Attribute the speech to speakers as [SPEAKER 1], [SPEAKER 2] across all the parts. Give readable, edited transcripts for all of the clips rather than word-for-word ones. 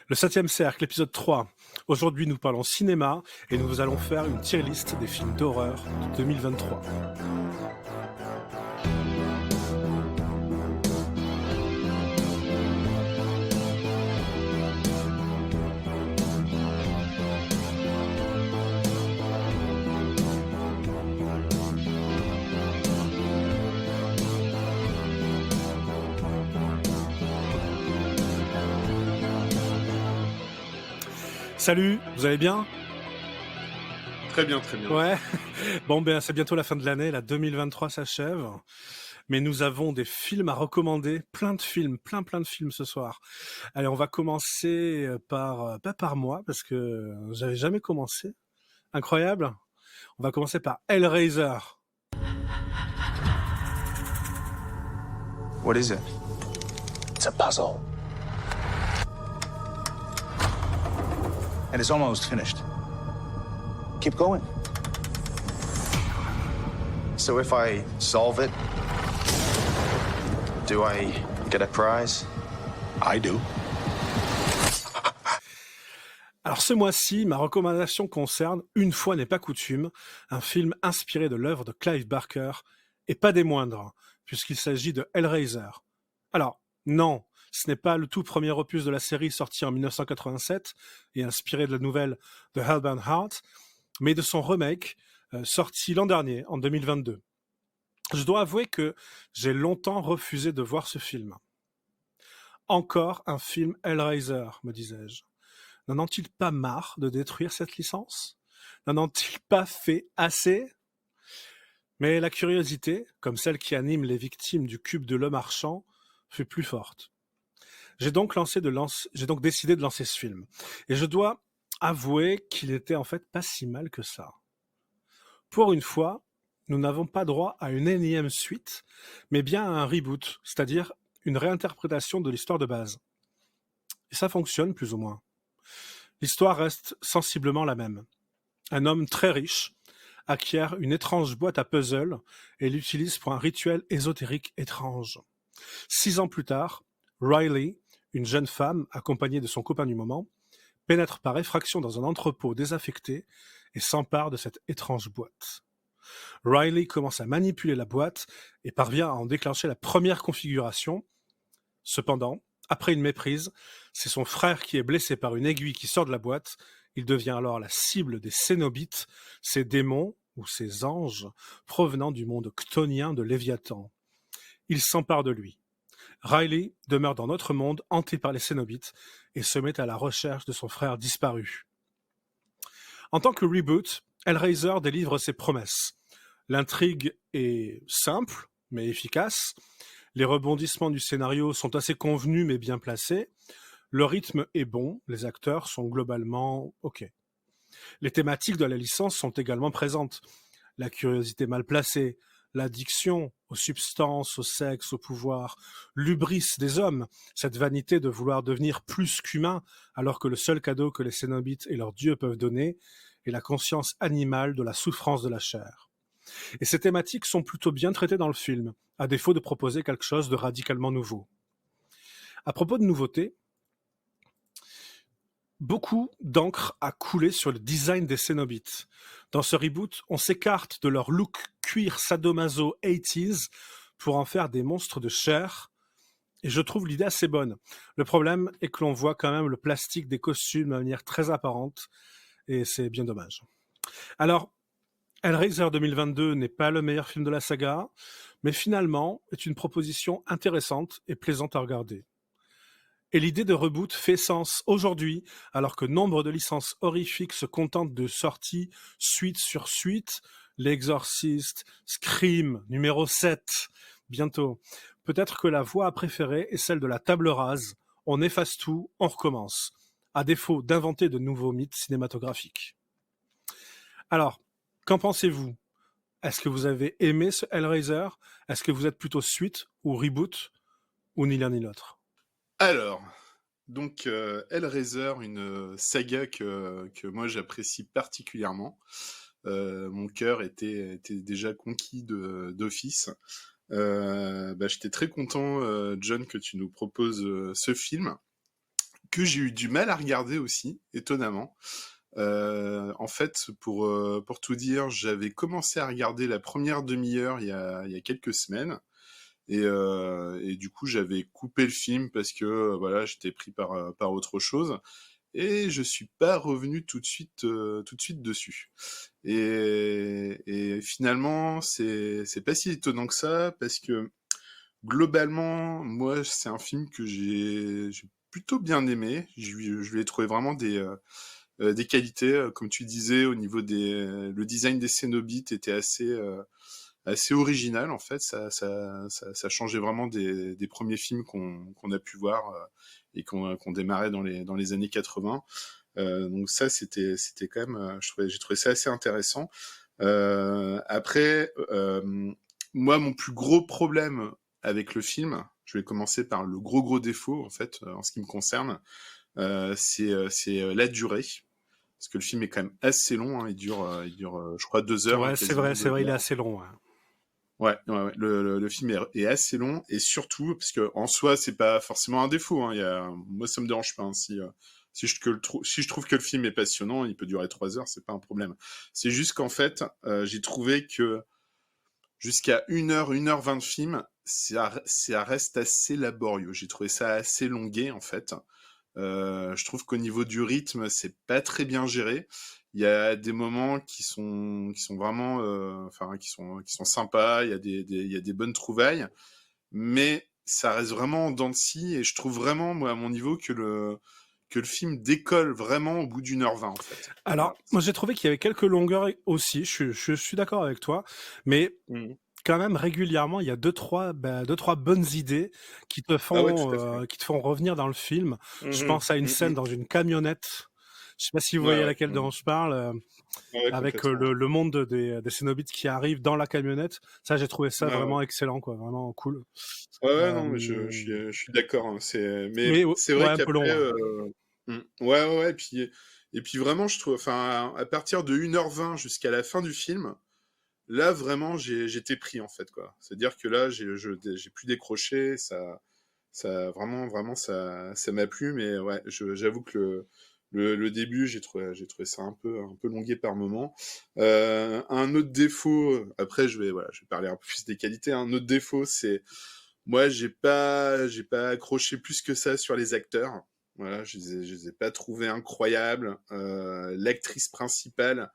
[SPEAKER 1] Le 7e cercle, épisode 3. Aujourd'hui, nous parlons cinéma et nous allons faire une tier list des films d'horreur de 2023. Salut, vous allez bien?
[SPEAKER 2] Très bien, très bien.
[SPEAKER 1] Ouais. Bon, ben, c'est bientôt la fin de l'année, la 2023 s'achève. Mais nous avons des films à recommander, plein de films, plein de films ce soir. Allez, on va commencer pas par moi, parce que j'avais jamais commencé. Incroyable. On va commencer par Hellraiser.
[SPEAKER 3] What is it?
[SPEAKER 4] It's a puzzle.
[SPEAKER 3] And it's almost finished.
[SPEAKER 4] Keep going.
[SPEAKER 3] So if I solve it, do I get a prize?
[SPEAKER 4] I do.
[SPEAKER 1] Alors ce mois-ci, ma recommandation concerne, une fois n'est pas coutume, un film inspiré de l'œuvre de Clive Barker, et pas des moindres, puisqu'il s'agit de Hellraiser. Alors, non, ce n'est pas le tout premier opus de la série sorti en 1987 et inspiré de la nouvelle The Hellbound Heart, mais de son remake sorti l'an dernier, en 2022. Je dois avouer que j'ai longtemps refusé de voir ce film. Encore un film Hellraiser, me disais-je. N'en ont-ils pas marre de détruire cette licence? N'en ont-ils pas fait assez? Mais la curiosité, comme celle qui anime les victimes du cube de l'homme marchand, fut plus forte. J'ai donc décidé de lancer ce film. Et je dois avouer qu'il était en fait pas si mal que ça. Pour une fois, nous n'avons pas droit à une énième suite, mais bien à un reboot, c'est-à-dire une réinterprétation de l'histoire de base. Et ça fonctionne plus ou moins. L'histoire reste sensiblement la même. Un homme très riche acquiert une étrange boîte à puzzle et l'utilise pour un rituel ésotérique étrange. 6 ans plus tard, Riley, une jeune femme accompagnée de son copain du moment, pénètre par effraction dans un entrepôt désaffecté et s'empare de cette étrange boîte. Riley commence à manipuler la boîte et parvient à en déclencher la première configuration. Cependant, après une méprise, c'est son frère qui est blessé par une aiguille qui sort de la boîte. Il devient alors la cible des Cénobites, ces démons ou ces anges provenant du monde chtonien de Léviathan. Il s'empare de lui. Riley demeure dans notre monde hanté par les Cénobites et se met à la recherche de son frère disparu. En tant que reboot, Hellraiser délivre ses promesses. L'intrigue est simple, mais efficace. Les rebondissements du scénario sont assez convenus mais bien placés. Le rythme est bon, les acteurs sont globalement OK. Les thématiques de la licence sont également présentes. La curiosité mal placée, l'addiction aux substances, au sexe, au pouvoir, l'hubris des hommes, cette vanité de vouloir devenir plus qu'humain alors que le seul cadeau que les Cénobites et leurs dieux peuvent donner est la conscience animale de la souffrance de la chair. Et ces thématiques sont plutôt bien traitées dans le film, à défaut de proposer quelque chose de radicalement nouveau. À propos de nouveautés, beaucoup d'encre a coulé sur le design des Cénobites. Dans ce reboot, on s'écarte de leur look cuir sadomaso 80s pour en faire des monstres de chair, et je trouve l'idée assez bonne. Le problème est que l'on voit quand même le plastique des costumes de manière très apparente, et c'est bien dommage. Alors, Hellraiser 2022 n'est pas le meilleur film de la saga, mais finalement est une proposition intéressante et plaisante à regarder. Et l'idée de reboot fait sens aujourd'hui, alors que nombre de licences horrifiques se contentent de sorties suite sur suite, L'Exorciste, Scream, numéro 7, bientôt. Peut-être que la voie à préférer est celle de la table rase, on efface tout, on recommence, à défaut d'inventer de nouveaux mythes cinématographiques. Alors, qu'en pensez-vous? Est-ce que vous avez aimé ce Hellraiser? Est-ce que vous êtes plutôt suite ou reboot? Ou ni l'un ni l'autre?
[SPEAKER 2] Alors, donc Hellraiser, une saga que moi j'apprécie particulièrement. Mon cœur était déjà conquis d'office. J'étais très content, John, que tu nous proposes ce film. que j'ai eu du mal à regarder aussi, étonnamment. En fait, pour tout dire, j'avais commencé à regarder la première demi-heure il y a quelques semaines. Et du coup, j'avais coupé le film parce que voilà, j'étais pris par autre chose. Et je suis pas revenu tout de suite dessus. Et finalement, c'est pas si étonnant que ça parce que globalement, moi, c'est un film que j'ai plutôt bien aimé. Je lui ai trouvé vraiment des qualités, comme tu disais, au niveau le design des Cénobites était assez original en fait. Ça changeait vraiment des premiers films qu'on a pu voir et qu'on démarrait dans les années 80. Donc ça, c'était quand même, j'ai trouvé ça assez intéressant. Après, moi, mon plus gros problème avec le film, je vais commencer par le gros défaut en fait, en ce qui me concerne, c'est la durée. Parce que le film est quand même assez long, hein. Il dure, je crois, 2 heures, hein,
[SPEAKER 1] Ouais,
[SPEAKER 2] quasiment
[SPEAKER 1] c'est vrai,
[SPEAKER 2] 2
[SPEAKER 1] il est
[SPEAKER 2] heures.
[SPEAKER 1] assez long. Hein.
[SPEAKER 2] Ouais. Le film est assez long et surtout parce que en soi c'est pas forcément un défaut. Hein. Moi ça me dérange pas. Hein. Si je trouve que le film est passionnant, il peut durer 3 heures, c'est pas un problème. C'est juste qu'en fait j'ai trouvé que jusqu'à 1 heure 20 de film, ça reste assez laborieux. J'ai trouvé ça assez longué en fait. Je trouve qu'au niveau du rythme, c'est pas très bien géré. Il y a des moments qui sont vraiment, enfin, qui sont sympas. Il y a des bonnes trouvailles, mais ça reste vraiment en dents de scie. Et je trouve vraiment, moi, à mon niveau, que le film décolle vraiment au bout d'1 heure 20 en fait.
[SPEAKER 1] Alors,
[SPEAKER 2] Voilà.
[SPEAKER 1] moi j'ai trouvé qu'il y avait quelques longueurs aussi, je suis d'accord avec toi, mais
[SPEAKER 2] Mhm.
[SPEAKER 1] quand même régulièrement il y a deux trois bonnes idées
[SPEAKER 2] Ah ouais, tout à fait.
[SPEAKER 1] qui te font revenir dans le film. Je
[SPEAKER 2] Mhm.
[SPEAKER 1] pense à une scène
[SPEAKER 2] Mhm.
[SPEAKER 1] dans une camionnette. Je sais pas si vous
[SPEAKER 2] Ouais,
[SPEAKER 1] voyez
[SPEAKER 2] ouais,
[SPEAKER 1] laquelle
[SPEAKER 2] ouais.
[SPEAKER 1] dont je parle,
[SPEAKER 2] Ouais,
[SPEAKER 1] avec
[SPEAKER 2] complètement.
[SPEAKER 1] le monde des Cénobites qui arrivent dans la camionnette. Ça, j'ai trouvé ça
[SPEAKER 2] Ouais, ouais.
[SPEAKER 1] vraiment excellent, quoi, vraiment cool.
[SPEAKER 2] Ouais, non, mais
[SPEAKER 1] Euh,
[SPEAKER 2] je suis d'accord. Hein. Mais
[SPEAKER 1] mais
[SPEAKER 2] c'est
[SPEAKER 1] ouais,
[SPEAKER 2] vrai
[SPEAKER 1] un peu
[SPEAKER 2] qu'après,
[SPEAKER 1] long. Ouais.
[SPEAKER 2] ouais. Et puis vraiment, je trouve, enfin, à partir de 1 heure 20 jusqu'à la fin du film, là, vraiment, j'étais pris, en fait, quoi. C'est-à-dire que là, j'ai pu décrocher, vraiment, ça m'a plu, mais ouais, j'avoue que le début, j'ai trouvé ça un peu longué par moment. Un autre défaut, après, voilà, je vais parler un peu plus des qualités. Un autre défaut, c'est, moi, j'ai pas accroché plus que ça sur les acteurs. Voilà, je les ai pas trouvés incroyables. L'actrice principale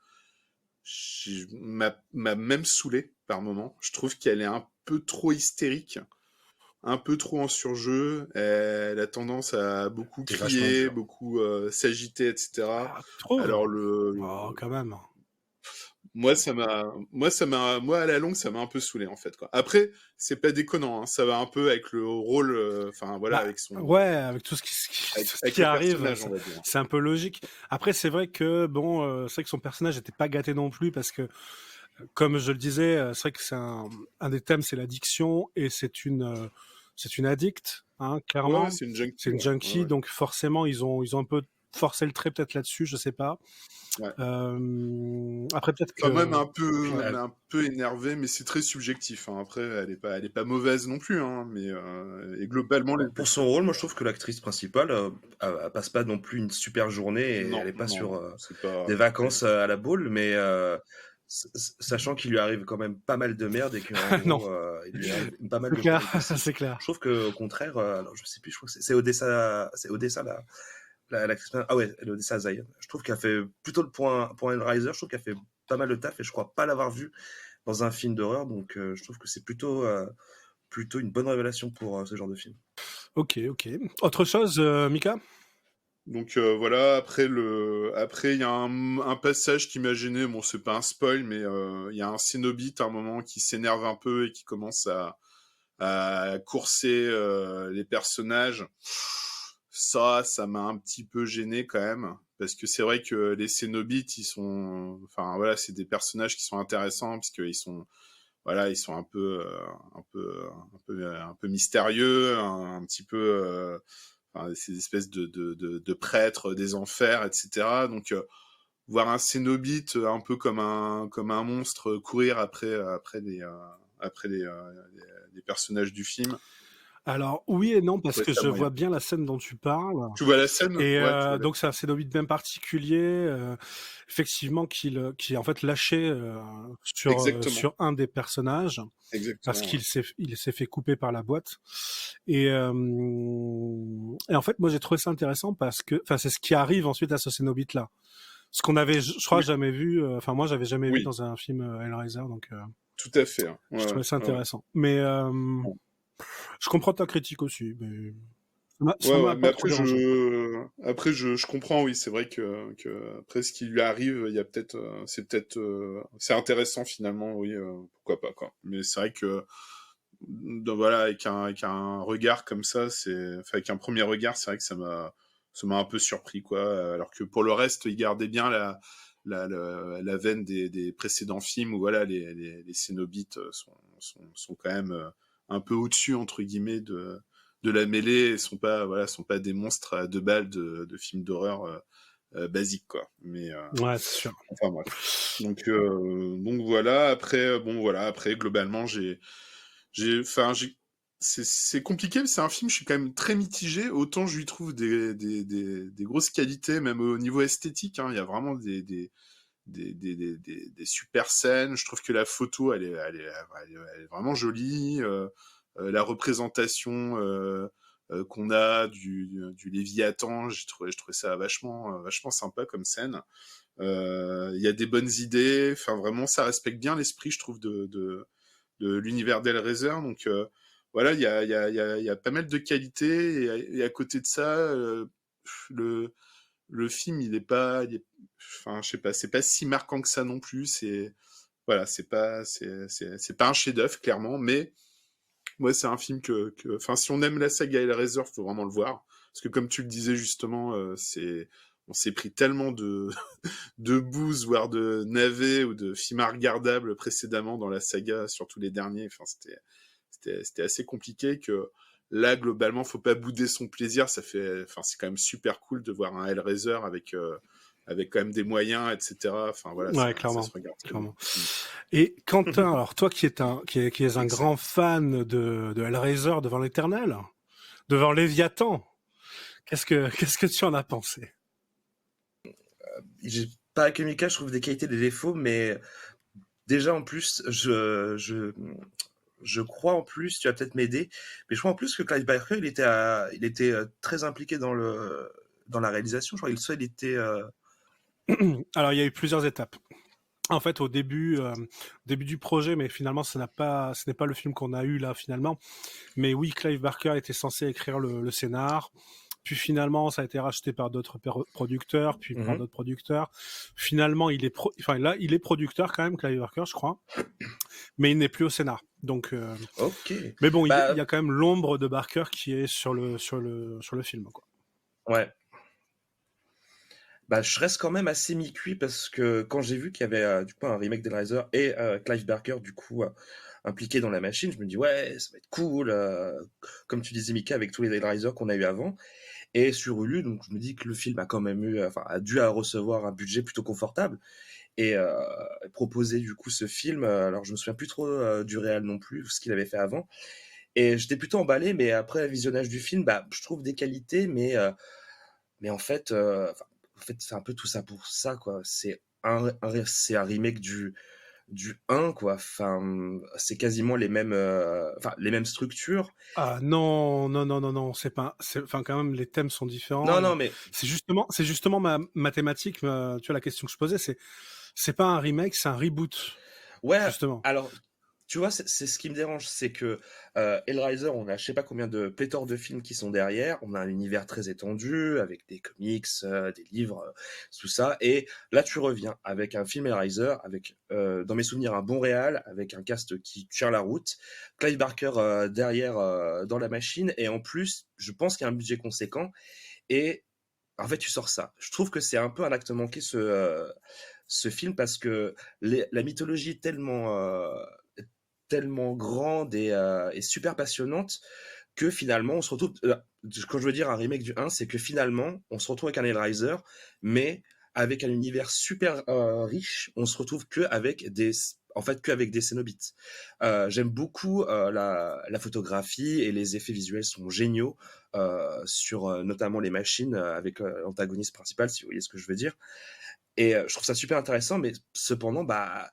[SPEAKER 2] m'a même saoulé par moment. Je trouve qu'elle est un peu trop hystérique, un peu trop en surjeu. Elle a tendance à beaucoup
[SPEAKER 4] T'es vachement
[SPEAKER 2] crier,
[SPEAKER 4] dur.
[SPEAKER 2] beaucoup s'agiter, etc.
[SPEAKER 1] Ah, tu trouves?
[SPEAKER 2] Alors
[SPEAKER 1] Oh, quand même.
[SPEAKER 2] moi à la longue ça m'a un peu saoulé en fait quoi. Après c'est pas déconnant, hein. Ça va un peu avec le rôle, enfin voilà
[SPEAKER 1] Bah,
[SPEAKER 2] avec
[SPEAKER 1] ouais, avec tout ce
[SPEAKER 2] avec
[SPEAKER 1] qui
[SPEAKER 2] le
[SPEAKER 1] arrive,
[SPEAKER 2] personnage on va dire.
[SPEAKER 1] c'est un peu logique. Après, c'est vrai que bon, c'est vrai que son personnage n'était pas gâté non plus parce que, comme je le disais, c'est vrai que c'est un des thèmes, c'est l'addiction et c'est une addicte, hein,
[SPEAKER 2] Ouais,
[SPEAKER 1] clairement.
[SPEAKER 2] c'est une junkie,
[SPEAKER 1] C'est une
[SPEAKER 2] ouais,
[SPEAKER 1] junkie,
[SPEAKER 2] ouais.
[SPEAKER 1] donc forcément, ils ont un peu forcé le trait peut-être là-dessus, je sais pas.
[SPEAKER 2] Ouais.
[SPEAKER 1] Après, peut-être
[SPEAKER 2] Enfin,
[SPEAKER 1] que,
[SPEAKER 2] même
[SPEAKER 4] Ouais,
[SPEAKER 2] un peu énervé, mais c'est très subjectif. Hein. Après, elle est pas mauvaise non plus, hein. Mais et globalement, les...
[SPEAKER 5] Pour son rôle, moi je trouve que l'actrice principale elle passe pas non plus une super journée et elle est pas sur
[SPEAKER 2] non, c'est pas.
[SPEAKER 5] des vacances à la boule, mais sachant qu'il lui arrive quand même pas mal de merde et qu'en
[SPEAKER 1] non,
[SPEAKER 5] gros il lui arrive pas mal
[SPEAKER 1] c'est
[SPEAKER 5] de
[SPEAKER 1] clair,
[SPEAKER 5] péripéties.
[SPEAKER 1] c'est clair.
[SPEAKER 5] Je trouve que au contraire, alors je sais plus, je crois que c'est Odessa l'actrice. Ah ouais, elle est Odessa Zayn. Je trouve qu'elle fait plutôt pour un Riser, je trouve qu'elle fait pas mal de taf et je crois pas l'avoir vue dans un film d'horreur, donc je trouve que c'est plutôt une bonne révélation pour ce genre de film.
[SPEAKER 1] Ok, ok. Autre chose, Mika?
[SPEAKER 2] Donc voilà. Après, il y a un passage qui m'a gêné. Bon, c'est pas un spoil, mais il y a un Cénobite à un moment qui s'énerve un peu et qui commence à courser les personnages. Ça m'a un petit peu gêné quand même, parce que c'est vrai que les Cénobites, enfin voilà, c'est des personnages qui sont intéressants parce qu'ils sont, voilà, ils sont un peu mystérieux, un petit peu, enfin, ces espèces de prêtres des enfers, etc. Donc voir un Cénobite un peu comme un monstre courir après les personnages du film.
[SPEAKER 1] Alors oui et non,
[SPEAKER 2] Je
[SPEAKER 1] parce
[SPEAKER 2] trouvais
[SPEAKER 1] que
[SPEAKER 2] ça
[SPEAKER 1] je
[SPEAKER 2] moyen.
[SPEAKER 1] vois bien la scène dont tu parles.
[SPEAKER 2] Tu vois la scène?
[SPEAKER 1] Et
[SPEAKER 2] Ouais, tu vois la
[SPEAKER 1] donc c'est un cénobite bien particulier, effectivement qui est en fait lâché,
[SPEAKER 2] exactement,
[SPEAKER 1] sur un des personnages parce
[SPEAKER 2] exactement, ouais.
[SPEAKER 1] qu'il s'est fait couper par la boîte et en fait, moi j'ai trouvé ça intéressant parce que enfin, c'est ce qui arrive ensuite à ce cénobite-là. Ce qu'on avait, je crois,
[SPEAKER 2] Oui,
[SPEAKER 1] jamais vu, enfin moi j'avais jamais vu
[SPEAKER 2] oui,
[SPEAKER 1] dans un film, Hellraiser, donc
[SPEAKER 2] tout à fait, hein.
[SPEAKER 1] je
[SPEAKER 2] Ouais,
[SPEAKER 1] trouvais ça
[SPEAKER 2] ouais, ouais,
[SPEAKER 1] intéressant. Mais
[SPEAKER 2] ouais.
[SPEAKER 1] je comprends ta critique aussi, mais ça
[SPEAKER 2] Ouais,
[SPEAKER 1] m'a
[SPEAKER 2] ouais, mais
[SPEAKER 1] pas trop dérangé.
[SPEAKER 2] après je comprends, oui, c'est vrai que après ce qui lui arrive, il y a peut-être, c'est intéressant finalement, oui, pourquoi pas, quoi. Mais c'est vrai que, voilà, avec un regard comme ça, enfin, avec un premier regard, c'est vrai que ça m'a un peu surpris, quoi. Alors que pour le reste, il gardait bien la veine des précédents films où, voilà, les Cénobites sont quand même un peu au-dessus, entre guillemets, de la mêlée et sont pas des monstres à 2 balles de films d'horreur basiques, quoi. Mais
[SPEAKER 1] Ouais, c'est sûr.
[SPEAKER 2] enfin bref. Donc voilà. Après, bon voilà. Après, globalement, enfin, c'est compliqué. C'est un film. Je suis quand même très mitigé. Autant je lui trouve des grosses qualités, même au niveau esthétique. Hein. Il y a vraiment des super scènes. Je trouve que la photo, elle est vraiment jolie. La représentation qu'on a du Léviathan, je trouvais ça vachement sympa comme scène. Il y a des bonnes idées. Enfin, vraiment, ça respecte bien l'esprit, je trouve, de l'univers d'Hellraiser. Donc, voilà, il y a pas mal de qualités. Et à côté de ça, le, le film, enfin, je sais pas, c'est pas si marquant que ça non plus. Voilà, c'est pas un chef-d'œuvre, clairement. Mais moi, c'est un film enfin, si on aime la saga Hellraiser, faut vraiment le voir. Parce que comme tu le disais justement, on s'est pris tellement de bouse, voire de navets ou de films regardables précédemment dans la saga, surtout les derniers. Enfin, c'était assez compliqué que là, globalement, faut pas bouder son plaisir. Enfin, c'est quand même super cool de voir un Hellraiser avec quand même des moyens, etc. Enfin, voilà,
[SPEAKER 1] Ouais,
[SPEAKER 2] ça
[SPEAKER 1] clairement,
[SPEAKER 2] se regarde très bien.
[SPEAKER 1] clairement. Et Quentin, alors toi qui es un
[SPEAKER 5] Excellent.
[SPEAKER 1] grand fan de Hellraiser devant l'Éternel, devant Léviathan, qu'est-ce que tu en as pensé?
[SPEAKER 5] J'ai pas que Mika, je trouve des qualités, des défauts, mais déjà en plus, je crois en plus, tu vas peut-être m'aider, mais je crois en plus que Clive Barker, il était très impliqué dans la réalisation. Je crois qu'il seul était.
[SPEAKER 1] Alors il y a eu plusieurs étapes. En fait, au début du projet, mais finalement, ce n'est pas le film qu'on a eu là finalement. Mais oui, Clive Barker était censé écrire le scénar. Puis finalement, ça a été racheté par d'autres producteurs, puis par
[SPEAKER 5] Mhm.
[SPEAKER 1] d'autres producteurs. Finalement, enfin là, il est producteur quand même, Clive Barker, je crois, mais il n'est plus au scénar. Donc,
[SPEAKER 5] Ok.
[SPEAKER 1] mais bon, il y
[SPEAKER 5] Bah
[SPEAKER 1] a quand même l'ombre de Barker qui est sur le film, quoi.
[SPEAKER 5] ouais. Bah, je reste quand même assez mi-cuit parce que quand j'ai vu qu'il y avait du coup un remake d'Hellraiser et Clive Barker du coup impliqué dans la machine, je me dis ouais, ça va être cool, comme tu disais Mika avec tous les Hellraiser qu'on a eu avant. Et sur Hulu, donc je me dis que le film a quand même eu, enfin a dû recevoir un budget plutôt confortable et proposer du coup ce film. Alors je me souviens plus trop du réel non plus, ce qu'il avait fait avant. Et j'étais plutôt emballé, mais après le visionnage du film, bah je trouve des qualités, mais en fait, c'est un peu tout ça pour ça, quoi. C'est un remake du 1, quoi. Enfin, c'est quasiment les mêmes structures.
[SPEAKER 1] Ah non, non, non, non, non, enfin quand même les thèmes sont différents
[SPEAKER 5] Non, non,
[SPEAKER 1] et
[SPEAKER 5] mais
[SPEAKER 1] c'est justement ma thématique. Tu vois la question que je posais, c'est pas un remake, c'est un reboot
[SPEAKER 5] ouais,
[SPEAKER 1] justement.
[SPEAKER 5] alors, tu vois, c'est ce qui me dérange, c'est que Hellraiser, on a je sais pas combien de pléthore de films qui sont derrière, on a un univers très étendu, avec des comics, des livres, tout ça, et là tu reviens avec un film Hellraiser, avec, dans mes souvenirs, un bon réal, avec un cast qui tient la route, Clive Barker derrière dans la machine, et en plus, je pense qu'il y a un budget conséquent, et en fait tu sors ça. Je trouve que c'est un peu un acte manqué ce film parce que la mythologie est tellement grande et super passionnante que finalement on se retrouve. Quand je veux dire un remake du 1, c'est que finalement on se retrouve avec un Hellraiser, mais avec un univers super riche, on se retrouve que avec en fait qu'avec des Cénobites. J'aime beaucoup la photographie et les effets visuels sont géniaux sur notamment les machines avec l'antagoniste principal, si vous voyez ce que je veux dire. Et je trouve ça super intéressant, mais cependant, bah,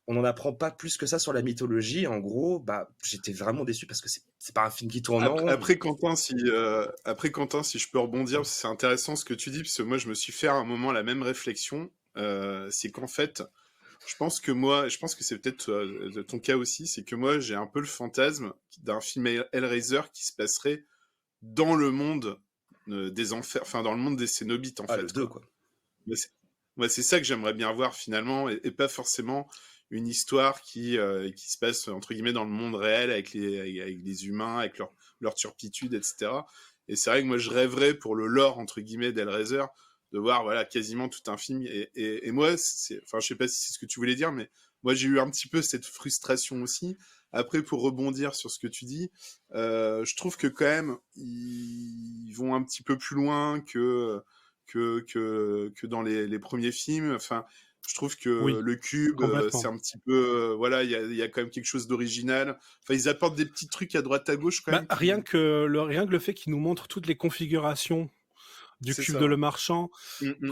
[SPEAKER 5] on n'en apprend pas plus que ça sur la mythologie. En gros, bah, j'étais vraiment déçu parce que c'est pas un film qui tourne en rond.
[SPEAKER 2] Après Quentin, si je peux rebondir, parce que c'est intéressant ce que tu dis, parce que moi je me suis fait à un moment la même réflexion. C'est qu'en fait, je pense que c'est peut-être ton cas aussi, c'est que moi j'ai un peu le fantasme d'un film Hellraiser qui se passerait dans le monde des enfers, enfin dans le monde des Cénobites en fait.
[SPEAKER 5] Le 2, quoi.
[SPEAKER 2] Moi, c'est ça que j'aimerais bien voir finalement, et pas forcément une histoire qui se passe entre guillemets dans le monde réel avec les humains, avec leur turpitude, etc. Et c'est vrai que moi je rêverais pour le lore entre guillemets d'Hellraiser de voir voilà quasiment tout un film. Et moi, enfin je sais pas si c'est ce que tu voulais dire, mais moi j'ai eu un petit peu cette frustration aussi. Après, pour rebondir sur ce que tu dis, je trouve que quand même ils vont un petit peu plus loin que dans les premiers films. Enfin, je trouve que le cube, c'est un petit peu... voilà, il y a quand même quelque chose d'original. Enfin, ils apportent des petits trucs à droite à gauche quand même.
[SPEAKER 1] Rien que le fait qu'ils nous montrent toutes les configurations du cube de Le Marchand,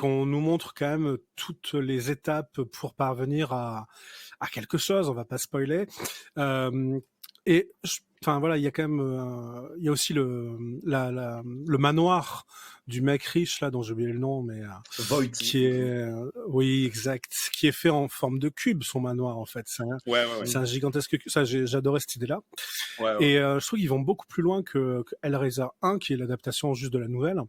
[SPEAKER 1] qu'on nous montre quand même toutes les étapes pour parvenir à quelque chose, on va pas spoiler. Et enfin voilà, il y a quand même, il y a aussi le manoir du mec riche là dont j'ai oublié le nom, mais qui est, oui exact, qui est fait en forme de cube, son manoir en fait. C'est un gigantesque. Ça, j'adorais cette idée-là. Et je trouve qu'ils vont beaucoup plus loin que Hellraiser 1, qui est l'adaptation juste de la nouvelle,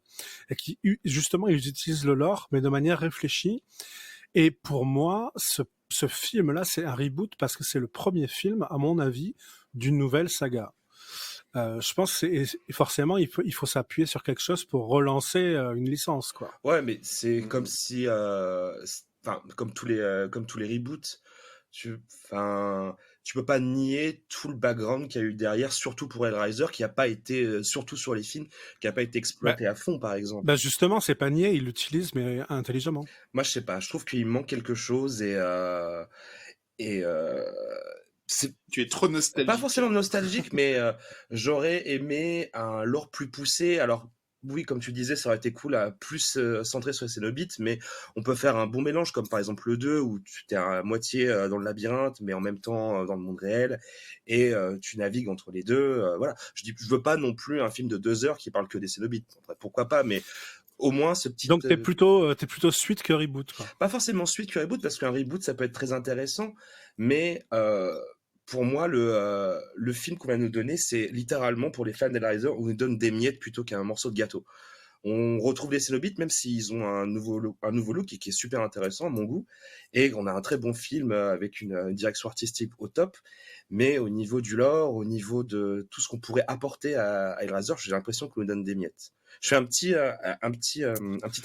[SPEAKER 1] et qui justement ils utilisent le lore, mais de manière réfléchie. Et pour moi, ce film-là, c'est un reboot parce que c'est le premier film, à mon avis, d'une nouvelle saga. Je pense que forcément, il faut s'appuyer sur quelque chose pour relancer une licence, quoi.
[SPEAKER 5] Ouais, mais c'est comme si, enfin, comme tous les reboots, tu peux pas nier tout le background qu'il y a eu derrière, surtout pour Hellraiser, qui a pas été, surtout sur les films, qui a pas été exploité à fond, par exemple.
[SPEAKER 1] Bah justement, c'est pas nier, ils l'utilisent, mais intelligemment.
[SPEAKER 5] Moi, je sais pas, je trouve qu'il manque quelque chose
[SPEAKER 2] tu es trop nostalgique.
[SPEAKER 5] Pas forcément nostalgique, mais j'aurais aimé un lore plus poussé. Alors, oui, comme tu disais, ça aurait été cool à plus centré sur les Cénobites, mais on peut faire un bon mélange, comme par exemple le 2, où tu es à moitié dans le labyrinthe, mais en même temps dans le monde réel, et tu navigues entre les deux. Voilà. Je veux pas non plus un film de 2 heures qui parle que des Cénobites. Après, pourquoi pas, mais au moins ce petit...
[SPEAKER 1] Donc t'es plutôt suite que reboot, quoi.
[SPEAKER 5] Pas forcément suite que reboot, parce qu'un reboot, ça peut être très intéressant, mais... pour moi, le film qu'on va nous donner, c'est littéralement, pour les fans d'Hellraiser, on nous donne des miettes plutôt qu'un morceau de gâteau. On retrouve les Cénobites, même s'ils ont un nouveau look qui est super intéressant à mon goût, et on a un très bon film avec une direction artistique au top, mais au niveau du lore, au niveau de tout ce qu'on pourrait apporter à Hellraiser, j'ai l'impression qu'on nous donne des miettes. Je fais un petit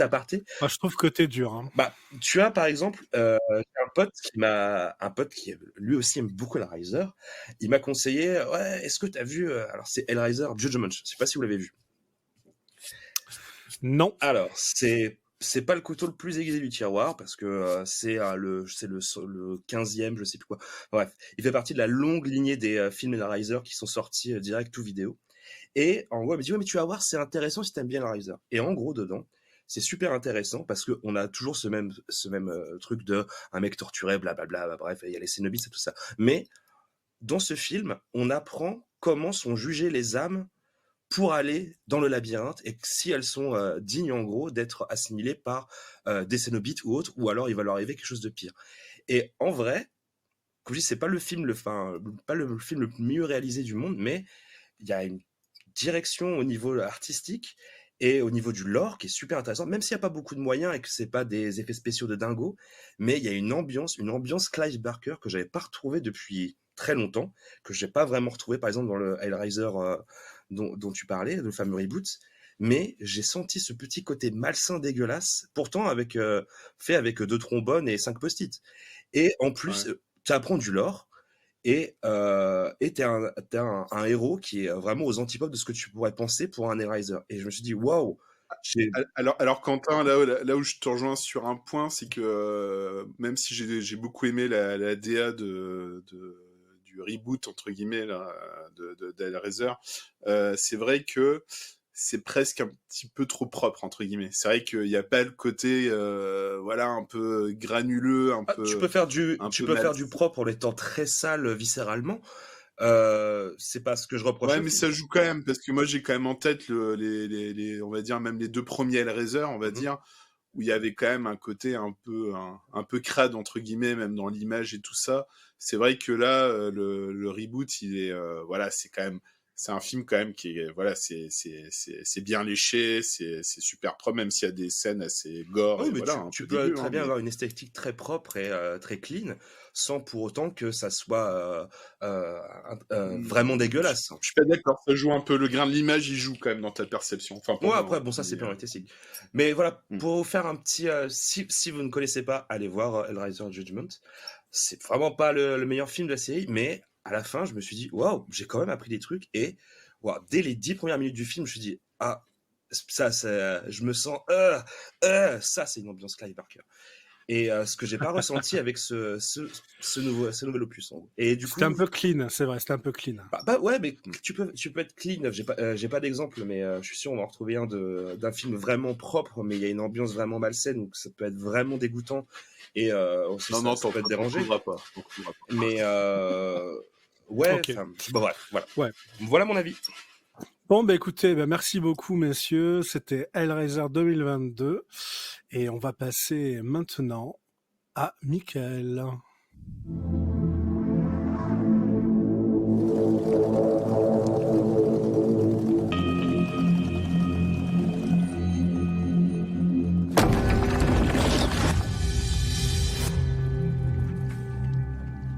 [SPEAKER 5] aparté.
[SPEAKER 1] Moi, je trouve que t'es dur. Hein.
[SPEAKER 5] Bah, tu as par exemple un pote qui lui aussi aime beaucoup Hellraiser. Il m'a conseillé, ouais, est-ce que tu as vu alors c'est Hellraiser Judgment. Je sais pas si vous l'avez vu.
[SPEAKER 1] Non.
[SPEAKER 5] Alors c'est pas le couteau le plus aiguisé du tiroir parce que c'est le 15e, je sais plus quoi. Bref, il fait partie de la longue lignée des films Hellraiser qui sont sortis direct ou vidéo. Et en gros, il me dit ouais, mais tu vas voir, c'est intéressant si t'aimes bien Hellraiser. Et en gros, dedans, c'est super intéressant parce que on a toujours ce même truc de un mec torturé, blablabla. Bah, bref, il y a les Cénobites et tout ça. Mais dans ce film, on apprend comment sont jugées les âmes pour aller dans le labyrinthe et si elles sont dignes en gros d'être assimilées par des Cénobites ou autres, ou alors il va leur arriver quelque chose de pire. Et en vrai, comme je dis, c'est pas le film pas le film le mieux réalisé du monde, mais il y a une direction au niveau artistique et au niveau du lore qui est super intéressant, même s'il n'y a pas beaucoup de moyens et que c'est pas des effets spéciaux de dingo, mais il y a une ambiance Clive Barker que j'avais pas retrouvée depuis très longtemps, que j'ai pas vraiment retrouvé par exemple dans le Hellraiser dont tu parlais, le fameux reboot, mais j'ai senti ce petit côté malsain dégueulasse, pourtant fait avec 2 trombones et 5 post-it. Et en plus, tu apprends du lore, et t'es un héros qui est vraiment aux antipodes de ce que tu pourrais penser pour un Hellraiser. Et je me suis dit, waouh, J'ai-
[SPEAKER 2] Alors Quentin, là où je te rejoins sur un point, c'est que même si j'ai beaucoup aimé la DA du reboot entre guillemets là, d'Hellraiser, c'est vrai que c'est presque un petit peu trop propre entre guillemets. C'est vrai qu'il n'y a pas le côté voilà un peu granuleux,
[SPEAKER 5] Ah,
[SPEAKER 2] un
[SPEAKER 5] tu
[SPEAKER 2] peu
[SPEAKER 5] peux
[SPEAKER 2] mal.
[SPEAKER 5] faire du propre en étant très sale viscéralement. C'est pas ce que je reproche
[SPEAKER 2] Ouais,
[SPEAKER 5] au
[SPEAKER 2] mais
[SPEAKER 5] film.
[SPEAKER 2] ça joue quand même parce que moi j'ai quand même en tête on va dire même les deux premiers Hellraiser, on va
[SPEAKER 5] Mhm.
[SPEAKER 2] dire, où il y avait quand même un côté un peu crade entre guillemets, même dans l'image et tout ça. C'est vrai que là, le reboot, il est voilà, c'est un film quand même qui est voilà, c'est bien léché, c'est super propre, même s'il y a des scènes assez gore
[SPEAKER 5] Oui,
[SPEAKER 2] et
[SPEAKER 5] mais
[SPEAKER 2] voilà un
[SPEAKER 5] tu
[SPEAKER 2] peu
[SPEAKER 5] peux
[SPEAKER 2] dégueu,
[SPEAKER 5] très
[SPEAKER 2] hein,
[SPEAKER 5] bien
[SPEAKER 2] mais
[SPEAKER 5] avoir une esthétique très propre et très clean, sans pour autant que ça soit vraiment
[SPEAKER 2] je
[SPEAKER 5] dégueulasse.
[SPEAKER 2] suis pas d'accord. Ça joue un peu le grain de l'image, il joue quand même dans ta perception. Enfin pour
[SPEAKER 5] Moi,
[SPEAKER 2] moi,
[SPEAKER 5] après,
[SPEAKER 2] hein,
[SPEAKER 5] bon, ça, c'est
[SPEAKER 2] mais
[SPEAKER 5] purement esthétique. Mais voilà,
[SPEAKER 2] hmm.
[SPEAKER 5] pour vous faire un petit... si vous ne connaissez pas, allez voir Hellraiser Judgment. C'est vraiment pas le meilleur film de la série, mais à la fin, je me suis dit, waouh, j'ai quand même appris des trucs. Et waouh, dès les 10 premières minutes du film, je me suis dit, ah, je me sens... ça, c'est une ambiance Clive Barker. Et ce que j'ai pas ressenti avec ce nouvel opus. En gros. Et du
[SPEAKER 1] C'était un
[SPEAKER 5] coup,
[SPEAKER 1] peu clean, c'est vrai, c'était un peu clean.
[SPEAKER 5] ouais, mais
[SPEAKER 2] Hmm.
[SPEAKER 5] tu peux être clean. J'ai pas d'exemple, mais je suis sûr on va en retrouver un d'un film vraiment propre, mais il y a une ambiance vraiment malsaine, donc ça peut être vraiment dégoûtant et aussi
[SPEAKER 2] Non, non,
[SPEAKER 5] ça peut être
[SPEAKER 2] t'en
[SPEAKER 5] dérangé.
[SPEAKER 2] trouveras pas. T'en trouveras pas.
[SPEAKER 5] Mais ouais,
[SPEAKER 1] Ok,
[SPEAKER 5] enfin, bon, bref, voilà.
[SPEAKER 1] ouais.
[SPEAKER 5] Voilà mon avis.
[SPEAKER 1] Bon, bah écoutez, bah, merci beaucoup, messieurs. C'était Hellraiser 2022. Et on va passer maintenant à Michael.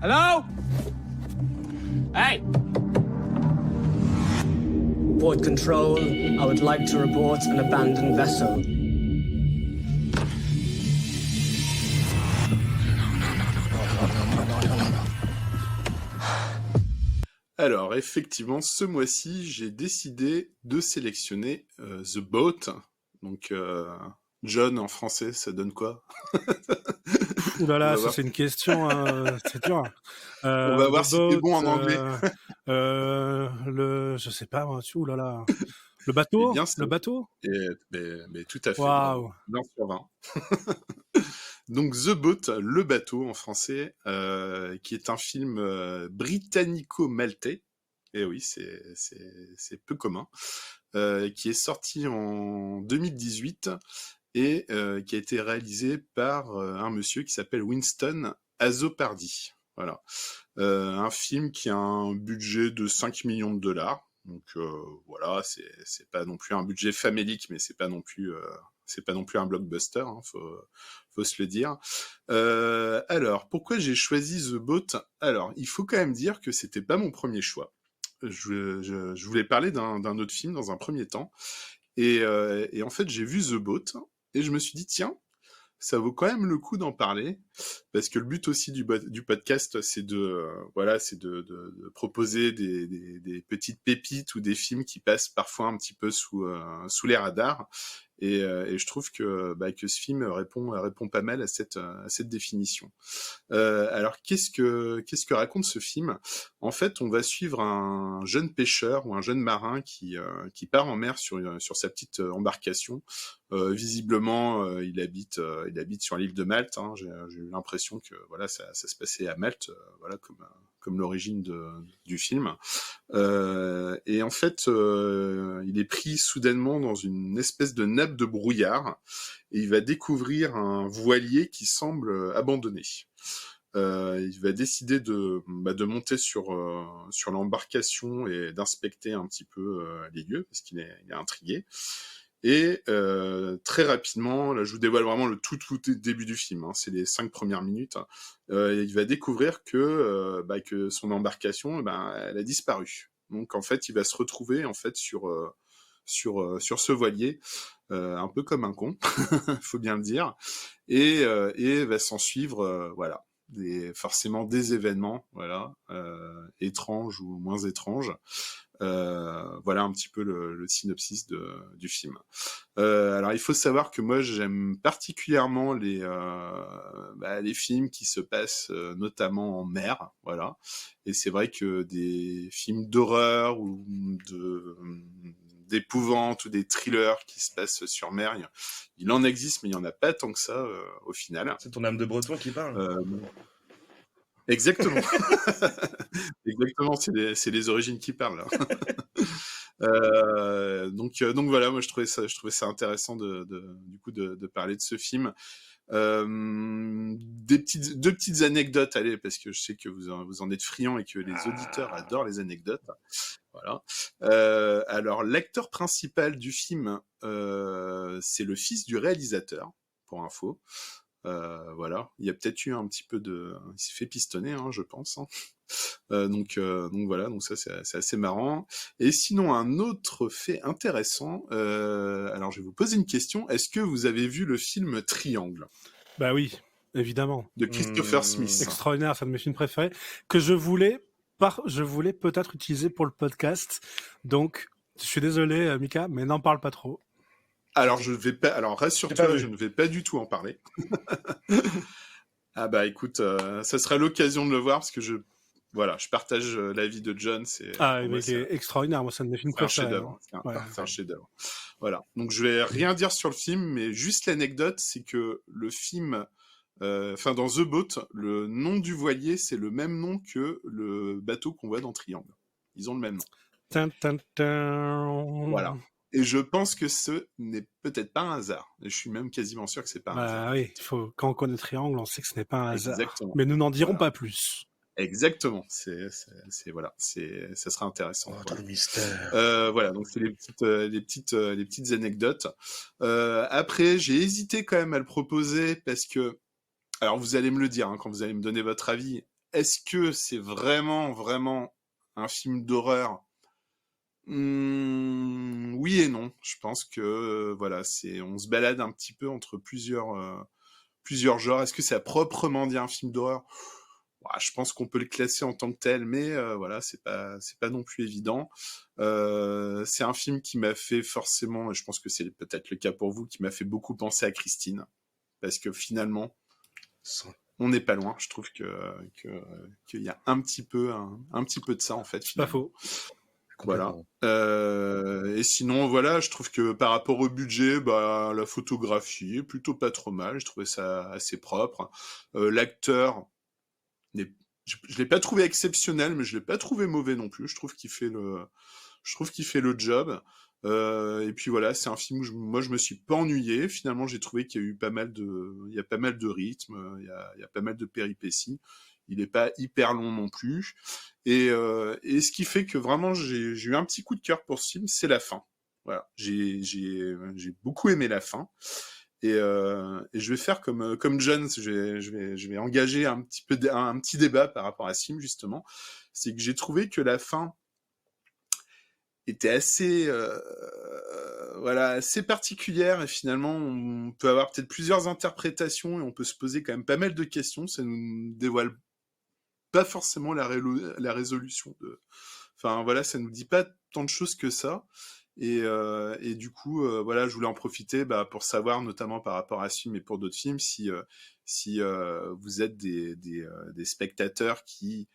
[SPEAKER 6] Hello? Hey!
[SPEAKER 7] Port Control, I would like to report an abandoned vessel.
[SPEAKER 2] Alors, effectivement, ce mois-ci, j'ai décidé de sélectionner The Boat. Donc, John en français, ça donne quoi?
[SPEAKER 1] Ouh là
[SPEAKER 2] On
[SPEAKER 1] là,
[SPEAKER 2] va
[SPEAKER 1] ça
[SPEAKER 2] voir.
[SPEAKER 1] c'est une question, c'est dur.
[SPEAKER 2] On va
[SPEAKER 1] The
[SPEAKER 2] voir si t'es
[SPEAKER 1] boat,
[SPEAKER 2] bon en anglais.
[SPEAKER 1] je sais pas, moi, ouh là là. Le
[SPEAKER 2] Eh
[SPEAKER 1] bateau?
[SPEAKER 2] bien,
[SPEAKER 1] Le bateau?
[SPEAKER 2] mais tout à fait, bravo.
[SPEAKER 1] Waouh.
[SPEAKER 2] 20 sur 20. Donc, The Boat, le bateau en français, qui est un film britannico-maltais. Et oui, c'est peu commun. Qui est sorti en 2018 et qui a été réalisé par un monsieur qui s'appelle Winston Azopardi. Voilà. Un film qui a un budget de 5 millions de dollars. Donc voilà, c'est pas non plus un budget famélique, mais c'est pas non plus un blockbuster, hein, faut se le dire. Alors, pourquoi j'ai choisi The Boat? Alors, il faut quand même dire que c'était pas mon premier choix. Je voulais parler d'un autre film dans un premier temps. Et en fait, j'ai vu The Boat et je me suis dit, tiens, ça vaut quand même le coup d'en parler parce que le but aussi du podcast, c'est de proposer des petites pépites ou des films qui passent parfois un petit peu sous les radars. Et je trouve que ce film répond pas mal à cette définition. Alors qu'est-ce que raconte ce film? En fait, on va suivre un jeune pêcheur ou un jeune marin qui part en mer sur sa petite embarcation. Visiblement, il habite sur l'île de Malte. Hein. J'ai eu l'impression que voilà, ça se passait à Malte, voilà comme l'origine du film. Et en fait, il est pris soudainement dans une espèce de nappe de brouillard et il va découvrir un voilier qui semble abandonné. Il va décider de monter sur l'embarcation et d'inspecter un petit peu les lieux parce qu'il est intrigué. Et très rapidement, là je vous dévoile vraiment le tout début du film, hein, c'est les 5 premières minutes, il va découvrir que son embarcation elle a disparu. Donc en fait il va se retrouver en fait sur ce voilier, un peu comme un con, faut bien le dire, et va s'en suivre voilà forcément des événements voilà étranges ou moins étranges. Voilà un petit peu le synopsis du film. Alors il faut savoir que moi j'aime particulièrement les films qui se passent notamment en mer, voilà. Et c'est vrai que des films d'horreur ou d'épouvante ou des thrillers qui se passent sur mer, il en existe, mais il y en a pas tant que ça au final.
[SPEAKER 5] C'est ton âme de breton qui parle.
[SPEAKER 2] Exactement. Exactement, c'est les origines qui parlent là. Donc voilà, moi je trouvais ça intéressant du coup de parler de ce film. Deux petites anecdotes, allez, parce que je sais que vous en êtes friands et que les auditeurs adorent les anecdotes. Voilà. Alors l'acteur principal du film, c'est le fils du réalisateur, pour info. Voilà, il y a peut-être eu un petit peu il s'est fait pistonner, hein, je pense. Hein. Donc voilà, donc ça c'est assez marrant. Et sinon un autre fait intéressant. Alors je vais vous poser une question. Est-ce que vous avez vu le film Triangle
[SPEAKER 1] Bah oui, évidemment.
[SPEAKER 2] de Christopher Smith?
[SPEAKER 1] Extraordinaire, c'est un de mes films préférés que je voulais peut-être utiliser pour le podcast. Donc je suis désolé, Mika, mais n'en parle pas trop.
[SPEAKER 2] Alors rassure-toi, je ne vais pas du tout en parler. Ah bah écoute, ça sera l'occasion de le voir parce que je partage l'avis de John. C'est
[SPEAKER 1] extraordinaire, moi c'est un de mes films préférés.
[SPEAKER 2] C'est un chef-d'œuvre. Voilà. Donc je vais rien dire sur le film, mais juste l'anecdote, c'est que le film, dans The Boat, le nom du voilier, c'est le même nom que le bateau qu'on voit dans Triangle. Ils ont le même nom.
[SPEAKER 1] Tin, tin, tin.
[SPEAKER 2] Voilà. Et je pense que ce n'est peut-être pas un hasard. Et je suis même quasiment sûr que c'est pas un hasard.
[SPEAKER 1] Oui, quand on connaît Triangle, on sait que ce n'est pas un hasard.
[SPEAKER 2] Exactement.
[SPEAKER 1] Mais nous n'en dirons pas plus.
[SPEAKER 2] Exactement. Ça sera intéressant.
[SPEAKER 5] Voilà. Le mystère.
[SPEAKER 2] Voilà. Donc c'est les petites anecdotes. Après, j'ai hésité quand même à le proposer parce que, alors vous allez me le dire quand vous allez me donner votre avis. Est-ce que c'est vraiment un film d'horreur? Oui et non. Je pense que on se balade un petit peu entre plusieurs genres. Est-ce que c'est à proprement dire un film d'horreur? Je pense qu'on peut le classer en tant que tel, mais c'est pas non plus évident. C'est un film qui m'a fait forcément, je pense que c'est peut-être le cas pour vous, qui m'a fait beaucoup penser à Christine, parce que finalement, on n'est pas loin. Je trouve qu'il y a un petit peu de ça en fait.
[SPEAKER 1] Pas faux.
[SPEAKER 2] Voilà. Et sinon, je trouve que par rapport au budget, la photographie est plutôt pas trop mal. Je trouvais ça assez propre. L'acteur, je l'ai pas trouvé exceptionnel, mais je l'ai pas trouvé mauvais non plus. Je trouve qu'il fait le job. Et puis voilà, c'est un film où moi je me suis pas ennuyé. Finalement, j'ai trouvé qu'il y a eu pas mal de rythme, il y a pas mal de péripéties. Il est pas hyper long non plus. Et ce qui fait que vraiment j'ai eu un petit coup de cœur pour ce film, c'est la fin. Voilà, j'ai beaucoup aimé la fin. Et je vais faire comme John, je vais engager un petit débat par rapport à ce film justement. C'est que j'ai trouvé que la fin était assez particulière et finalement on peut avoir peut-être plusieurs interprétations et on peut se poser quand même pas mal de questions. Ça nous dévoile pas forcément la résolution ça nous dit pas tant de choses que ça. Et du coup, je voulais en profiter pour savoir, notamment par rapport à ce film et pour d'autres films, si vous êtes des spectateurs qui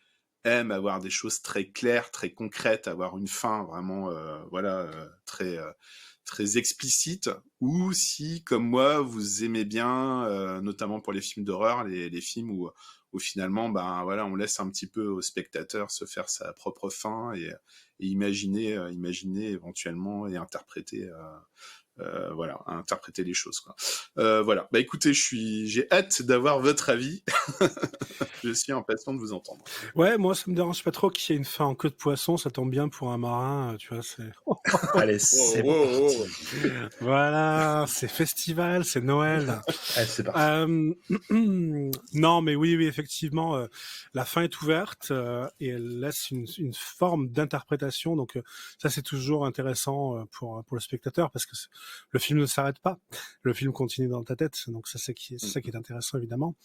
[SPEAKER 2] aiment avoir des choses très claires, très concrètes, avoir une fin vraiment très explicite, ou si, comme moi, vous aimez bien, notamment pour les films d'horreur, les films où finalement, on laisse un petit peu au spectateur se faire sa propre fin et imaginer éventuellement et interpréter les choses, quoi. Écoutez, j'ai hâte d'avoir votre avis. Je suis impatient de vous entendre.
[SPEAKER 1] Ouais, moi ça me dérange pas trop qu'il y ait une fin en queue de poisson, ça tombe bien pour un marin, tu vois, c'est...
[SPEAKER 5] Allez, c'est parti.
[SPEAKER 1] Voilà, c'est festival, c'est Noël.
[SPEAKER 5] Allez, c'est parti.
[SPEAKER 1] Non, mais oui, effectivement, la fin est ouverte et elle laisse une forme d'interprétation, donc ça c'est toujours intéressant pour le spectateur parce que le film ne s'arrête pas, le film continue dans ta tête, donc c'est ça qui est intéressant évidemment.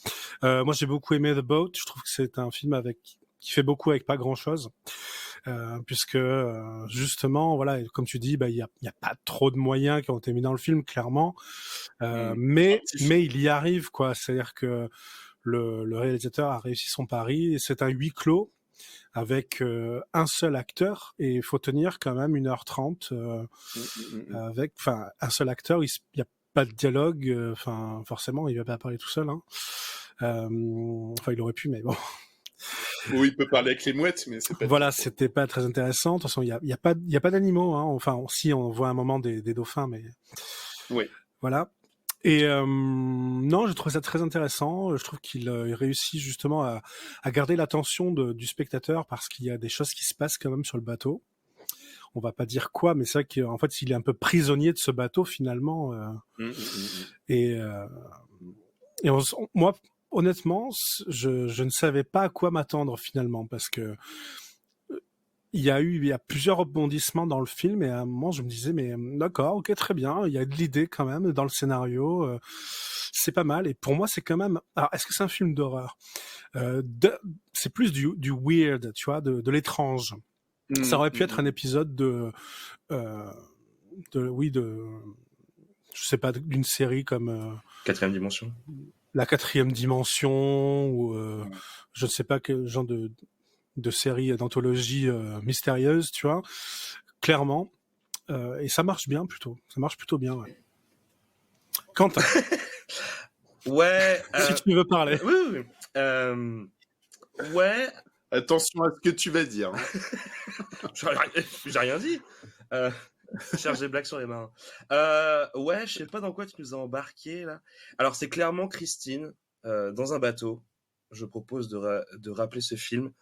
[SPEAKER 1] Moi j'ai beaucoup aimé The Boat, je trouve que c'est un film avec qui fait beaucoup avec pas grand-chose, puisque justement, voilà, comme tu dis, il y a pas trop de moyens qui ont été mis dans le film, clairement, mais il y arrive, quoi. C'est-à-dire que le réalisateur a réussi son pari, et c'est un huis clos avec un seul acteur, et il faut tenir quand même 1h30 avec, enfin, un seul acteur, il y a pas de dialogue, enfin, forcément, il va pas parler tout seul, hein. Enfin, il aurait pu, mais bon.
[SPEAKER 2] Oui, il peut parler avec les mouettes, mais c'est pas...
[SPEAKER 1] Voilà, c'était pas très intéressant. De toute façon, il y a pas d'animaux, hein. Enfin, si, on voit un moment des dauphins, mais...
[SPEAKER 2] Oui.
[SPEAKER 1] Voilà. Et non, je trouve ça très intéressant. Je trouve qu'il réussit justement à garder l'attention du spectateur, parce qu'il y a des choses qui se passent quand même sur le bateau. On va pas dire quoi, mais c'est vrai qu'en fait, il est un peu prisonnier de ce bateau finalement. Et moi, honnêtement, je ne savais pas à quoi m'attendre finalement, parce que il y a plusieurs rebondissements dans le film, et à un moment je me disais, mais d'accord, ok, très bien, il y a de l'idée quand même dans le scénario, c'est pas mal. Et pour moi, c'est quand même, alors, est-ce que c'est un film d'horreur? C'est plus du weird, tu vois, de l'étrange. Ça aurait pu être un épisode je sais pas, d'une série comme
[SPEAKER 5] Quatrième dimension.
[SPEAKER 1] La Quatrième Dimension, ou je ne sais pas quel genre de série d'anthologie mystérieuse, tu vois, clairement. Et ça marche bien plutôt. Ça marche plutôt bien, ouais. Quentin,
[SPEAKER 5] Ouais.
[SPEAKER 1] si tu veux parler.
[SPEAKER 5] Oui. Ouais.
[SPEAKER 2] Attention à ce que tu vas dire. Hein.
[SPEAKER 5] J'ai rien dit. Cherche des blagues sur les marins. Ouais, je sais pas dans quoi tu nous as embarqué là. Alors c'est clairement Christine dans un bateau. Je propose de rappeler ce film.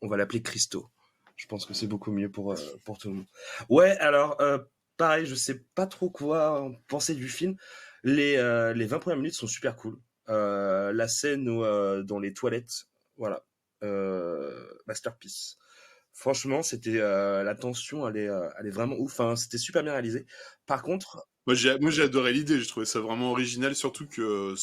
[SPEAKER 5] On va l'appeler Christo. Je pense que c'est beaucoup mieux pour tout le monde. Ouais, alors pareil, je sais pas trop quoi en penser du film. Les 20 premières minutes sont super cool. La scène où, dans les toilettes, voilà, masterpiece. Franchement, c'était la tension, elle est vraiment ouf. Enfin, c'était super bien réalisé. Par contre,
[SPEAKER 2] Moi, j'ai adoré l'idée. J'ai trouvé ça vraiment original, surtout que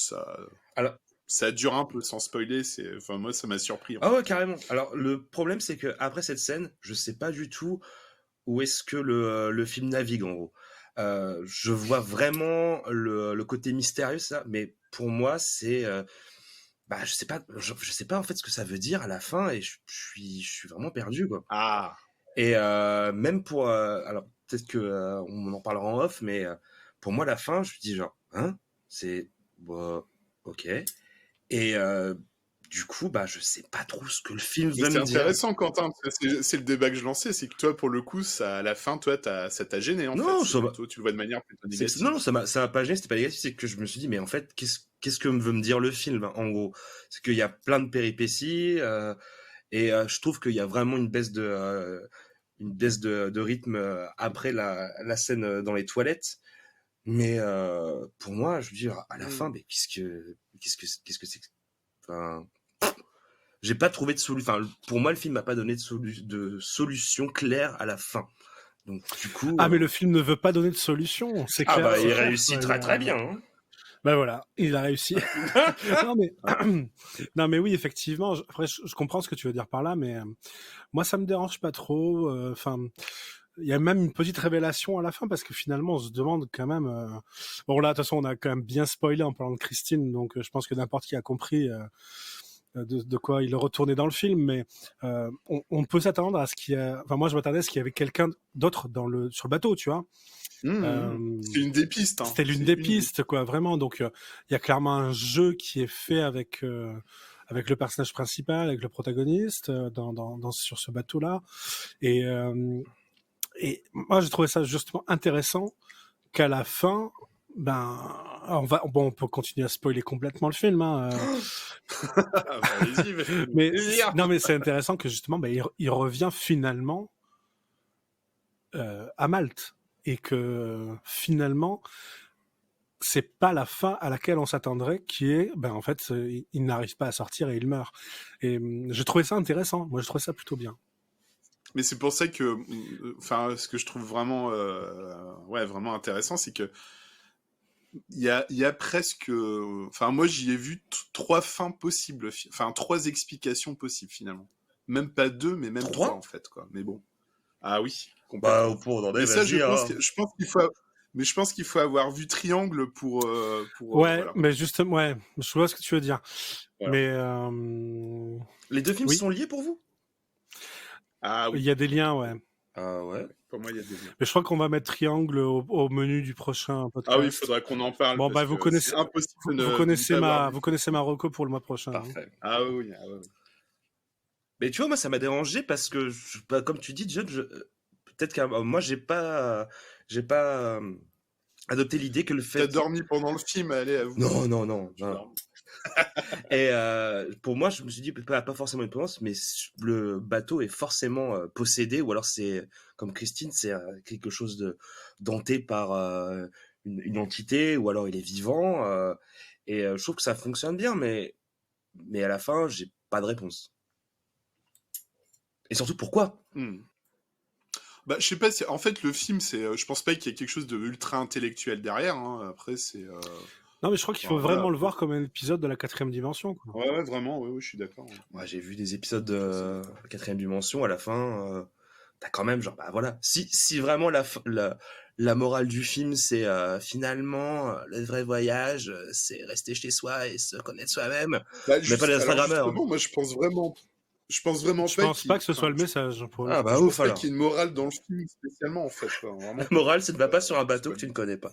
[SPEAKER 5] alors,
[SPEAKER 2] ça dure un peu sans spoiler. Enfin, moi, ça m'a surpris.
[SPEAKER 5] ah ouais, carrément. Alors, le problème, c'est que après cette scène, je sais pas du tout où est-ce que le film navigue, en gros. Je vois vraiment le côté mystérieux, ça, mais pour moi, c'est... je sais pas en fait ce que ça veut dire à la fin, et je suis vraiment perdu, quoi.
[SPEAKER 2] Ah.
[SPEAKER 5] Et même pour... alors, peut-être que on en parlera en off, mais pour moi, la fin, je me dis genre, hein, c'est... Bah, ok. Et du coup, je sais pas trop ce que le film veut me dire.
[SPEAKER 2] C'est intéressant, Quentin. C'est le débat que je lançais. C'est que toi, pour le coup, à la fin, toi, ça t'a gêné, en
[SPEAKER 5] Non,
[SPEAKER 2] fait. Toi, tu le vois de manière plutôt négative.
[SPEAKER 5] Non, ça m'a pas gêné, c'était pas négatif. C'est que je me suis dit, mais en fait, qu'est-ce que veut me dire le film, en gros? C'est qu'il y a plein de péripéties, et je trouve qu'il y a vraiment une baisse de rythme après la scène dans les toilettes. Mais pour moi, je veux dire, à la fin, mais qu'est-ce que c'est? Enfin, j'ai pas trouvé de solution. Enfin, pour moi, le film m'a pas donné de solution claire à la fin. Donc, du coup.
[SPEAKER 1] Ah, mais le film ne veut pas donner de solution, c'est clair.
[SPEAKER 5] Il réussit très très bien. Hein.
[SPEAKER 1] Voilà, il a réussi. non, mais oui, effectivement. Après, je comprends ce que tu veux dire par là, mais moi, ça me dérange pas trop. Enfin, il y a même une petite révélation à la fin, parce que finalement, on se demande quand même. Bon, là, de toute façon, on a quand même bien spoilé en parlant de Christine, donc je pense que n'importe qui a compris de quoi il retournait dans le film, mais on peut s'attendre à ce qu'il y a. Enfin, moi, je m'attendais à ce qu'il y avait quelqu'un d'autre sur le bateau, tu vois.
[SPEAKER 2] C'est une des pistes. Hein.
[SPEAKER 1] C'était l'une des pistes, quoi, vraiment. Donc, il y a clairement un jeu qui est fait avec le personnage principal, avec le protagoniste, sur ce bateau-là. Et moi, j'ai trouvé ça justement intéressant qu'à la fin, on peut continuer à spoiler complètement le film. Hein,
[SPEAKER 2] mais
[SPEAKER 1] non, mais c'est intéressant que justement, il revient finalement à Malte. Et que finalement, c'est pas la fin à laquelle on s'attendrait, qui est, en fait, il n'arrive pas à sortir et il meurt. Et j'ai trouvé ça intéressant. Moi, je trouvais ça plutôt bien.
[SPEAKER 2] Mais c'est pour ça que, ce que je trouve vraiment, vraiment intéressant, c'est que il y a presque, moi, j'y ai vu 3 fins possibles, 3 explications possibles finalement. Même pas 2, mais même 3
[SPEAKER 5] 3
[SPEAKER 2] en fait, quoi. Mais bon. Ah oui,
[SPEAKER 5] Bah,
[SPEAKER 2] complètement.
[SPEAKER 5] au point d'en
[SPEAKER 2] Mais
[SPEAKER 5] est,
[SPEAKER 2] ça, je
[SPEAKER 5] vas-y,
[SPEAKER 2] pense,
[SPEAKER 5] hein.
[SPEAKER 2] je pense qu'il faut, mais je pense qu'il faut avoir vu Triangle pour
[SPEAKER 1] Ouais,
[SPEAKER 2] voilà.
[SPEAKER 1] mais justement, ouais, je vois ce que tu veux dire.
[SPEAKER 2] Voilà.
[SPEAKER 1] Mais
[SPEAKER 5] Les deux films
[SPEAKER 1] oui.
[SPEAKER 5] sont liés pour vous?
[SPEAKER 2] Ah
[SPEAKER 1] il
[SPEAKER 2] oui,
[SPEAKER 1] y a des liens, ouais.
[SPEAKER 5] Ah ouais.
[SPEAKER 2] pour moi, il y a des liens.
[SPEAKER 1] Mais je crois qu'on va mettre Triangle au menu du prochain
[SPEAKER 2] Ah oui, il
[SPEAKER 1] podcast.
[SPEAKER 2] faudra qu'on en parle
[SPEAKER 1] Bon,
[SPEAKER 2] parce
[SPEAKER 1] bah, vous
[SPEAKER 2] que c'est
[SPEAKER 1] connaissez,
[SPEAKER 2] impossible
[SPEAKER 1] vous
[SPEAKER 2] de ne
[SPEAKER 1] connaissez
[SPEAKER 2] pas avoir
[SPEAKER 1] ma,
[SPEAKER 2] vu.
[SPEAKER 1] vous connaissez ma reco pour le mois prochain. Hein.
[SPEAKER 5] Parfait.
[SPEAKER 2] Ah oui, ah oui.
[SPEAKER 5] Mais tu vois, moi, ça m'a dérangé parce que, bah, comme tu dis, John, peut-être que moi, j'ai pas adopté l'idée que le
[SPEAKER 2] T'as
[SPEAKER 5] fait.
[SPEAKER 2] dormi pendant le film, allez, avoue.
[SPEAKER 5] Non, non, non.
[SPEAKER 2] Tu
[SPEAKER 5] non.
[SPEAKER 2] dors.
[SPEAKER 5] Et pour moi, je me suis dit, pas forcément une promesse, mais le bateau est forcément possédé, ou alors c'est, comme Christine, c'est quelque chose de denté par une entité, ou alors il est vivant. Et je trouve que ça fonctionne bien, mais à la fin, j'ai pas de réponse. Et surtout, pourquoi?
[SPEAKER 2] Bah, je sais pas si, en fait, le film, c'est, je pense pas qu'il y ait quelque chose de ultra intellectuel derrière, hein. Après, c'est,
[SPEAKER 1] Non, mais je crois qu'il faut
[SPEAKER 2] Voilà,
[SPEAKER 1] vraiment le
[SPEAKER 2] après.
[SPEAKER 1] voir comme un épisode de la 4e dimension. Quoi.
[SPEAKER 2] Ouais, vraiment, ouais, je suis d'accord.
[SPEAKER 5] Moi, j'ai vu des épisodes de quatrième dimension, à la fin, t'as quand même, genre, bah voilà. Si vraiment la morale du film, c'est finalement, le vrai voyage, c'est rester chez soi et se connaître soi-même,
[SPEAKER 2] Bah,
[SPEAKER 5] mais pas les
[SPEAKER 2] alors
[SPEAKER 5] Instagrammeurs.
[SPEAKER 2] justement, moi, je pense vraiment
[SPEAKER 1] Je
[SPEAKER 2] pas
[SPEAKER 1] pense pas que ce soit le message. Pour le
[SPEAKER 5] Ah
[SPEAKER 1] coup.
[SPEAKER 5] bah
[SPEAKER 2] je
[SPEAKER 5] ouf
[SPEAKER 2] pense pas
[SPEAKER 5] alors.
[SPEAKER 2] qu'il y ait une morale dans le film spécialement, en fait, quoi. Vraiment.
[SPEAKER 5] La morale, c'est ne va pas sur un
[SPEAKER 2] c'est
[SPEAKER 5] bateau
[SPEAKER 2] pas
[SPEAKER 5] que tu ne connais pas.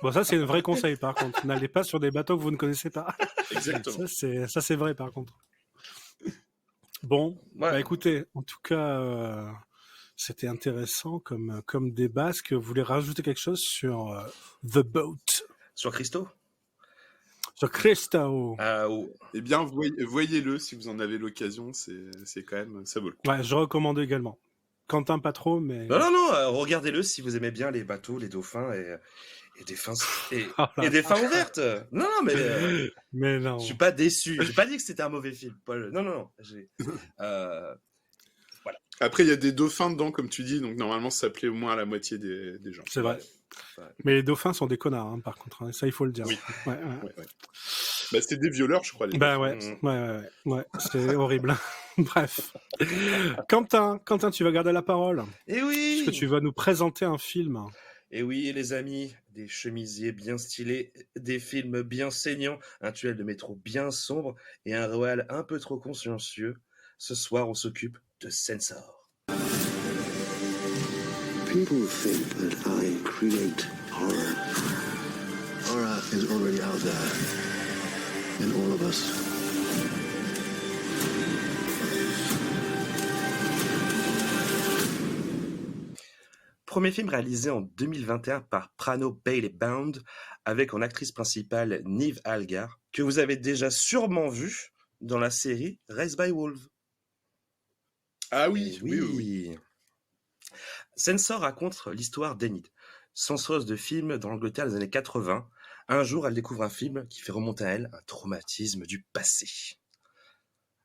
[SPEAKER 1] Bon, ça, c'est un vrai conseil, par contre. N'allez pas sur des bateaux que vous ne connaissez pas.
[SPEAKER 2] Exactement.
[SPEAKER 1] Ça, c'est vrai, par contre. Bon,
[SPEAKER 5] Ouais.
[SPEAKER 1] bah écoutez, en tout cas, c'était intéressant comme débat. Est-ce que vous voulez rajouter quelque chose sur The Boat?
[SPEAKER 5] Sur Christo?
[SPEAKER 1] Sur Christo?
[SPEAKER 2] Eh bien, voyez-le si vous en avez l'occasion, c'est quand même, ça vaut le coup.
[SPEAKER 1] Ouais, je recommande également. Quentin, pas trop, mais...
[SPEAKER 5] Non, regardez-le si vous aimez bien les bateaux, les dauphins et des fins
[SPEAKER 1] Oh là
[SPEAKER 5] et des fins ouvertes. Non, mais
[SPEAKER 1] mais non.
[SPEAKER 5] je suis pas déçu. J'ai pas dit que c'était un mauvais film. Paul. Non. Voilà.
[SPEAKER 2] Après, il y a des dauphins dedans, comme tu dis, donc normalement, ça plaît au moins à la moitié des gens.
[SPEAKER 1] C'est vrai.
[SPEAKER 5] Ouais.
[SPEAKER 1] Mais les dauphins sont des connards, hein, par contre. Hein. Ça, il faut le dire.
[SPEAKER 2] Oui.
[SPEAKER 1] Ouais.
[SPEAKER 2] Bah, c'était des violeurs, je crois. Les
[SPEAKER 1] Bah
[SPEAKER 2] dauphins.
[SPEAKER 1] ouais. C'est horrible. Bref. Quentin, tu vas garder la parole.
[SPEAKER 5] Et oui.
[SPEAKER 1] Est-ce que tu vas nous présenter un film?
[SPEAKER 5] Et oui, les amis, des chemisiers bien stylés, des films bien saignants, un tunnel de métro bien sombre et un Royal un peu trop consciencieux. Ce soir, on s'occupe de Censor.
[SPEAKER 8] People think that I create horror. Horror is already out there in all of us.
[SPEAKER 5] Premier film réalisé en 2021 par Prano Bailey Bound, avec en actrice principale Niamh Algar, que vous avez déjà sûrement vu dans la série Raised by Wolves.
[SPEAKER 2] Ah oui.
[SPEAKER 5] Censor raconte l'histoire d'Enid, censeuse de films dans l'Angleterre des années 80. Un jour, elle découvre un film qui fait remonter à elle un traumatisme du passé.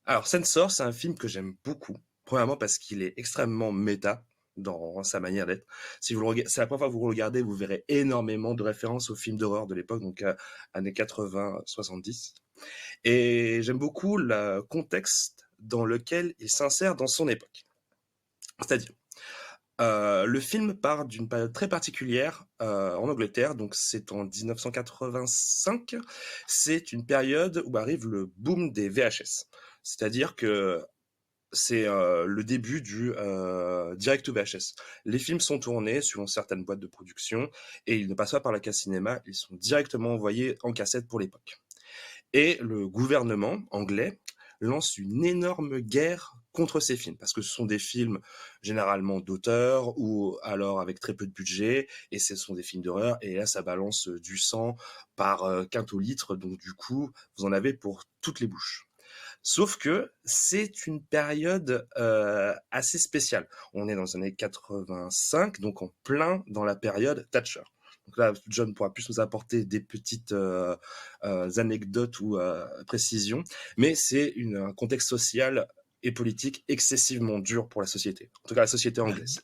[SPEAKER 5] Alors, Censor, c'est un film que j'aime beaucoup. Premièrement parce qu'il est extrêmement méta dans sa manière d'être. Si c'est la première fois que vous le regardez, vous verrez énormément de références aux films d'horreur de l'époque, donc années 80-70. Et j'aime beaucoup le contexte dans lequel il s'insère dans son époque. C'est-à-dire, le film part d'une période très particulière en Angleterre, donc c'est en 1985. C'est une période où arrive le boom des VHS. C'est-à-dire que c'est le début du direct to VHS. Les films sont tournés suivant certaines boîtes de production et ils ne passent pas par la case cinéma, ils sont directement envoyés en cassette pour l'époque. Et le gouvernement anglais lance une énorme guerre contre ces films, parce que ce sont des films généralement d'auteur ou alors avec très peu de budget, et ce sont des films d'horreur, et là ça balance du sang par quintolitre, donc du coup vous en avez pour toutes les bouches. Sauf que c'est une période assez spéciale. On est dans les années 85, donc en plein dans la période Thatcher. Donc là, John pourra plus nous apporter des petites anecdotes ou précisions, mais c'est un contexte social et politique excessivement dur pour la société, en tout cas la société anglaise.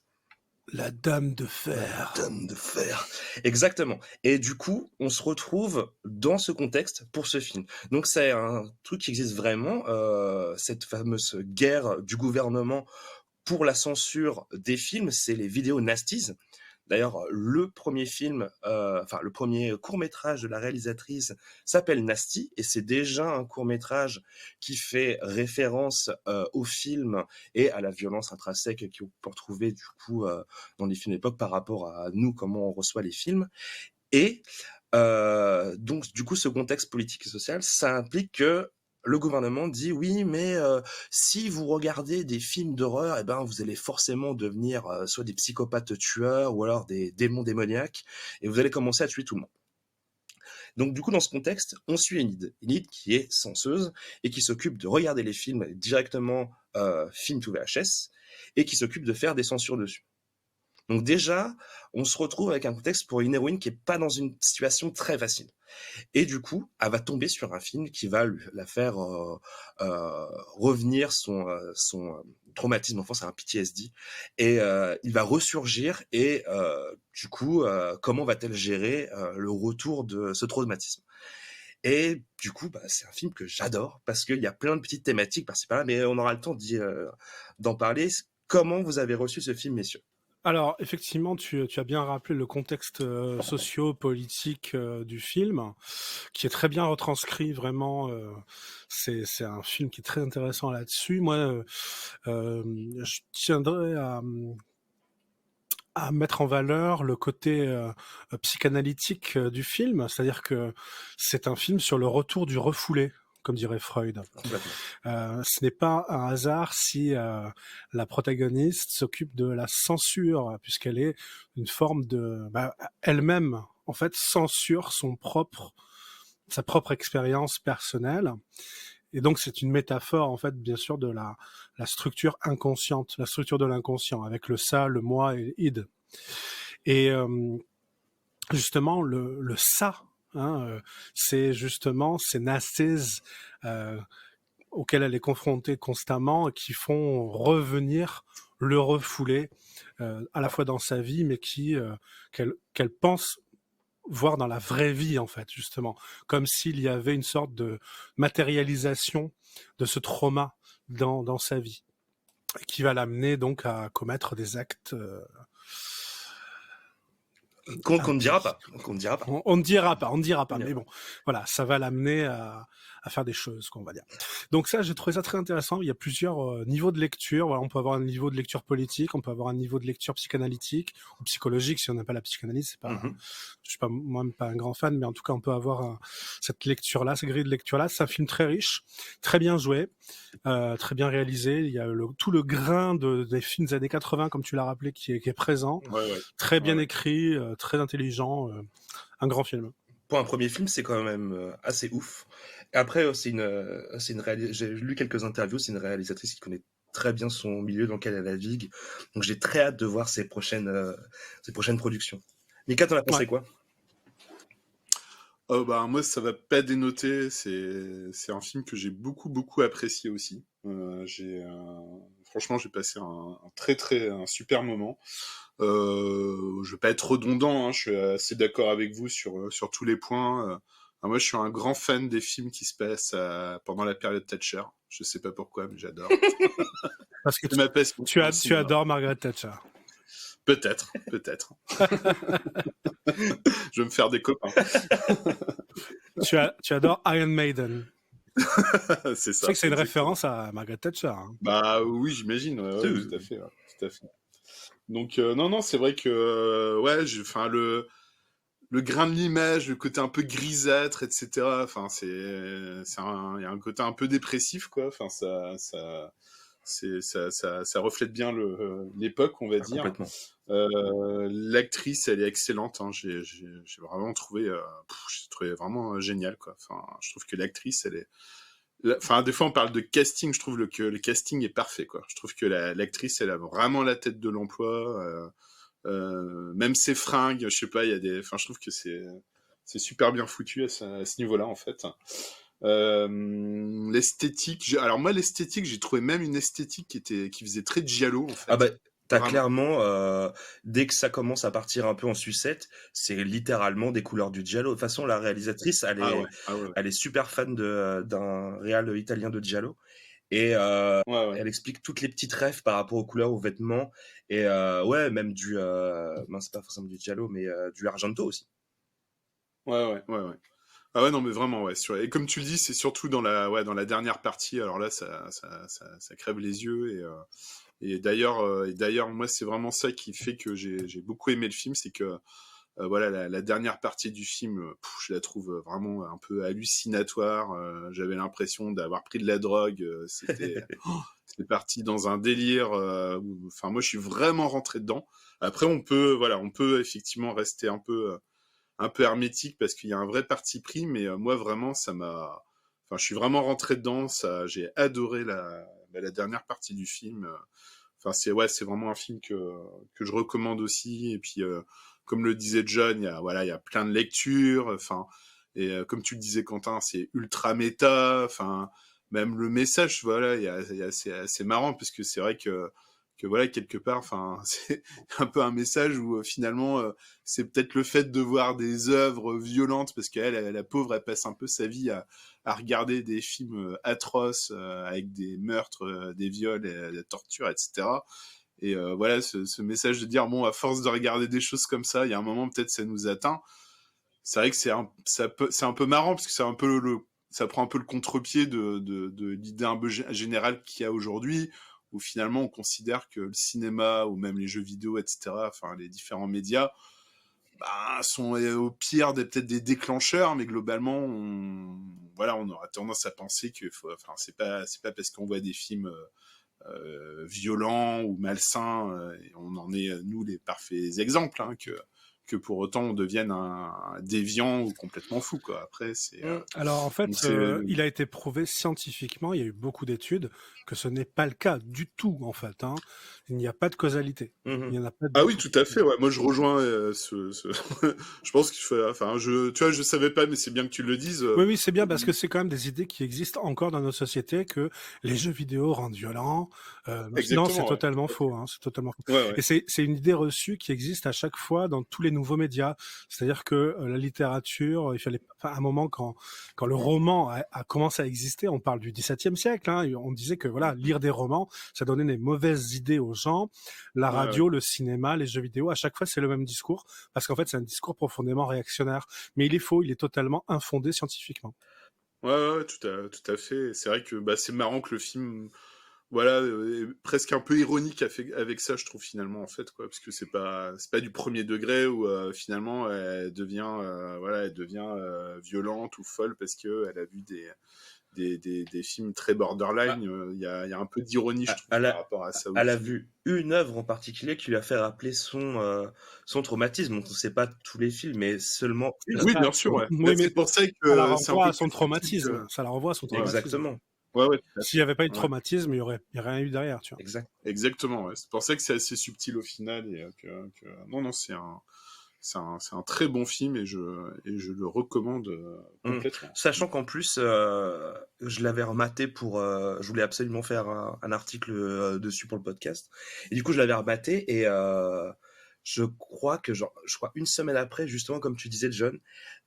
[SPEAKER 1] La Dame de Fer.
[SPEAKER 5] Dame de fer. Exactement. Et du coup, on se retrouve dans ce contexte pour ce film. Donc c'est un truc qui existe vraiment, cette fameuse guerre du gouvernement pour la censure des films, c'est les vidéos nasties. D'ailleurs, le premier film, le premier court-métrage de la réalisatrice s'appelle Nasty, et c'est déjà un court-métrage qui fait référence au film et à la violence intrinsèque qu'on peut retrouver du coup dans les films d'époque par rapport à nous, comment on reçoit les films. Et donc, du coup, ce contexte politique et social, ça implique que le gouvernement dit oui, mais si vous regardez des films d'horreur, eh ben vous allez forcément devenir soit des psychopathes tueurs ou alors des démons démoniaques, et vous allez commencer à tuer tout le monde. Donc du coup, dans ce contexte, on suit Enid qui est censeuse et qui s'occupe de regarder les films directement film to VHS et qui s'occupe de faire des censures dessus. Donc déjà, on se retrouve avec un contexte pour une héroïne qui est pas dans une situation très facile. Et du coup, elle va tomber sur un film qui va la faire revenir son traumatisme enfant, c'est un PTSD, et il va ressurgir, et du coup, comment va-t-elle gérer le retour de ce traumatisme? Et du coup, c'est un film que j'adore, parce qu'il y a plein de petites thématiques par-ci par-là, mais on aura le temps d'en parler. Comment vous avez reçu ce film, messieurs?
[SPEAKER 1] Alors, effectivement, tu as bien rappelé le contexte socio-politique du film, qui est très bien retranscrit, vraiment. C'est un film qui est très intéressant là-dessus. Moi, je tiendrais à mettre en valeur le côté psychanalytique du film, c'est-à-dire que c'est un film sur le retour du refoulé, comme dirait Freud. Ce n'est pas un hasard si la protagoniste s'occupe de la censure, puisqu'elle est une forme de... elle-même, en fait, censure sa propre expérience personnelle. Et donc, c'est une métaphore, en fait, bien sûr, de la structure inconsciente, la structure de l'inconscient, avec le ça, le moi et id. Et justement, le ça, c'est justement ces nasties auxquelles elle est confrontée constamment et qui font revenir le refoulé à la fois dans sa vie, mais qu'elle pense voir dans la vraie vie, en fait, justement, comme s'il y avait une sorte de matérialisation de ce trauma dans sa vie, qui va l'amener donc à commettre des actes
[SPEAKER 5] qu'on ne dira pas.
[SPEAKER 1] On ne dira pas, mais bon, voilà, ça va l'amener à faire des choses, qu'on va dire. Donc ça, j'ai trouvé ça très intéressant. Il y a plusieurs niveaux de lecture. Voilà, on peut avoir un niveau de lecture politique, on peut avoir un niveau de lecture psychanalytique ou psychologique si on n'a pas la psychanalyse. C'est pas, je suis pas moi-même pas un grand fan, mais en tout cas, on peut avoir cette lecture-là, cette grille de lecture-là. C'est un film très riche, très bien joué, très bien réalisé. Il y a tout le grain des films des années 80, comme tu l'as rappelé, qui est présent. Très bien écrit, très intelligent, un grand film.
[SPEAKER 5] Pour un premier film, c'est quand même assez ouf. Et après, j'ai lu quelques interviews, c'est une réalisatrice qui connaît très bien son milieu dans lequel elle navigue. Donc j'ai très hâte de voir ses prochaines productions. Mika, t'en as pensé quoi?
[SPEAKER 2] Moi, ça va pas dénoter. C'est un film que j'ai beaucoup apprécié aussi. Franchement, j'ai passé un super moment. Je vais pas être redondant, je suis assez d'accord avec vous sur tous les points. Moi, je suis un grand fan des films qui se passent pendant la période Thatcher. Je sais pas pourquoi, mais j'adore.
[SPEAKER 1] Parce que tu adores Margaret Thatcher.
[SPEAKER 2] Peut-être. Je vais me faire des copains.
[SPEAKER 1] Tu adores Iron Maiden.
[SPEAKER 2] C'est ça.
[SPEAKER 1] Tu sais que c'est une référence à Margaret Thatcher.
[SPEAKER 2] Oui, j'imagine. Tout à fait. Donc non, c'est vrai que le grain de l'image, le côté un peu grisâtre, etc. Enfin, il y a un côté un peu dépressif, quoi. Enfin, ça reflète bien l'époque, on va dire. L'actrice, elle est excellente. J'ai vraiment trouvé, j'ai trouvé vraiment génial, quoi. Enfin, je trouve que l'actrice, elle est. Enfin, des fois, on parle de casting. Je trouve que le casting est parfait, quoi. Je trouve que l'actrice, elle a vraiment la tête de l'emploi. Même ses fringues, je sais pas, il y a des. Enfin, je trouve que c'est super bien foutu à ce niveau-là, en fait. L'esthétique. Alors moi, l'esthétique, j'ai trouvé même une esthétique qui faisait très giallo, en fait.
[SPEAKER 5] T'as
[SPEAKER 2] Vraiment.
[SPEAKER 5] clairement, dès que ça commence à partir un peu en sucette, c'est littéralement des couleurs du giallo. De toute façon, la réalisatrice,
[SPEAKER 2] Ah ouais, ah ouais, ouais.
[SPEAKER 5] elle est super fan d'un réal italien de giallo. Et
[SPEAKER 2] Ouais, ouais.
[SPEAKER 5] elle explique toutes les petites refs par rapport aux couleurs, aux vêtements. Et ouais, même mince, pas forcément du giallo, mais du argento aussi.
[SPEAKER 2] Ouais. Ah ouais, non, mais vraiment, ouais. Et comme tu le dis, c'est surtout dans la dernière partie. Alors là, ça crève les yeux. Et d'ailleurs, moi, c'est vraiment ça qui fait que j'ai beaucoup aimé le film, c'est que voilà, la dernière partie du film, je la trouve vraiment un peu hallucinatoire. J'avais l'impression d'avoir pris de la drogue. C'était parti dans un délire. Enfin, moi, je suis vraiment rentré dedans. Après, on peut effectivement rester un peu hermétique parce qu'il y a un vrai parti pris, mais moi, vraiment, enfin, je suis vraiment rentré dedans. J'ai adoré la dernière partie du film. Enfin, c'est vraiment un film que je recommande aussi. Et puis, comme le disait John, il y a plein de lectures. Enfin, et comme tu le disais, Quentin, c'est ultra méta. Enfin, même le message, voilà, c'est assez marrant parce que c'est vrai que voilà, quelque part, enfin, c'est un peu un message où finalement, c'est peut-être le fait de voir des œuvres violentes parce qu'elle, la pauvre, elle passe un peu sa vie à regarder des films atroces avec des meurtres, des viols, de la torture, etc. Et voilà, ce message de dire, bon, à force de regarder des choses comme ça, il y a un moment, peut-être, ça nous atteint. C'est vrai que c'est un peu marrant, parce que c'est un peu ça prend un peu le contre-pied de l'idée un peu générale qu'il y a aujourd'hui, où finalement, on considère que le cinéma, ou même les jeux vidéo, etc., enfin, les différents médias, sont au pire peut-être des déclencheurs, mais globalement, on aura tendance à penser que c'est pas parce qu'on voit des films violents ou malsains, et on en est nous les parfaits exemples, hein, que pour autant on devienne un déviant ou complètement fou, quoi. Après,
[SPEAKER 1] Alors en fait,
[SPEAKER 2] donc c'est
[SPEAKER 1] il a été prouvé scientifiquement, il y a eu beaucoup d'études, que ce n'est pas le cas du tout en fait. Hein. Il n'y a pas de causalité. Il
[SPEAKER 5] Mhm.
[SPEAKER 1] n'y en a pas
[SPEAKER 2] Ah
[SPEAKER 1] du
[SPEAKER 2] oui,
[SPEAKER 1] tout.
[SPEAKER 2] tout à fait. Ouais. Moi, je rejoins je pense qu'il faut. Enfin, tu vois, je savais pas, mais c'est bien que tu le dises.
[SPEAKER 1] Oui, c'est bien parce que c'est quand même des idées qui existent encore dans nos sociétés que les jeux vidéo rendent violents. Non, c'est
[SPEAKER 2] Exactement. Ouais.
[SPEAKER 1] totalement faux. Hein, c'est totalement faux.
[SPEAKER 2] Ouais.
[SPEAKER 1] Et c'est une idée reçue qui existe à chaque fois dans tous les nouveaux médias. C'est-à-dire que la littérature, il fallait, à un moment quand le roman a commencé à exister, on parle du XVIIe siècle. Hein, et on disait que voilà, lire des romans, ça donnait des mauvaises idées aux gens. La radio, le cinéma, les jeux vidéo, à chaque fois c'est le même discours parce qu'en fait c'est un discours profondément réactionnaire. Mais il est faux, il est totalement infondé scientifiquement.
[SPEAKER 2] Ouais, tout à fait. C'est vrai que c'est marrant que le film, voilà, est presque un peu ironique avec ça, je trouve finalement en fait, quoi, parce que c'est pas du premier degré où finalement elle devient violente ou folle parce que elle a vu des films très borderline. Il y a un peu d'ironie, je trouve, par rapport à ça aussi.
[SPEAKER 5] Elle a vu une œuvre en particulier qui lui a fait rappeler son traumatisme. Donc, on ne sait pas tous les films, mais seulement une.
[SPEAKER 2] Oui, bien sûr, ouais.
[SPEAKER 1] Oui, mais
[SPEAKER 2] c'est pour ça
[SPEAKER 1] ça
[SPEAKER 2] que
[SPEAKER 1] la
[SPEAKER 2] c'est un
[SPEAKER 1] renvoie
[SPEAKER 2] peu
[SPEAKER 1] à son
[SPEAKER 2] plus subtil
[SPEAKER 1] traumatisme. Ça la renvoie à son traumatisme.
[SPEAKER 5] Exactement.
[SPEAKER 2] Ouais, tout à fait.
[SPEAKER 1] S'il n'y avait pas eu de
[SPEAKER 2] Ouais.
[SPEAKER 1] traumatisme, il y aurait rien eu derrière, tu vois.
[SPEAKER 2] Exactement, ouais. C'est pour ça que c'est assez subtil au final et non, c'est un très bon film et je le recommande complètement.
[SPEAKER 5] Sachant qu'en plus, je l'avais rematé je voulais absolument faire un article dessus pour le podcast. Et du coup, je l'avais rematé et je crois une semaine après, justement, comme tu disais, John,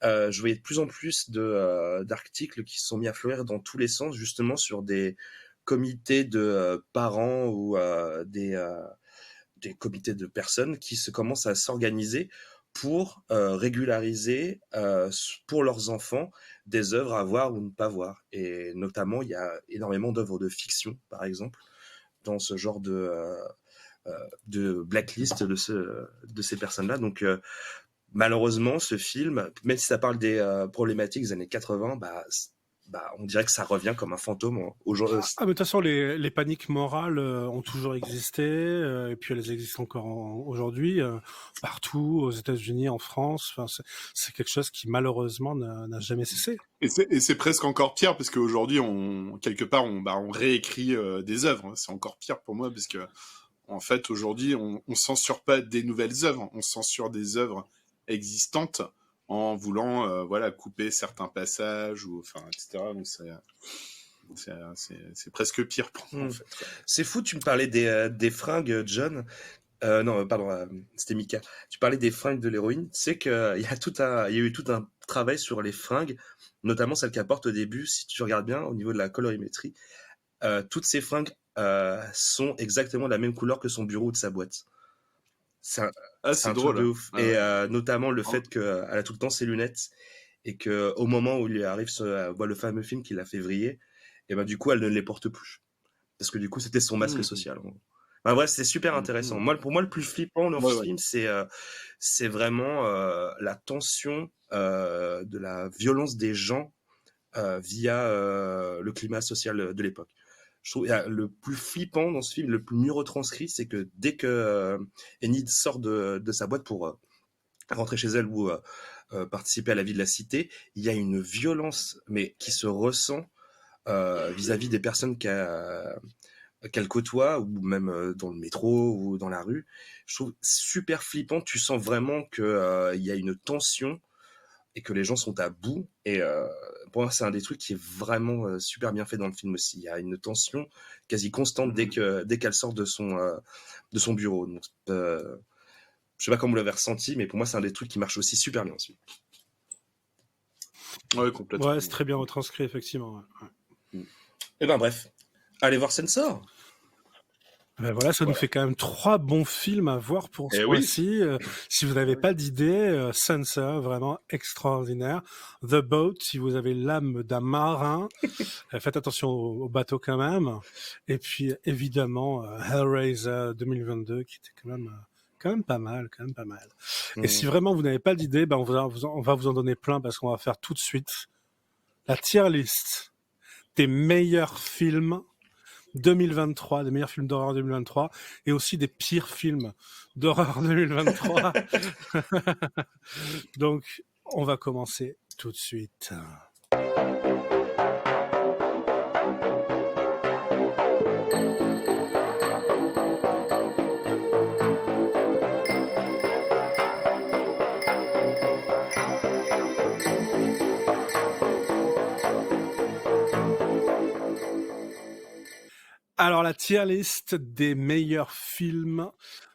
[SPEAKER 5] je voyais de plus en plus d'articles qui se sont mis à fleurir dans tous les sens, justement, sur des comités de parents ou des comités de personnes qui commencent à s'organiser pour régulariser pour leurs enfants des œuvres à voir ou ne pas voir. Et notamment, il y a énormément d'œuvres de fiction, par exemple, dans ce genre de blacklist de ces personnes-là. Donc, malheureusement, ce film, même si ça parle des problématiques des années 80, on dirait que ça revient comme un fantôme aujourd'hui.
[SPEAKER 1] Mais de toute façon, les paniques morales ont toujours existé, et puis elles existent encore aujourd'hui, partout, aux États-Unis, en France. Enfin, c'est quelque chose qui malheureusement n'a jamais cessé.
[SPEAKER 2] Et c'est presque encore pire parce qu'aujourd'hui, quelque part, on réécrit des œuvres. C'est encore pire pour moi parce que en fait, aujourd'hui, on censure pas des nouvelles œuvres, on censure des œuvres existantes en voulant couper certains passages ou etc. Donc C'est presque pire pour moi, en fait.
[SPEAKER 5] C'est fou, tu me parlais des fringues, John. Non, pardon, c'était Mika. Tu parlais des fringues de l'héroïne. Tu sais qu'il y a eu tout un travail sur les fringues, notamment celles qu'elle porte au début. Si tu regardes bien, au niveau de la colorimétrie, toutes ces fringues sont exactement de la même couleur que son bureau ou de sa boîte. C'est un
[SPEAKER 2] drôle.
[SPEAKER 5] truc de ouf. Et notamment le fait qu'elle a tout le temps ses lunettes et qu'au moment où il lui arrive le fameux film qui l'a fait vriller, et ben du coup elle ne les porte plus parce que du coup c'était son masque social. Enfin, bref, c'est super intéressant. Pour moi le plus flippant dans ce film, c'est vraiment la tension de la violence des gens via le climat social de l'époque. Je trouve le plus flippant dans ce film, le plus mieux retranscrit, c'est que dès que Enid sort de sa boîte pour rentrer chez elle ou participer à la vie de la cité, il y a une violence mais qui se ressent vis-à-vis des personnes qu'elle côtoie, ou même dans le métro ou dans la rue. Je trouve super flippant. Tu sens vraiment qu'il y a une tension et que les gens sont à bout. Et pour moi, c'est un des trucs qui est vraiment super bien fait dans le film aussi. Il y a une tension quasi constante dès qu'elle sort de son bureau. Donc, je sais pas comment vous l'avez ressenti, mais pour moi, c'est un des trucs qui marche aussi super bien aussi.
[SPEAKER 2] Ouais, complètement.
[SPEAKER 1] Ouais, c'est très bien retranscrit, effectivement. Ouais.
[SPEAKER 5] Et ben bref, allez voir Sensor.
[SPEAKER 1] Ben voilà, ça nous fait quand même 3 bons films à voir pour ce mois-ci. Si vous n'avez pas d'idée, Sensor, vraiment extraordinaire. The Boat, si vous avez l'âme d'un marin, faites attention au bateau quand même. Et puis évidemment Hellraiser 2022, qui était quand même pas mal. Et si vraiment vous n'avez pas d'idée, ben on va vous en donner plein, parce qu'on va faire tout de suite la tier list des meilleurs films 2023, des meilleurs films d'horreur 2023, et aussi des pires films d'horreur 2023. Donc, on va commencer tout de suite. Alors, la tier list des meilleurs films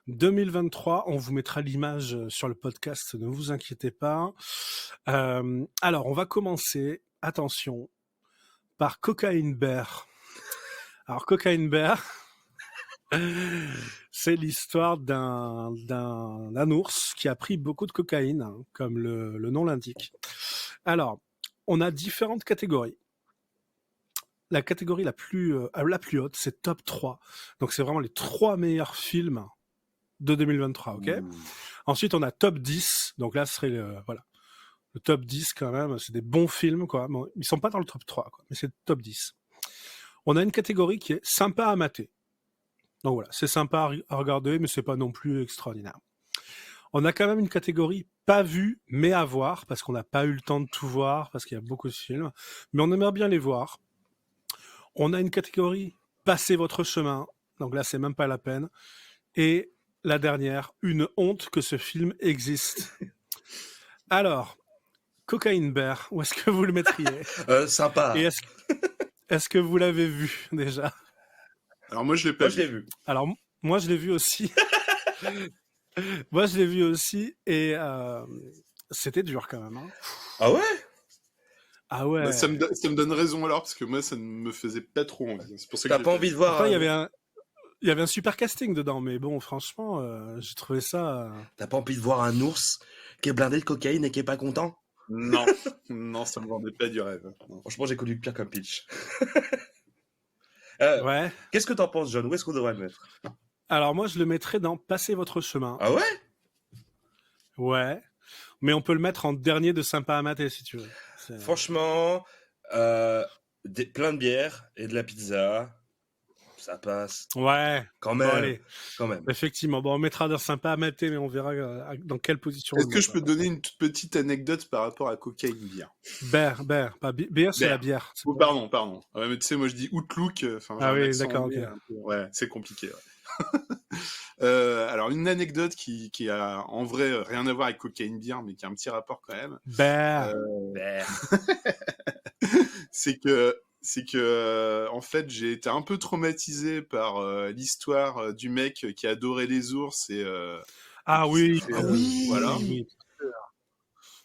[SPEAKER 1] 2023, on vous mettra l'image sur le podcast, ne vous inquiétez pas. Alors, on va commencer, attention, par Cocaine Bear. Alors, Cocaine Bear, c'est l'histoire d'un ours qui a pris beaucoup de cocaïne, hein, comme le nom l'indique. Alors, on a différentes catégories. La catégorie la plus haute, c'est top 3. Donc, c'est vraiment les 3 meilleurs films de 2023, ok ? Ensuite, on a top 10. Donc là, ce serait le top 10 quand même. C'est des bons films, quoi. Bon, ils sont pas dans le top 3, quoi, mais c'est le top 10. On a une catégorie qui est sympa à mater. Donc voilà, c'est sympa à regarder, mais c'est pas non plus extraordinaire. On a quand même une catégorie pas vue, mais à voir, parce qu'on n'a pas eu le temps de tout voir, parce qu'il y a beaucoup de films. Mais on aimerait bien les voir. On a une catégorie « Passez votre chemin », donc là, c'est même pas la peine. Et la dernière, « Une honte que ce film existe ». Alors, Cocaine Bear, où est-ce que vous le mettriez ?
[SPEAKER 5] Sympa.
[SPEAKER 1] Et est-ce que vous l'avez vu, déjà ?
[SPEAKER 2] Alors moi, je l'ai pas vu.
[SPEAKER 5] Je l'ai vu.
[SPEAKER 1] Alors, moi, je l'ai vu aussi. Moi, je l'ai vu aussi, et c'était dur quand même. Hein.
[SPEAKER 5] Ah ouais ?
[SPEAKER 1] Ah ouais.
[SPEAKER 2] Bah, ça me donne raison alors, parce que moi, ça ne me faisait pas trop envie. C'est pour ça que
[SPEAKER 5] t'as pas envie de voir.
[SPEAKER 1] Enfin, il y avait un super casting dedans, mais bon, franchement, j'ai trouvé ça.
[SPEAKER 5] T'as pas envie de voir un ours qui est blindé de cocaïne et qui est pas content ?
[SPEAKER 2] Non, non, ça me vendait pas du rêve. Non.
[SPEAKER 5] Franchement, j'ai connu pire comme pitch.
[SPEAKER 1] Ouais.
[SPEAKER 5] Qu'est-ce que t'en penses, John ? Où est-ce qu'on devrait le mettre ?
[SPEAKER 1] Alors moi, je le mettrais dans Passez votre chemin.
[SPEAKER 5] Ah ouais ?
[SPEAKER 1] Ouais. Mais on peut le mettre en dernier de sympa à mater, si tu veux.
[SPEAKER 5] Franchement, plein de bière et de la pizza, ça passe.
[SPEAKER 1] Ouais.
[SPEAKER 5] Quand même.
[SPEAKER 1] Bon, allez.
[SPEAKER 5] Quand même.
[SPEAKER 1] Effectivement. Bon, on mettra dans sympa à mater, mais on verra dans quelle position.
[SPEAKER 2] Est-ce que je peux donner une toute petite anecdote par rapport à Cocaine Bear ?
[SPEAKER 1] Bear. Pas bière, c'est la bière.
[SPEAKER 2] Oh, pardon. Ouais, mais tu sais, moi je dis Outlook.
[SPEAKER 1] Ah oui, d'accord, ok.
[SPEAKER 2] Ouais, c'est compliqué. Ouais. Alors, une anecdote qui a en vrai rien à voir avec Cocaine Bear, mais qui a un petit rapport quand même.
[SPEAKER 1] Bear.
[SPEAKER 2] C'est que c'est que en fait j'ai été un peu traumatisé par l'histoire du mec qui adorait les ours et
[SPEAKER 1] Ah
[SPEAKER 2] qui s'est
[SPEAKER 1] oui,
[SPEAKER 2] fait, voilà,
[SPEAKER 1] oui,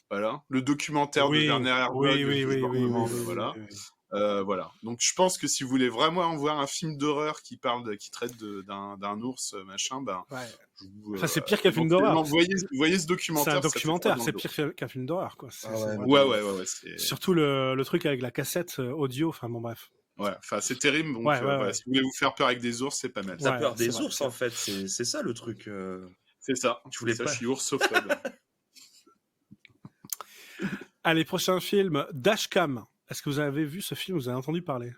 [SPEAKER 2] voilà, le documentaire de
[SPEAKER 1] oui,
[SPEAKER 2] Werner Herzog
[SPEAKER 1] oui,
[SPEAKER 2] que
[SPEAKER 1] oui,
[SPEAKER 2] je
[SPEAKER 1] oui,
[SPEAKER 2] vous
[SPEAKER 1] oui, oui,
[SPEAKER 2] recommande,
[SPEAKER 1] oui,
[SPEAKER 2] voilà.
[SPEAKER 1] oui, oui.
[SPEAKER 2] Voilà. Donc je pense que si vous voulez vraiment voir un film d'horreur qui traite d'un ours machin, ben
[SPEAKER 1] Ouais.
[SPEAKER 2] je vous,
[SPEAKER 1] Ça, c'est pire qu'un film d'horreur.
[SPEAKER 2] éventuellement, voyez ce
[SPEAKER 1] C'est un
[SPEAKER 2] documentaire, ça fait froid
[SPEAKER 1] documentaire,
[SPEAKER 2] dans
[SPEAKER 1] c'est
[SPEAKER 2] le dos.
[SPEAKER 1] pire qu'un film d'horreur, quoi.
[SPEAKER 5] Ah ouais,
[SPEAKER 1] C'est
[SPEAKER 5] mais
[SPEAKER 1] vraiment-
[SPEAKER 2] Ouais, c'est
[SPEAKER 1] Surtout le truc avec la cassette audio, enfin bon, bref.
[SPEAKER 2] ouais, enfin c'est terrible. Donc
[SPEAKER 1] Ouais,
[SPEAKER 2] voilà,
[SPEAKER 1] ouais.
[SPEAKER 2] si vous voulez vous faire peur avec des ours, c'est pas mal.
[SPEAKER 5] T'as
[SPEAKER 1] Ouais,
[SPEAKER 5] peur
[SPEAKER 1] c'est
[SPEAKER 5] des
[SPEAKER 1] vrai,
[SPEAKER 5] ours,
[SPEAKER 1] c'est
[SPEAKER 5] en fait. C'est ça le truc.
[SPEAKER 2] C'est ça.
[SPEAKER 5] Tu voulais
[SPEAKER 2] ça,
[SPEAKER 5] pas.
[SPEAKER 2] je suis oursophobe.
[SPEAKER 1] Allez, prochain film, Dashcam. Est-ce que vous avez vu ce film? Vous avez entendu parler?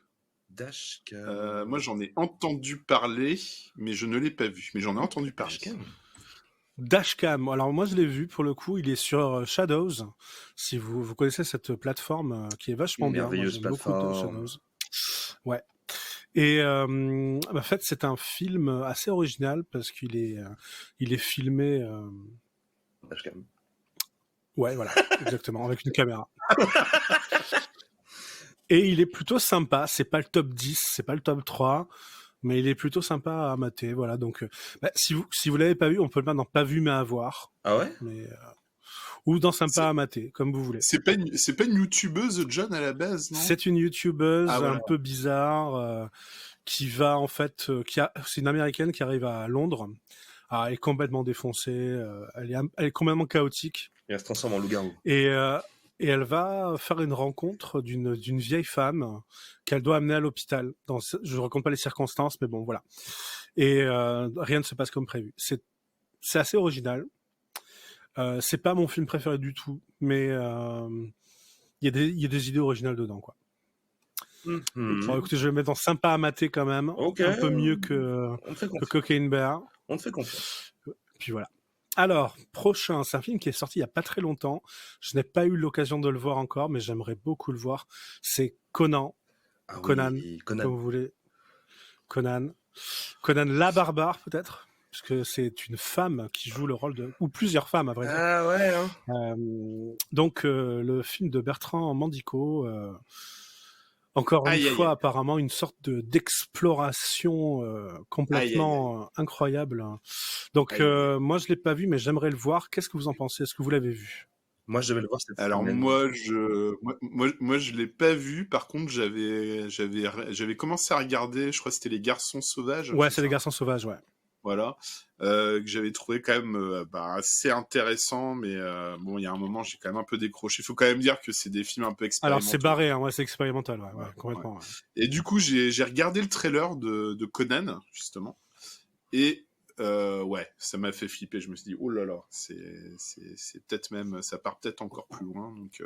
[SPEAKER 5] Dashcam.
[SPEAKER 2] Moi, j'en ai entendu parler, mais je ne l'ai pas vu. Mais j'en ai entendu parler.
[SPEAKER 1] Dashcam. Alors moi, je l'ai vu pour le coup. Il est sur Shadows. Si vous connaissez cette plateforme qui est vachement bien. Moi,
[SPEAKER 5] Merveilleuse
[SPEAKER 1] j'aime beaucoup de
[SPEAKER 5] plateforme.
[SPEAKER 1] Shadows. Ouais. Et en fait, c'est un film assez original parce qu'il est filmé.
[SPEAKER 5] Dashcam.
[SPEAKER 1] Ouais, voilà, exactement, avec une caméra. Et il est plutôt sympa. C'est pas le top 10, c'est pas le top 3, mais il est plutôt sympa à mater. Voilà, donc si vous l'avez pas vu, on peut le mettre dans pas vu mais à voir.
[SPEAKER 5] Ah ouais?
[SPEAKER 1] Mais ou dans sympa à mater, comme vous voulez.
[SPEAKER 2] C'est pas une youtubeuse, John, à la base, non?
[SPEAKER 1] C'est une youtubeuse
[SPEAKER 2] Ah, voilà.
[SPEAKER 1] un peu bizarre qui va en fait, c'est une américaine qui arrive à Londres. Ah, elle est complètement défoncée, elle est complètement chaotique.
[SPEAKER 5] Et elle se transforme en loup-garou.
[SPEAKER 1] Et elle va faire une rencontre d'une vieille femme qu'elle doit amener à l'hôpital. Je ne raconte pas les circonstances, mais bon, voilà. Et rien ne se passe comme prévu. C'est assez original. C'est pas mon film préféré du tout, mais il y a des idées originales dedans, quoi. Bon, écoutez, je vais le mettre dans sympa à mater quand même.
[SPEAKER 5] Ok.
[SPEAKER 1] Un peu mieux que Cocaine Bear.
[SPEAKER 5] On te fait confiance.
[SPEAKER 1] Puis voilà. Alors, prochain, c'est un film qui est sorti il n'y a pas très longtemps. Je n'ai pas eu l'occasion de le voir encore, mais j'aimerais beaucoup le voir. C'est Conan.
[SPEAKER 5] Ah oui,
[SPEAKER 1] Conan,
[SPEAKER 5] Conan.
[SPEAKER 1] comme vous voulez. Conan la barbare, peut-être, puisque c'est une femme qui joue le rôle de... Ou plusieurs femmes, à vrai dire.
[SPEAKER 5] Ah ouais, hein.
[SPEAKER 1] Donc, le film de Bertrand Mandico... Encore une fois, apparemment, une sorte d'exploration complètement incroyable. Donc, moi, je l'ai pas vu, mais j'aimerais le voir. Qu'est-ce que vous en pensez? Est-ce que vous l'avez vu?
[SPEAKER 5] Moi, je devais le voir cette
[SPEAKER 2] Alors
[SPEAKER 5] semaine.
[SPEAKER 2] moi je l'ai pas vu. Par contre, j'avais commencé à regarder. Je crois que c'était Les Garçons Sauvages.
[SPEAKER 1] Ouais, c'est Les Garçons Sauvages, ouais.
[SPEAKER 2] Voilà, que j'avais trouvé quand même assez intéressant, mais bon, il y a un moment, j'ai quand même un peu décroché. Il faut quand même dire que c'est des films un peu expérimentaux.
[SPEAKER 1] Alors, c'est barré, hein, ouais, c'est expérimental, ouais, complètement. Ouais.
[SPEAKER 2] Et du coup, j'ai regardé le trailer de Conan, justement, et ouais, ça m'a fait flipper. Je me suis dit, oh là là, c'est peut-être même, ça part peut-être encore plus loin, donc...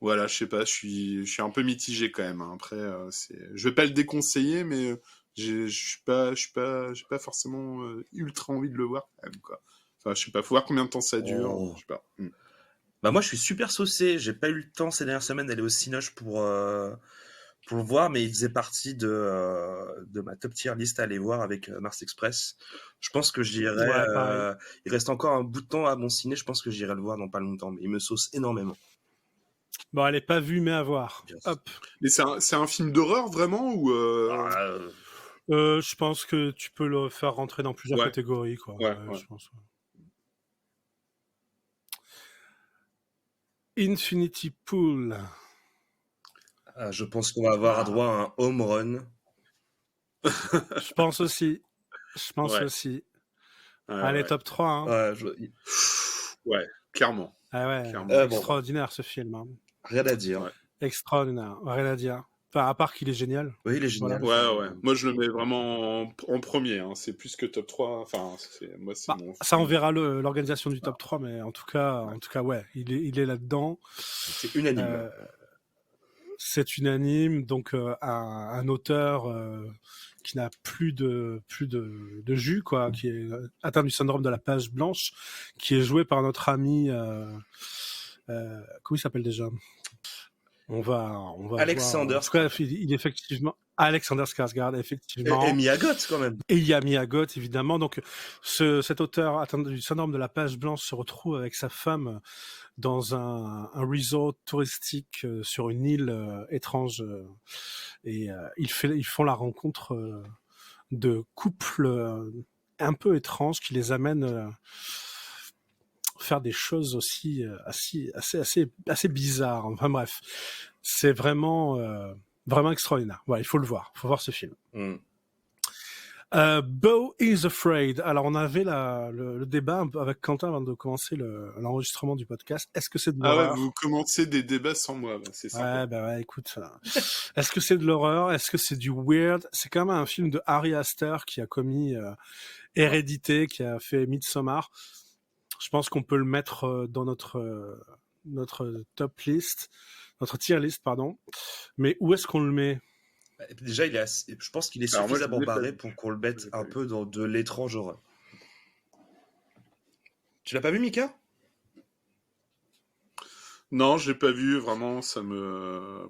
[SPEAKER 2] Voilà, je sais pas, je suis un peu mitigé quand même. Hein. Après, je vais pas le déconseiller, mais j'ai pas forcément ultra envie de le voir quand même, quoi. Enfin, je sais pas, faut voir combien de temps ça dure.
[SPEAKER 5] Oh.
[SPEAKER 2] Je sais pas.
[SPEAKER 5] Bah moi, je suis super saucé. J'ai pas eu le temps ces dernières semaines d'aller au Cinoche pour le voir, mais il faisait partie de ma top tier list à aller voir avec Mars Express. Je pense que j'irai.
[SPEAKER 1] Ouais,
[SPEAKER 5] il reste encore un bout de temps à mon ciné. Je pense que j'irai le voir dans pas longtemps, mais il me sauce énormément.
[SPEAKER 1] Bon, elle est pas vue, mais à voir. Hop.
[SPEAKER 2] Mais c'est un film d'horreur vraiment ou
[SPEAKER 1] je pense que tu peux le faire rentrer dans plusieurs catégories, quoi.
[SPEAKER 2] Ouais.
[SPEAKER 1] Je pense. Infinity Pool.
[SPEAKER 5] Je pense qu'on va avoir droit à un home run.
[SPEAKER 1] Je pense aussi. Allez, top 3. Hein.
[SPEAKER 2] Ouais, clairement.
[SPEAKER 1] Ah ouais,
[SPEAKER 2] clairement.
[SPEAKER 1] Extraordinaire ce film. Hein.
[SPEAKER 5] Rien à dire.
[SPEAKER 1] Ouais. Extraordinaire, rien à dire. Enfin, à part qu'il est génial.
[SPEAKER 5] Oui, il est génial.
[SPEAKER 2] Voilà. Ouais. Moi, je le mets vraiment en premier. Hein. C'est plus que top 3. Enfin, mon
[SPEAKER 1] ça, on verra l'organisation du top 3, mais en tout cas, ouais, il est là-dedans.
[SPEAKER 5] C'est unanime.
[SPEAKER 1] C'est unanime. Donc, un auteur qui n'a plus de jus, quoi, qui est atteint du syndrome de la page blanche, qui est joué par notre ami... comment il s'appelle déjà? On va
[SPEAKER 5] Alexander
[SPEAKER 1] voir. En tout cas, il est effectivement Alexander Skarsgård, effectivement.
[SPEAKER 5] Et Mia Goth, quand même.
[SPEAKER 1] Et il y a Mia Goth, évidemment. Donc, cet auteur atteint du syndrome de la page blanche se retrouve avec sa femme dans un resort touristique sur une île étrange. Et ils font la rencontre de couples un peu étranges qui les amènent faire des choses aussi assez bizarres. Enfin bref, c'est vraiment extraordinaire. Voilà, il faut le voir. Il faut voir ce film. Beau is Afraid. Alors, on avait le débat avec Quentin avant de commencer l'enregistrement du podcast. Est-ce que c'est de l'horreur?
[SPEAKER 2] Ah ouais, vous commencez des débats sans moi, c'est ça.
[SPEAKER 1] Ouais, écoute. Est-ce que c'est de l'horreur? Est-ce que c'est du weird? C'est quand même un film de Ari Aster qui a commis Hérédité, qui a fait Midsommar. Je pense qu'on peut le mettre dans notre top list, notre tier list, pardon. Mais où est-ce qu'on le met?
[SPEAKER 5] Déjà, je pense qu'il est suffisamment barré pour qu'on le mette un peu dans de l'étrange horreur. Tu l'as pas vu, Mika?
[SPEAKER 2] Non, je l'ai pas vu, vraiment, ça me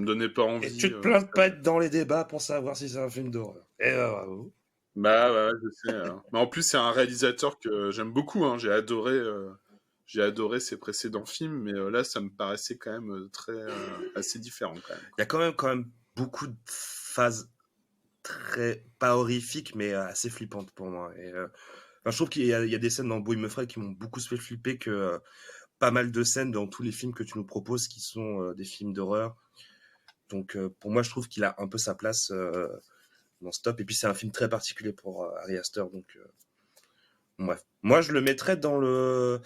[SPEAKER 2] donnait pas envie.
[SPEAKER 5] Et tu te plains de pas être dans les débats pour savoir si c'est un film d'horreur. Et bravo.
[SPEAKER 2] Bah ouais, je sais. Mais en plus, c'est un réalisateur que j'aime beaucoup. Hein. J'ai adoré ses précédents films, mais là, ça me paraissait quand même assez différent quand même.
[SPEAKER 5] Il y a quand même beaucoup de phases très pas horrifiques, mais assez flippantes pour moi. Et je trouve qu'il y a des scènes dans Beau il me ferait qui m'ont beaucoup fait flipper que pas mal de scènes dans tous les films que tu nous proposes qui sont des films d'horreur. Donc pour moi, je trouve qu'il a un peu sa place dans ce top. Et puis c'est un film très particulier pour Ari Aster. Donc bref, moi je le mettrais dans le...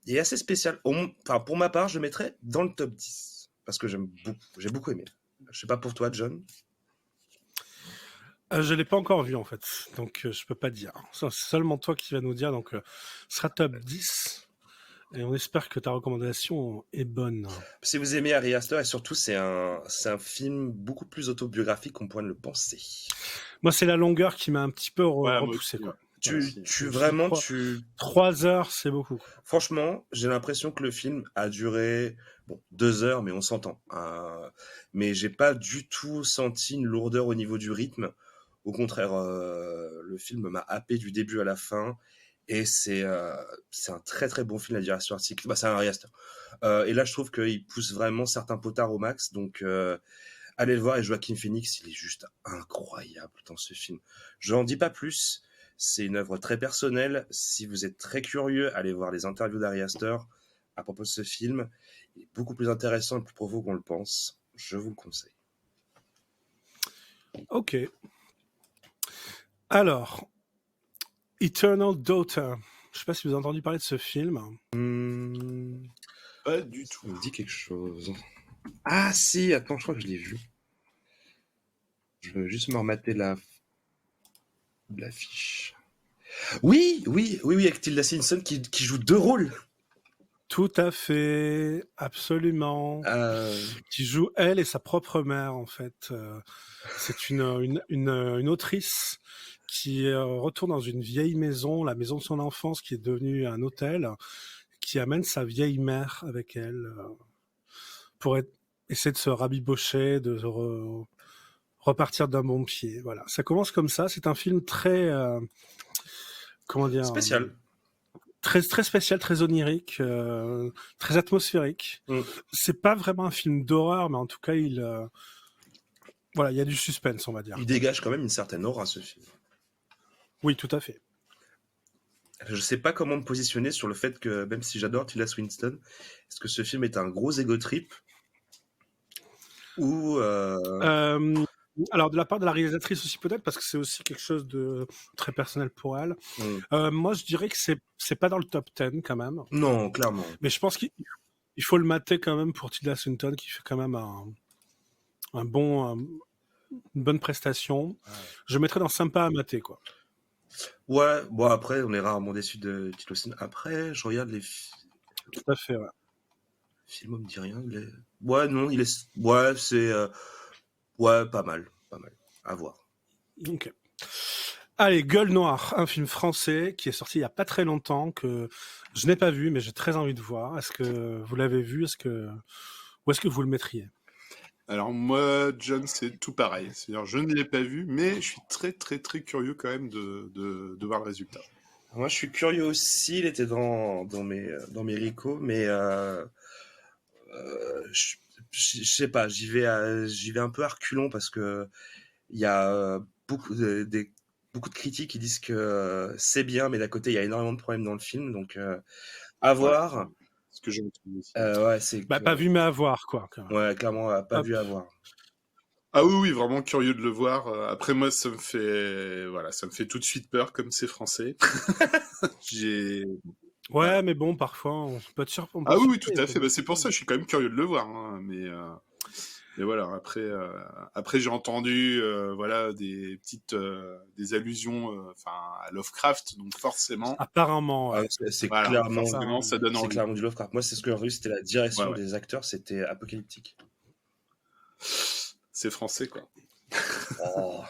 [SPEAKER 5] Il est assez spécial. Enfin, pour ma part, je le mettrais dans le top 10 parce que j'ai beaucoup aimé. Je sais pas pour toi, John.
[SPEAKER 1] Je l'ai pas encore vu en fait, donc je peux pas dire. C'est seulement toi qui vas nous dire. Donc, ce sera top 10 et on espère que ta recommandation est bonne.
[SPEAKER 5] Si vous aimez Ari Aster, et surtout c'est un film beaucoup plus autobiographique qu'on pourrait le penser.
[SPEAKER 1] Moi, c'est la longueur qui m'a un petit peu repoussé, quoi.
[SPEAKER 5] Vraiment,
[SPEAKER 1] 3 heures, c'est beaucoup.
[SPEAKER 5] Franchement, j'ai l'impression que le film a duré 2 heures, mais on s'entend. Mais j'ai pas du tout senti une lourdeur au niveau du rythme. Au contraire, le film m'a happé du début à la fin. Et c'est un très très bon film, la direction artistique. C'est un Ari Aster. Et là, je trouve qu'il pousse vraiment certains potards au max. Donc, allez le voir. Et Joaquin Phoenix, il est juste incroyable dans ce film. Je n'en dis pas plus. C'est une œuvre très personnelle. Si vous êtes très curieux, allez voir les interviews d'Ari Aster à propos de ce film. Il est beaucoup plus intéressant et plus profond qu'on le pense. Je vous le conseille.
[SPEAKER 1] Ok. Alors, Eternal Daughter. Je ne sais pas si vous avez entendu parler de ce film.
[SPEAKER 5] Pas du tout. Ça me dit quelque chose. Ah si, attends, je crois que je l'ai vu. Je veux juste me remater l'affiche. Oui, avec Tilda Swinton qui joue 2 rôles.
[SPEAKER 1] Tout à fait, absolument. Qui joue elle et sa propre mère, en fait. C'est une autrice qui retourne dans une vieille maison, la maison de son enfance, qui est devenue un hôtel, qui amène sa vieille mère avec elle pour essayer de se rabibocher, de repartir d'un bon pied. Voilà, ça commence comme ça. C'est un film très... comment dire,
[SPEAKER 5] spécial.
[SPEAKER 1] Très, très spécial, très onirique, très atmosphérique. C'est pas vraiment un film d'horreur, mais en tout cas, il y a du suspense, on va dire.
[SPEAKER 5] Il dégage quand même une certaine aura, ce film.
[SPEAKER 1] Oui, tout à fait.
[SPEAKER 5] Je sais pas comment me positionner sur le fait que, même si j'adore Tilda Swinton, est-ce que ce film est un gros ego trip ou
[SPEAKER 1] alors, de la part de la réalisatrice aussi, peut-être, parce que c'est aussi quelque chose de très personnel pour elle. Moi, je dirais que c'est pas dans le top 10, quand même.
[SPEAKER 5] Non, clairement.
[SPEAKER 1] Mais je pense qu'il faut le mater quand même pour Tilda Swinton, qui fait quand même une bonne prestation. Je mettrais dans sympa à mater, quoi.
[SPEAKER 5] Ouais, bon, après, on est rarement déçu de Tilda Swinton. Après, je regarde les
[SPEAKER 1] Tout à fait, ouais.
[SPEAKER 5] Le film me dit rien. Ouais, non, ouais, c'est... Ouais, pas mal. À voir.
[SPEAKER 1] Ok. Allez, Gueule Noire, un film français qui est sorti il y a pas très longtemps, que je n'ai pas vu, mais j'ai très envie de voir. Est-ce que vous l'avez vu? Est-ce que Où est-ce que vous le mettriez?
[SPEAKER 2] Alors moi, John, c'est tout pareil. C'est-à-dire, je ne l'ai pas vu, mais je suis très très très curieux quand même de voir le résultat.
[SPEAKER 5] Moi, je suis curieux aussi. Il était dans mes recos, mais je, je sais pas. J'y vais un peu à reculons parce que il y a beaucoup de critiques qui disent que c'est bien, mais d'à côté, il y a énormément de problèmes dans le film. Donc, à
[SPEAKER 2] Ouais,
[SPEAKER 5] voir.
[SPEAKER 2] ce que j'ai entendu aussi.
[SPEAKER 5] Ouais, c'est
[SPEAKER 1] Bah,
[SPEAKER 5] que-
[SPEAKER 1] pas vu, mais à voir, quoi. quand même.
[SPEAKER 5] Ouais, clairement, pas
[SPEAKER 1] Hop.
[SPEAKER 5] vu à voir.
[SPEAKER 2] Ah oui, oui, vraiment curieux de le voir. Après moi, ça me fait tout de suite peur comme c'est français. J'ai
[SPEAKER 1] Ouais, mais bon, parfois, on peut être surpris.
[SPEAKER 2] Ah oui, oui, tout à fait. Bah, c'est pour ça que je suis quand même curieux de le voir. Hein. Mais voilà, après j'ai entendu voilà des allusions à Lovecraft, donc forcément,
[SPEAKER 1] Apparemment, ouais.
[SPEAKER 5] C'est
[SPEAKER 2] voilà,
[SPEAKER 5] clairement,
[SPEAKER 2] forcément ça donne
[SPEAKER 5] c'est
[SPEAKER 2] envie.
[SPEAKER 5] clairement du Lovecraft. Moi, c'est ce que j'ai vu, c'était la direction
[SPEAKER 2] Ouais, ouais.
[SPEAKER 5] des acteurs, c'était apocalyptique.
[SPEAKER 2] C'est français quoi.
[SPEAKER 5] Oh.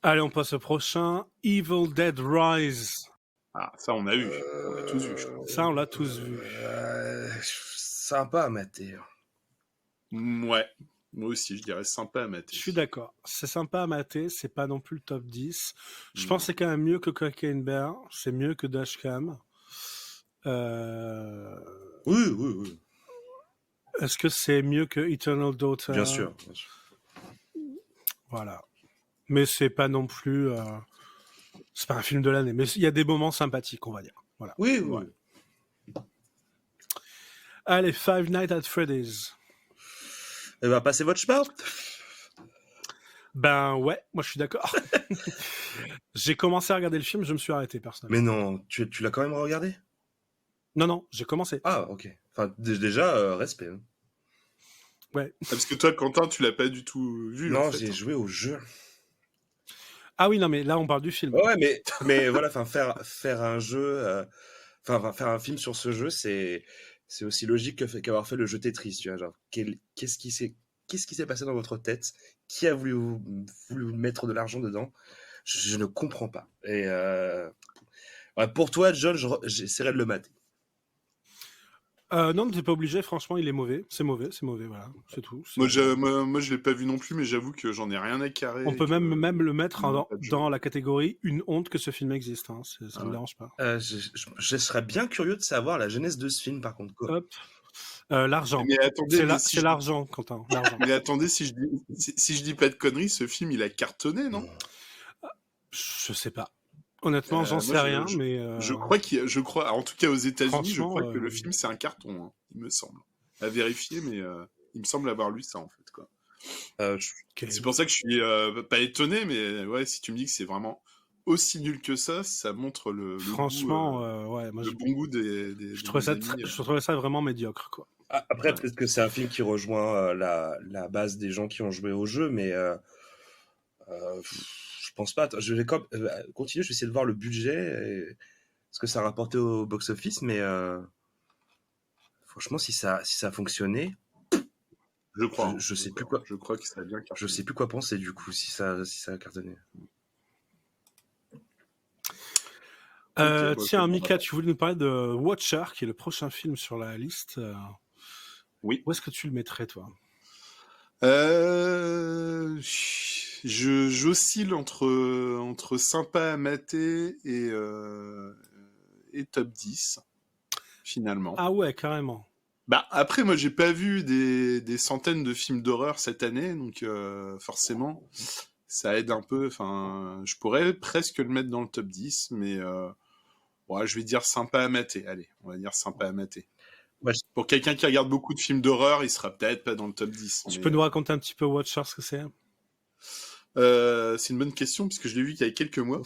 [SPEAKER 1] Allez, on passe au prochain. Evil Dead Rise.
[SPEAKER 2] Ah, ça on a eu, on a tous vu, je crois.
[SPEAKER 1] Ça, on l'a tous vu.
[SPEAKER 5] Sympa à mater.
[SPEAKER 2] Ouais, moi aussi, je dirais sympa à mater.
[SPEAKER 1] Je suis d'accord. C'est sympa à mater, c'est pas non plus le top 10. Je
[SPEAKER 2] Non.
[SPEAKER 1] pense que c'est quand même mieux que Cocaine Bear. C'est mieux que Dashcam.
[SPEAKER 5] Oui.
[SPEAKER 1] Est-ce que c'est mieux que Eternal Daughter?
[SPEAKER 5] Bien sûr.
[SPEAKER 1] Voilà. Mais c'est pas non plus... c'est pas un film de l'année. Mais il y a des moments sympathiques, on va dire. Voilà.
[SPEAKER 5] Oui.
[SPEAKER 2] Ouais.
[SPEAKER 1] Allez, Five Nights at Freddy's.
[SPEAKER 5] Eh ben, passez votre chemin.
[SPEAKER 1] Ben ouais, moi je suis d'accord. J'ai commencé à regarder le film, je me suis arrêté personnellement.
[SPEAKER 5] Mais non, tu l'as quand même regardé?
[SPEAKER 1] Non, j'ai commencé.
[SPEAKER 5] Ah, ok. Enfin, déjà, respect. Hein.
[SPEAKER 1] Ouais.
[SPEAKER 2] Ah, parce que toi, Quentin, tu l'as pas du tout vu.
[SPEAKER 5] Non,
[SPEAKER 2] en fait,
[SPEAKER 5] j'ai
[SPEAKER 2] hein.
[SPEAKER 5] joué au jeu.
[SPEAKER 1] Ah oui, non, mais là on parle du film.
[SPEAKER 5] Ouais, mais voilà, enfin, faire un jeu, faire un film sur ce jeu, c'est aussi logique qu'avoir fait le jeu Tetris, tu vois, genre, qu'est-ce qui s'est passé dans votre tête? Qui a voulu mettre de l'argent dedans? Je ne comprends pas. Et ouais, pour toi, John, j'essaierai de le mater.
[SPEAKER 1] Non, t'es pas obligé, franchement, il est mauvais. C'est mauvais, voilà, c'est tout.
[SPEAKER 2] Moi, je l'ai pas vu non plus, mais j'avoue que j'en ai rien à carrer.
[SPEAKER 1] On peut
[SPEAKER 2] que-
[SPEAKER 1] même le mettre
[SPEAKER 2] Non, pas de jeu.
[SPEAKER 1] dans la catégorie une honte que ce film existe. Hein. Ça
[SPEAKER 2] Ah
[SPEAKER 1] me
[SPEAKER 2] ouais.
[SPEAKER 1] dérange pas.
[SPEAKER 5] Je serais bien curieux de savoir la genèse de ce film, par contre. Quoi.
[SPEAKER 1] Hop. L'argent.
[SPEAKER 2] Mais attendez,
[SPEAKER 1] C'est
[SPEAKER 2] mais si je-
[SPEAKER 1] l'argent, Quentin. L'argent.
[SPEAKER 2] mais attendez, si je dis pas de conneries, ce film, il a cartonné, non?
[SPEAKER 1] Je sais pas. Honnêtement, j'en
[SPEAKER 2] moi,
[SPEAKER 1] sais rien, mais...
[SPEAKER 2] Je crois, en tout cas aux États-Unis, je
[SPEAKER 1] Franchement,
[SPEAKER 2] crois que le film c'est un carton, hein, il me semble. À vérifier, mais il me semble avoir lu ça en fait, quoi.
[SPEAKER 1] ok.
[SPEAKER 2] C'est pour ça que je suis pas étonné, mais ouais, si tu me dis que c'est vraiment aussi nul que ça montre le
[SPEAKER 1] Franchement,
[SPEAKER 2] goût,
[SPEAKER 1] ouais, moi
[SPEAKER 2] le bon goût des
[SPEAKER 1] je trouvais
[SPEAKER 2] des
[SPEAKER 1] ça,
[SPEAKER 2] amis,
[SPEAKER 1] je trouvais ça vraiment médiocre, quoi.
[SPEAKER 5] Après,
[SPEAKER 2] Ouais.
[SPEAKER 5] peut-être que c'est un film qui rejoint la base des gens qui ont joué au jeu, mais je pense pas. Attends, je vais continuer, je vais essayer de voir le budget et ce que ça a rapporté au box-office, mais franchement, si ça a fonctionné,
[SPEAKER 2] Je crois.
[SPEAKER 5] je sais plus quoi.
[SPEAKER 2] Je crois que ça a bien cartonné.
[SPEAKER 5] Je sais plus quoi penser du coup si ça a cartonné.
[SPEAKER 2] Ok,
[SPEAKER 1] Tiens,
[SPEAKER 2] bon,
[SPEAKER 1] Mika, tu voulais nous parler de Watcher, qui est le prochain film sur la liste.
[SPEAKER 2] Oui.
[SPEAKER 1] Où est-ce que tu le mettrais, toi?
[SPEAKER 2] J'oscille entre sympa à mater et top 10, finalement.
[SPEAKER 1] Ah ouais, carrément.
[SPEAKER 2] Bah, après, moi, j'ai pas vu des centaines de films d'horreur cette année, donc forcément, ça aide un peu. Enfin, je pourrais presque le mettre dans le top 10, mais ouais, je vais dire sympa à mater. Allez, on va dire sympa à mater.
[SPEAKER 5] Ouais.
[SPEAKER 2] Pour quelqu'un qui regarde beaucoup de films d'horreur, il sera peut-être pas dans le top 10.
[SPEAKER 1] Tu
[SPEAKER 2] mais,
[SPEAKER 1] peux nous raconter un petit peu Watcher, ce que c'est?
[SPEAKER 2] c'est une bonne question, puisque je l'ai vu il y a quelques mois.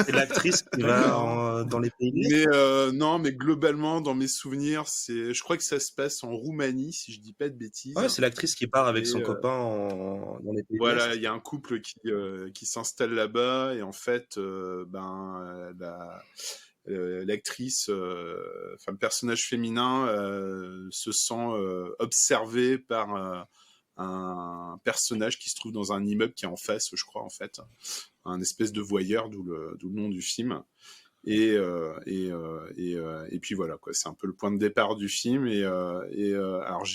[SPEAKER 5] C'est l'actrice qui va dans les pays.
[SPEAKER 2] Mais non, mais globalement, dans mes souvenirs, je crois que ça se passe en Roumanie, si je dis pas de bêtises.
[SPEAKER 5] Ouais, c'est l'actrice qui part avec
[SPEAKER 2] Et,
[SPEAKER 5] son copain dans les pays.
[SPEAKER 2] Voilà, il y a un couple qui s'installe là-bas et en fait, l'actrice, enfin le personnage féminin, se sent observé par un personnage qui se trouve dans un immeuble qui est en face, je crois en fait, un espèce de voyeur, d'où le nom du film. Et puis voilà, quoi. C'est un peu le point de départ du film. Alors,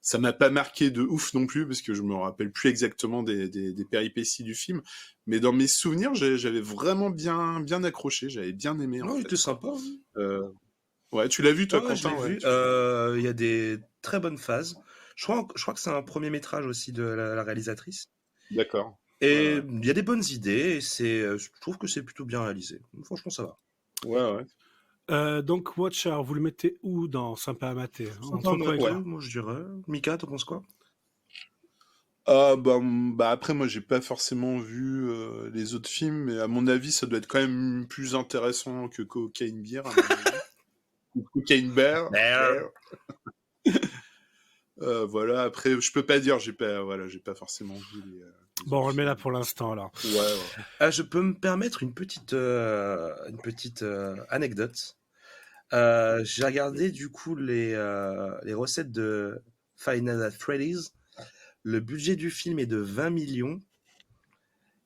[SPEAKER 2] ça m'a pas marqué de ouf non plus, parce que je me rappelle plus exactement des péripéties du film. Mais dans mes souvenirs, j'avais vraiment bien accroché. J'avais bien aimé, en
[SPEAKER 5] Non, il
[SPEAKER 2] fait.
[SPEAKER 5] était sympa.
[SPEAKER 2] Ouais, tu l'as vu, toi,
[SPEAKER 5] Ouais, je
[SPEAKER 2] Quentin?
[SPEAKER 5] l'ai vu. Il y a des très bonnes phases. Je crois que c'est un premier métrage aussi de la réalisatrice.
[SPEAKER 2] D'accord.
[SPEAKER 5] Et
[SPEAKER 2] Ouais.
[SPEAKER 5] il y a des bonnes idées, et je trouve que c'est plutôt bien réalisé. Franchement, ça va.
[SPEAKER 2] Ouais.
[SPEAKER 1] Donc Watcher, vous le mettez où dans Sympa à mater? Entre quoi et
[SPEAKER 5] Ouais,
[SPEAKER 1] quoi?
[SPEAKER 5] moi je dirais. Mika, t'en penses quoi?
[SPEAKER 2] Bah après, moi, j'ai pas forcément vu les autres films, mais à mon avis, ça doit être quand même plus intéressant que Cocaine Bear, à mon avis. Ou Cocaine Bear. Voilà, après, je peux pas dire, j'ai pas forcément vu les
[SPEAKER 1] Bon, on
[SPEAKER 2] autres
[SPEAKER 1] le met là
[SPEAKER 2] films.
[SPEAKER 1] pour l'instant, alors.
[SPEAKER 2] Ouais.
[SPEAKER 5] Je peux me permettre une petite anecdote. J'ai regardé du coup les recettes de Five Nights at Freddy's. Le budget du film est de 20 millions.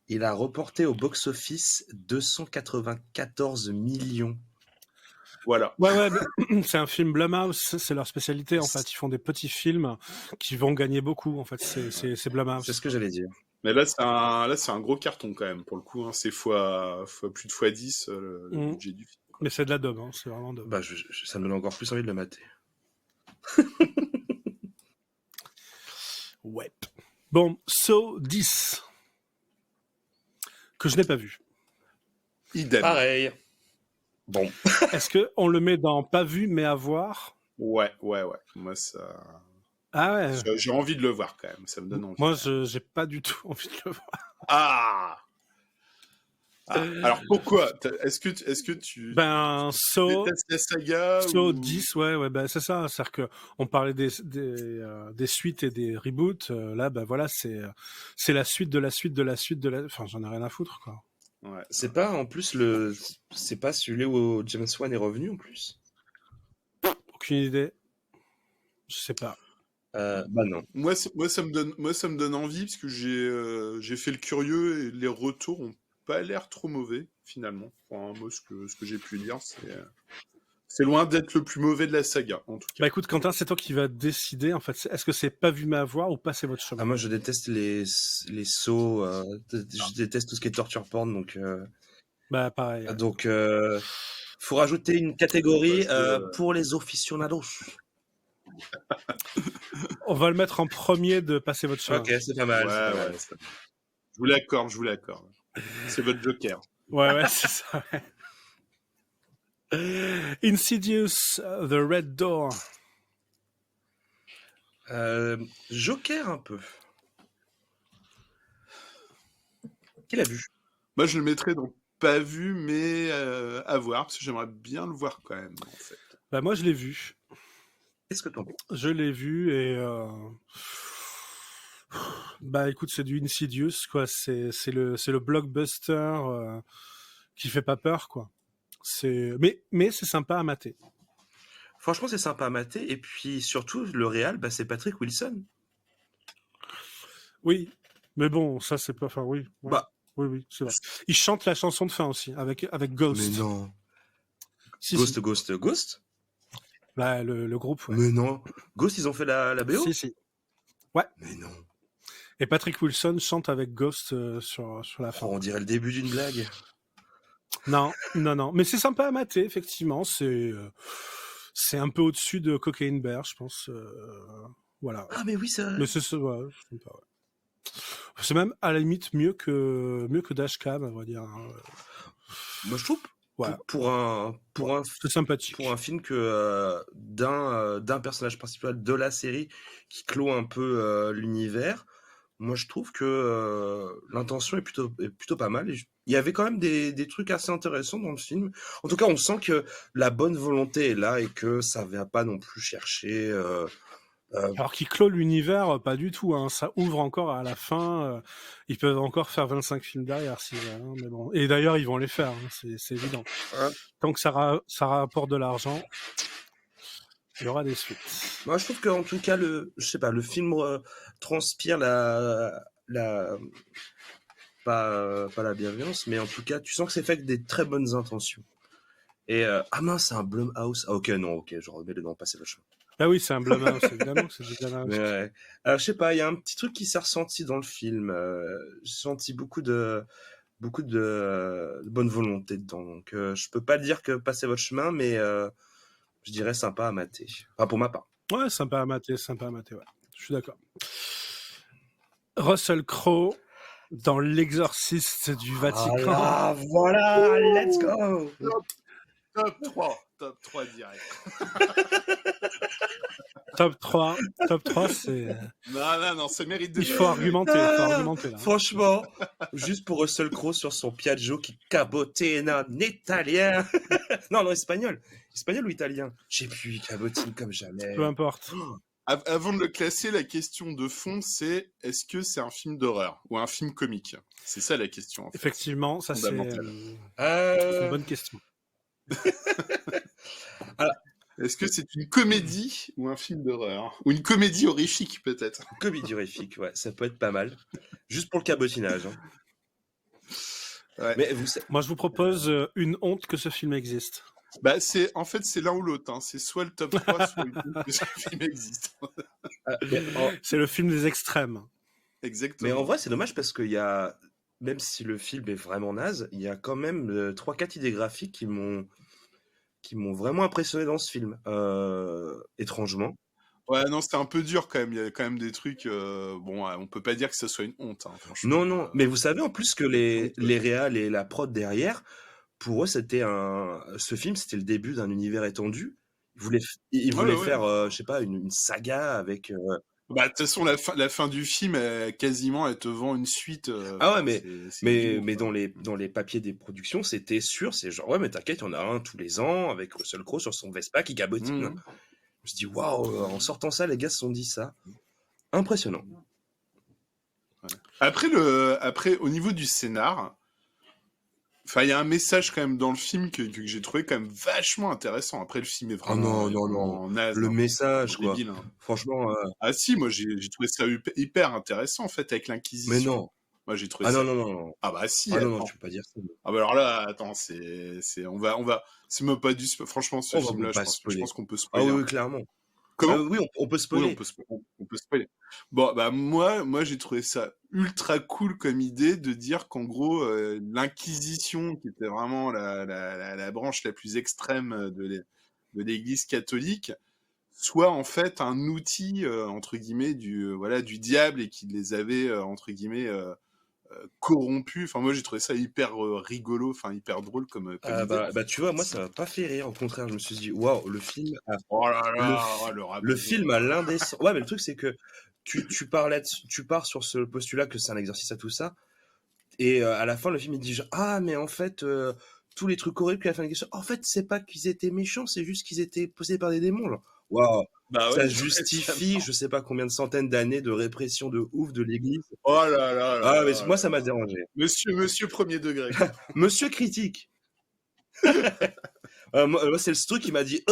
[SPEAKER 5] Il a reporté au box-office 294 millions.
[SPEAKER 2] Voilà.
[SPEAKER 1] Ouais, mais c'est un film Blumhouse, c'est leur spécialité, en fait. Ils font des petits films qui vont gagner beaucoup, en fait. C'est Blumhouse.
[SPEAKER 5] C'est ce que j'allais dire.
[SPEAKER 2] Mais là, c'est un gros carton, quand même, pour le coup. Hein. C'est plus de fois 10 le budget du film.
[SPEAKER 1] Mais c'est de la daube, hein. C'est vraiment daube.
[SPEAKER 5] Bah, ça me donne encore plus envie de le mater.
[SPEAKER 1] Ouais. Bon, Saw 10. Que je n'ai pas vu.
[SPEAKER 2] Idem.
[SPEAKER 5] Pareil. Bon.
[SPEAKER 1] Est-ce qu'on le met dans pas vu, mais à voir?
[SPEAKER 2] Ouais. Moi, ça...
[SPEAKER 1] Ah ouais.
[SPEAKER 2] J'ai envie de le voir, quand même. Ça me donne envie.
[SPEAKER 1] Moi, j'ai pas du tout envie de le voir.
[SPEAKER 2] Alors, pourquoi? Est-ce que tu...
[SPEAKER 1] Ben, Saw...
[SPEAKER 2] détestes la saga
[SPEAKER 1] Saw
[SPEAKER 2] ou...
[SPEAKER 1] 10, ouais, ben c'est ça. C'est-à-dire qu'on parlait des suites et des reboots. Là, ben voilà, c'est la suite de la suite de la suite de la... Enfin, j'en ai rien à foutre, quoi.
[SPEAKER 2] Ouais.
[SPEAKER 5] C'est pas, en plus, c'est pas celui où James Wan est revenu, en plus?
[SPEAKER 1] Aucune idée. Je sais pas.
[SPEAKER 5] Bah non.
[SPEAKER 2] Moi, ça me donne envie, parce que j'ai fait le curieux et les retours ont pas l'air trop mauvais, finalement. Enfin, moi, ce que j'ai pu lire, c'est loin d'être le plus mauvais de la saga, en tout cas.
[SPEAKER 1] Bah écoute, Quentin, c'est toi qui vas décider, en fait. Est-ce que c'est pas vu mais à voir ou passer votre chemin?
[SPEAKER 5] Ah, moi, je déteste les sauts. Je déteste tout ce qui est torture porn, donc...
[SPEAKER 1] Bah pareil.
[SPEAKER 5] Donc, faut rajouter une catégorie pour les aficionados.
[SPEAKER 1] On va le mettre en premier de passer votre chemin.
[SPEAKER 5] Ok, c'est pas mal.
[SPEAKER 2] Ouais. Je vous l'accorde. C'est votre joker.
[SPEAKER 1] Ouais, c'est ça. Insidious, The Red Door.
[SPEAKER 5] Joker un peu. Qui l'a vu?
[SPEAKER 2] Moi, je le mettrais dans pas vu, mais à voir, parce que j'aimerais bien le voir quand même, en fait.
[SPEAKER 1] Bah moi, je l'ai vu.
[SPEAKER 5] Qu'est-ce que t'en penses?
[SPEAKER 1] Je l'ai vu et... Bah écoute, c'est du Insidious, quoi. C'est le blockbuster qui fait pas peur, quoi. Mais c'est sympa à mater.
[SPEAKER 5] Franchement, c'est sympa à mater. Et puis, surtout, le réal, bah, c'est Patrick Wilson.
[SPEAKER 1] Oui, mais bon, ça, c'est pas... Enfin, oui. Ouais.
[SPEAKER 5] Bah...
[SPEAKER 1] Oui, c'est vrai. Il chante la chanson de fin aussi, avec Ghost.
[SPEAKER 5] Mais non.
[SPEAKER 1] Si,
[SPEAKER 5] Ghost
[SPEAKER 1] Bah, le groupe, ouais.
[SPEAKER 5] Mais non. Ghost, ils ont fait la BO?
[SPEAKER 1] Si. Ouais.
[SPEAKER 5] Mais non.
[SPEAKER 1] Et Patrick Wilson chante avec Ghost sur la fin.
[SPEAKER 5] On dirait le début d'une blague.
[SPEAKER 1] Non. Mais c'est sympa à mater, effectivement. C'est un peu au-dessus de Cocaine Bear, je pense. Voilà.
[SPEAKER 5] Ah, mais oui, ça...
[SPEAKER 1] Mais c'est sympa, ouais. C'est même, à la limite, mieux que Dashcam, on va dire.
[SPEAKER 5] Moi, je trouve...
[SPEAKER 1] Voilà.
[SPEAKER 5] C'est
[SPEAKER 1] sympathique.
[SPEAKER 5] Pour un film d'un personnage principal de la série qui clôt un peu l'univers, moi je trouve que l'intention est plutôt pas mal. Il y avait quand même des trucs assez intéressants dans le film. En tout cas, on sent que la bonne volonté est là et que ça ne va pas non plus chercher...
[SPEAKER 1] Alors qu'il clôt l'univers, pas du tout. Hein. Ça ouvre encore à la fin. Ils peuvent encore faire 25 films derrière, si hein, mais bon. Et d'ailleurs, ils vont les faire. Hein, c'est évident.
[SPEAKER 5] Ouais.
[SPEAKER 1] Tant que ça rapporte de l'argent, il y aura des suites.
[SPEAKER 5] Moi, je trouve qu'en tout cas, le film transpire pas la bienveillance, mais en tout cas, tu sens que c'est fait avec des très bonnes intentions. Et ah mince, c'est un Blumhouse. Ah, ok, non, ok, je remets le nom, passer le chemin.
[SPEAKER 1] Ah oui, c'est un Blumhouse, évidemment, c'est du Blumhouse.
[SPEAKER 5] Mais ouais. Alors, je sais pas, il y a un petit truc qui s'est ressenti dans le film. J'ai senti beaucoup de bonne volonté dedans. Donc, je peux pas dire que passez votre chemin, mais je dirais sympa à mater. Enfin, pour ma part.
[SPEAKER 1] Ouais, sympa à mater, ouais. Je suis d'accord. Russell Crowe dans L'Exorciste du Vatican.
[SPEAKER 5] Ah, voilà, let's go.
[SPEAKER 2] Top 3 direct.
[SPEAKER 1] Top 3, c'est...
[SPEAKER 2] Non, ça mérite de...
[SPEAKER 1] Il faut argumenter là.
[SPEAKER 5] Franchement, juste pour Russell Crowe sur son Piaggio qui cabotine en italien. non, espagnol. Espagnol ou italien? Je sais plus, il cabotine comme jamais.
[SPEAKER 1] Peu importe.
[SPEAKER 2] Avant de le classer, la question de fond, c'est est-ce que c'est un film d'horreur ou un film comique? C'est ça la question. En fait.
[SPEAKER 1] Effectivement, ça c'est
[SPEAKER 2] Fondamental.
[SPEAKER 1] une bonne question.
[SPEAKER 5] Alors,
[SPEAKER 2] est-ce que c'est une comédie ou un film d'horreur? Ou une comédie horrifique, peut-être?
[SPEAKER 5] comédie horrifique, ouais, ça peut être pas mal. Juste pour le cabotinage. Hein.
[SPEAKER 2] Ouais.
[SPEAKER 5] Mais
[SPEAKER 1] Moi, je vous propose une honte que ce film existe.
[SPEAKER 2] Bah, c'est l'un ou l'autre. Hein. C'est soit le top 3, soit une honte que ce film existe.
[SPEAKER 1] C'est le film des extrêmes.
[SPEAKER 2] Exactement.
[SPEAKER 5] Mais en vrai, c'est dommage parce qu'il y a, même si le film est vraiment naze, il y a quand même 3-4 idées graphiques qui m'ont vraiment impressionné dans ce film. Étrangement.
[SPEAKER 2] Ouais, non, c'était un peu dur quand même. Il y a quand même des trucs. Bon, on peut pas dire que ce soit une honte, hein, franchement.
[SPEAKER 5] Non. Mais vous savez en plus que les réals et la prod derrière, pour eux, ce film, c'était le début d'un univers étendu. Ils voulaient faire, je sais pas, une saga avec.
[SPEAKER 2] Bah, de toute façon, la fin du film, quasiment, elle te vend une suite.
[SPEAKER 5] Ah ouais, mais
[SPEAKER 2] idiot,
[SPEAKER 5] dans les papiers des productions, c'était sûr, c'est genre, ouais, mais t'inquiète, il y en a un tous les ans avec Russell Crowe sur son Vespa qui cabotine.
[SPEAKER 2] Mmh.
[SPEAKER 5] Je me suis dit, waouh, en sortant ça, les gars se sont dit ça. Impressionnant.
[SPEAKER 2] Ouais. Après, au niveau du scénar, enfin, il y a un message quand même dans le film que j'ai trouvé quand même vachement intéressant. Après, le film est vraiment,
[SPEAKER 5] non.
[SPEAKER 2] naze,
[SPEAKER 5] Le
[SPEAKER 2] hein,
[SPEAKER 5] message, quoi.
[SPEAKER 2] débile, hein.
[SPEAKER 5] Franchement.
[SPEAKER 2] Ah si, moi j'ai trouvé ça hyper intéressant en fait avec l'Inquisition.
[SPEAKER 5] Mais non.
[SPEAKER 2] Moi j'ai trouvé
[SPEAKER 5] Ah
[SPEAKER 2] ça.
[SPEAKER 5] non.
[SPEAKER 2] Ah bah si.
[SPEAKER 5] Ah non, tu peux pas dire ça.
[SPEAKER 2] Ah bah alors là, attends, on va, c'est même pas du, franchement ce film-là, je pense qu'on peut spoiler.
[SPEAKER 5] Ah oui, clairement.
[SPEAKER 2] Comment?
[SPEAKER 5] Oui, on peut spoiler.
[SPEAKER 2] Oui, on peut spoiler. Bon, bah moi j'ai trouvé ça ultra cool comme idée de dire qu'en gros, l'Inquisition, qui était vraiment la branche la plus extrême de l'Église catholique, soit en fait un outil entre guillemets du diable et qui les avait entre guillemets corrompus. Enfin moi j'ai trouvé ça hyper rigolo, enfin hyper drôle comme idée.
[SPEAKER 5] Bah tu vois, moi ça m'a pas fait rire, au contraire, je me suis dit waouh, le film a
[SPEAKER 2] Oh là là,
[SPEAKER 5] le film a l'indécent. Ouais, mais le truc c'est que tu pars sur ce postulat que c'est un exercice à tout ça, et à la fin le film il dit genre, ah mais en fait tous les trucs horribles qu'à la fin de la question, en fait c'est pas qu'ils étaient méchants, c'est juste qu'ils étaient possédés par des démons. Genre. Waouh,
[SPEAKER 2] bah
[SPEAKER 5] ça
[SPEAKER 2] ouais,
[SPEAKER 5] justifie je sais pas combien de centaines d'années de répression de ouf de l'église.
[SPEAKER 2] Oh là là.
[SPEAKER 5] Ah mais moi ça m'a dérangé.
[SPEAKER 2] Monsieur premier degré.
[SPEAKER 5] Monsieur critique. Moi c'est le truc qui m'a dit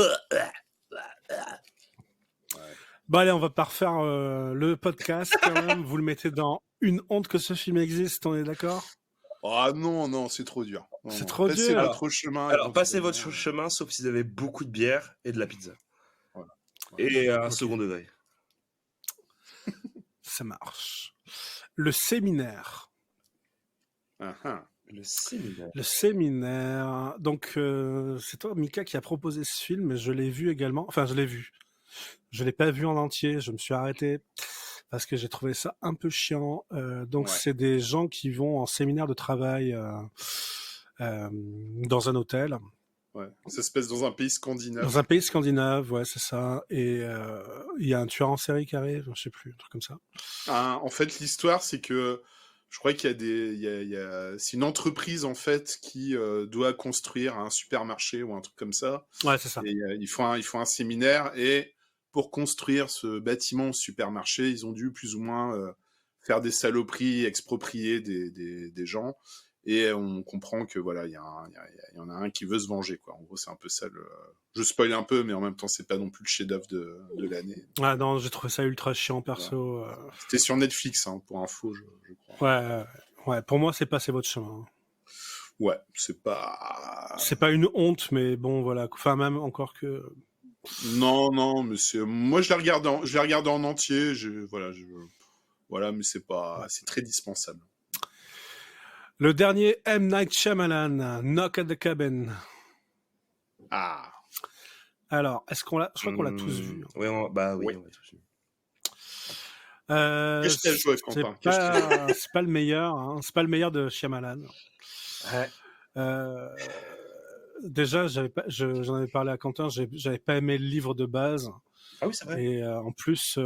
[SPEAKER 1] Bon allez, on va pas refaire le podcast quand même. Vous le mettez dans une honte que ce film existe, on est d'accord?
[SPEAKER 2] Ah non, c'est trop dur.
[SPEAKER 1] C'est trop dur.
[SPEAKER 2] Passez votre chemin.
[SPEAKER 5] Alors passez votre chemin sauf si vous avez beaucoup de bière et de la pizza.
[SPEAKER 2] Voilà.
[SPEAKER 5] Et un second degré.
[SPEAKER 1] Ça marche. Le séminaire.
[SPEAKER 5] Le séminaire.
[SPEAKER 1] Le séminaire. Donc, c'est toi, Mika, qui a proposé ce film, mais je l'ai vu également. Enfin, je l'ai vu. Je l'ai pas vu en entier. Je me suis arrêté parce que j'ai trouvé ça un peu chiant. Donc, c'est des gens qui vont en séminaire de travail dans un hôtel.
[SPEAKER 2] Ouais. Ça se passe dans un pays scandinave.
[SPEAKER 1] Dans un pays scandinave, ouais, c'est ça. Et il y a un tueur en série qui arrive, je sais plus, un truc comme ça.
[SPEAKER 2] En fait, l'histoire, c'est que je crois qu'il y a c'est une entreprise en fait qui doit construire un supermarché ou un truc comme ça.
[SPEAKER 1] Ouais, c'est ça.
[SPEAKER 2] Et ils font un séminaire et pour construire ce bâtiment supermarché, ils ont dû plus ou moins faire des saloperies, exproprier des gens. Et on comprend que voilà, il y en a un qui veut se venger, quoi. En gros, c'est un peu ça le. Je spoil un peu, mais en même temps, c'est pas non plus le chef-d'œuvre de l'année.
[SPEAKER 1] Ah non, j'ai trouvé ça ultra chiant perso.
[SPEAKER 2] C'était sur Netflix, hein, pour info, je crois.
[SPEAKER 1] Ouais, pour moi, c'est passé votre chemin.
[SPEAKER 2] Ouais, c'est pas...
[SPEAKER 1] C'est pas une honte, mais bon, voilà. Enfin, même encore que...
[SPEAKER 2] Non, mais moi je l'ai regardé en entier, voilà, mais c'est très dispensable.
[SPEAKER 1] Le dernier M. Night Shyamalan, Knock at the Cabin.
[SPEAKER 2] Ah.
[SPEAKER 1] Alors, est-ce qu'on l'a... Je crois qu'on l'a tous vu.
[SPEAKER 5] Oui, on l'a tous vu.
[SPEAKER 2] Cache-toi,
[SPEAKER 1] C'est
[SPEAKER 2] Quentin,
[SPEAKER 1] c'est pas le meilleur, hein. C'est pas le meilleur de Shyamalan.
[SPEAKER 5] Ouais.
[SPEAKER 1] Déjà, j'en avais parlé à Quentin, j'avais pas aimé le livre de base.
[SPEAKER 5] Ah oui, c'est vrai.
[SPEAKER 1] Et en plus,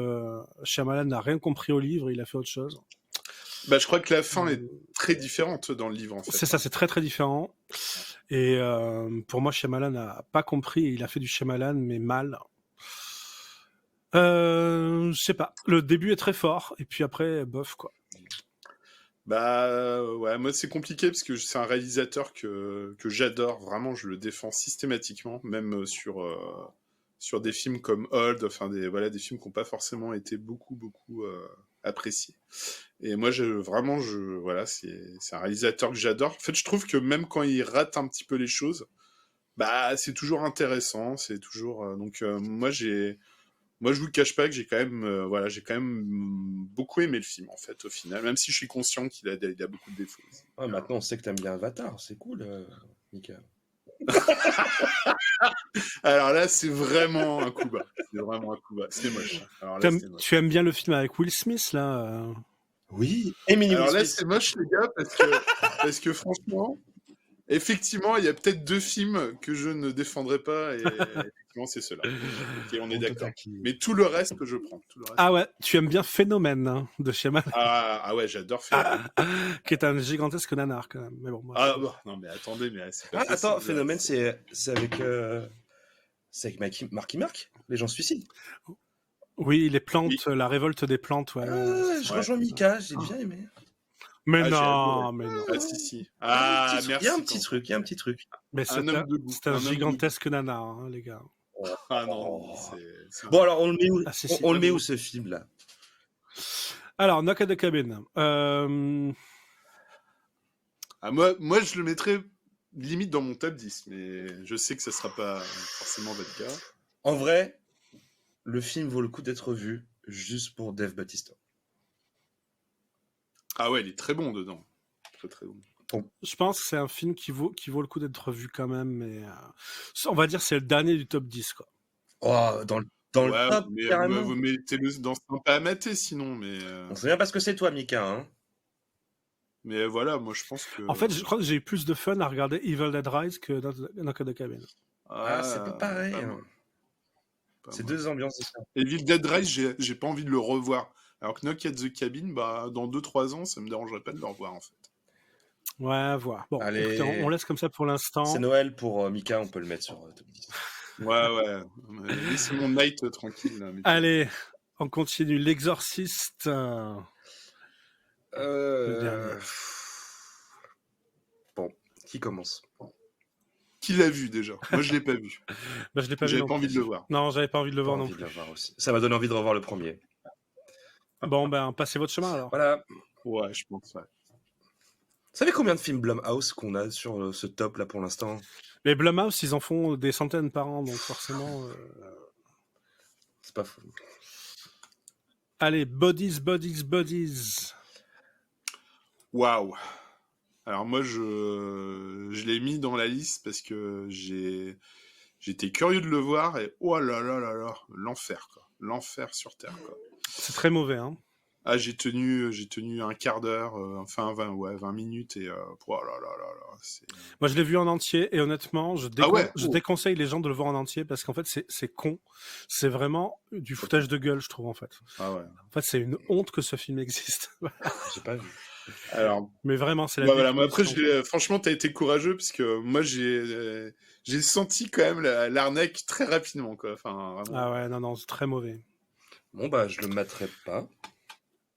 [SPEAKER 1] Shyamalan n'a rien compris au livre, il a fait autre chose.
[SPEAKER 2] Bah, je crois que la fin est très différente dans le livre, en fait.
[SPEAKER 1] C'est ça, c'est très très différent. Et pour moi, Shyamalan n'a pas compris, il a fait du Shyamalan, mais mal. Je sais pas, le début est très fort, et puis après, bof, quoi.
[SPEAKER 2] Bah ouais, moi c'est compliqué parce que c'est un réalisateur que j'adore, vraiment je le défends systématiquement, même sur des films comme Old, enfin des films qui n'ont pas forcément été beaucoup appréciés. Et moi voilà, c'est un réalisateur que j'adore. En fait, je trouve que même quand il rate un petit peu les choses, bah c'est toujours intéressant, c'est toujours moi, je vous le cache pas que j'ai quand même beaucoup aimé le film, en fait, au final, même si je suis conscient qu'il a beaucoup de défauts.
[SPEAKER 5] Ah, maintenant, on sait que t'aimes bien Avatar, c'est cool, Mika.
[SPEAKER 2] Alors là, c'est vraiment un coup bas. C'est moche. Alors là, c'est moche.
[SPEAKER 1] Tu aimes bien le film avec Will Smith, là
[SPEAKER 5] Oui, Emily
[SPEAKER 2] Alors
[SPEAKER 5] Will
[SPEAKER 2] là,
[SPEAKER 5] Smith.
[SPEAKER 2] c'est moche, les gars, parce que franchement, effectivement, il y a peut-être 2 films que je ne défendrai pas, et effectivement, c'est ceux-là. Ok, on est d'accord. Mais tout le reste que je prends.
[SPEAKER 1] Ah ouais, tu aimes bien Phénomène, hein, de Shyamalan.
[SPEAKER 2] Ah ouais, j'adore Phénomène.
[SPEAKER 1] Qui est un gigantesque nanar, quand même. Mais bon, moi,
[SPEAKER 2] non, mais attendez, mais c'est pas
[SPEAKER 5] Ah, attends,
[SPEAKER 2] possible,
[SPEAKER 5] Phénomène, c'est avec Marky Mark, les gens se suicident.
[SPEAKER 1] Oui, les plantes, la révolte des plantes, ouais.
[SPEAKER 5] Je rejoins Mika, j'ai bien aimé.
[SPEAKER 1] Mais
[SPEAKER 2] Ah,
[SPEAKER 1] non.
[SPEAKER 2] Ah, si.
[SPEAKER 5] Il y a un petit truc.
[SPEAKER 1] Mais c'est un gigantesque nanar, hein, les gars.
[SPEAKER 2] Ah non,
[SPEAKER 5] Bon, alors, on le met où,
[SPEAKER 1] on
[SPEAKER 5] le met où ce film-là?
[SPEAKER 1] Alors, Knock at the Cabin.
[SPEAKER 2] Moi, je le mettrais limite dans mon top 10, mais je sais que ça sera pas forcément votre cas.
[SPEAKER 5] En vrai, le film vaut le coup d'être vu juste pour Dave Bautista.
[SPEAKER 2] Ah ouais, il est très bon dedans. Très bon.
[SPEAKER 1] Je pense que c'est un film qui vaut le coup d'être vu quand même, mais on va dire que c'est le dernier du top 10, quoi.
[SPEAKER 5] Oh, dans le top, carrément.
[SPEAKER 2] Vous mettez-le dans Sympa à mater, sinon, mais...
[SPEAKER 5] On sait bien parce que c'est toi, Mika, hein.
[SPEAKER 2] Mais voilà, moi, je pense que...
[SPEAKER 1] En fait, je crois que j'ai eu plus de fun à regarder Evil Dead Rise que Knock at the Cabin.
[SPEAKER 5] C'est pas pareil. C'est deux ambiances différentes.
[SPEAKER 2] Evil Dead Rise, j'ai pas envie de le revoir. Alors que Knock at the Cabin, bah, dans 2-3 ans, ça me dérangerait pas de le revoir, en fait.
[SPEAKER 1] Ouais, voilà. Bon,
[SPEAKER 5] allez,
[SPEAKER 1] écoutez, on laisse comme ça pour l'instant.
[SPEAKER 5] C'est Noël pour Mika, on peut le mettre sur top 10.
[SPEAKER 2] Ouais. Laissez mon night tranquille. Là,
[SPEAKER 1] allez, on continue. L'Exorciste.
[SPEAKER 5] Bon, qui commence?
[SPEAKER 2] Qui l'a vu déjà? Moi, je l'ai pas vu.
[SPEAKER 1] Bah, je l'ai pas vu.
[SPEAKER 2] J'avais pas envie de le voir.
[SPEAKER 1] Non, j'avais pas envie de le voir non plus.
[SPEAKER 5] Aussi. Ça m'a donné envie de revoir le premier.
[SPEAKER 1] Bon, ben, passez votre chemin alors.
[SPEAKER 5] Voilà.
[SPEAKER 2] Ouais, je pense, ouais.
[SPEAKER 5] Vous savez combien de films Blumhouse qu'on a sur ce top là pour l'instant?
[SPEAKER 1] Les Blumhouse, ils en font des centaines par an, donc forcément.
[SPEAKER 5] C'est pas fou.
[SPEAKER 1] Allez, Bodies.
[SPEAKER 2] Waouh. Alors moi, je l'ai mis dans la liste parce que j'étais curieux de le voir et oh là là, l'enfer, quoi. L'enfer sur Terre, quoi.
[SPEAKER 1] C'est très mauvais, hein.
[SPEAKER 2] Ah, j'ai tenu un quart d'heure, 20 minutes et oh là là.
[SPEAKER 1] Moi, je l'ai vu en entier et honnêtement, je déconseille les gens de le voir en entier parce qu'en fait, c'est con. C'est vraiment du foutage de gueule, je trouve, en fait.
[SPEAKER 2] Ah ouais.
[SPEAKER 1] En fait, c'est une honte que ce film existe.
[SPEAKER 5] J'ai pas vu.
[SPEAKER 2] Alors,
[SPEAKER 1] mais vraiment, c'est la
[SPEAKER 2] voilà, moi après, franchement, t'as été courageux parce que moi, j'ai senti quand même l'arnaque très rapidement, quoi. Enfin, vraiment.
[SPEAKER 1] Ah ouais, non, c'est très mauvais.
[SPEAKER 5] Bon, bah, je le mettrai pas.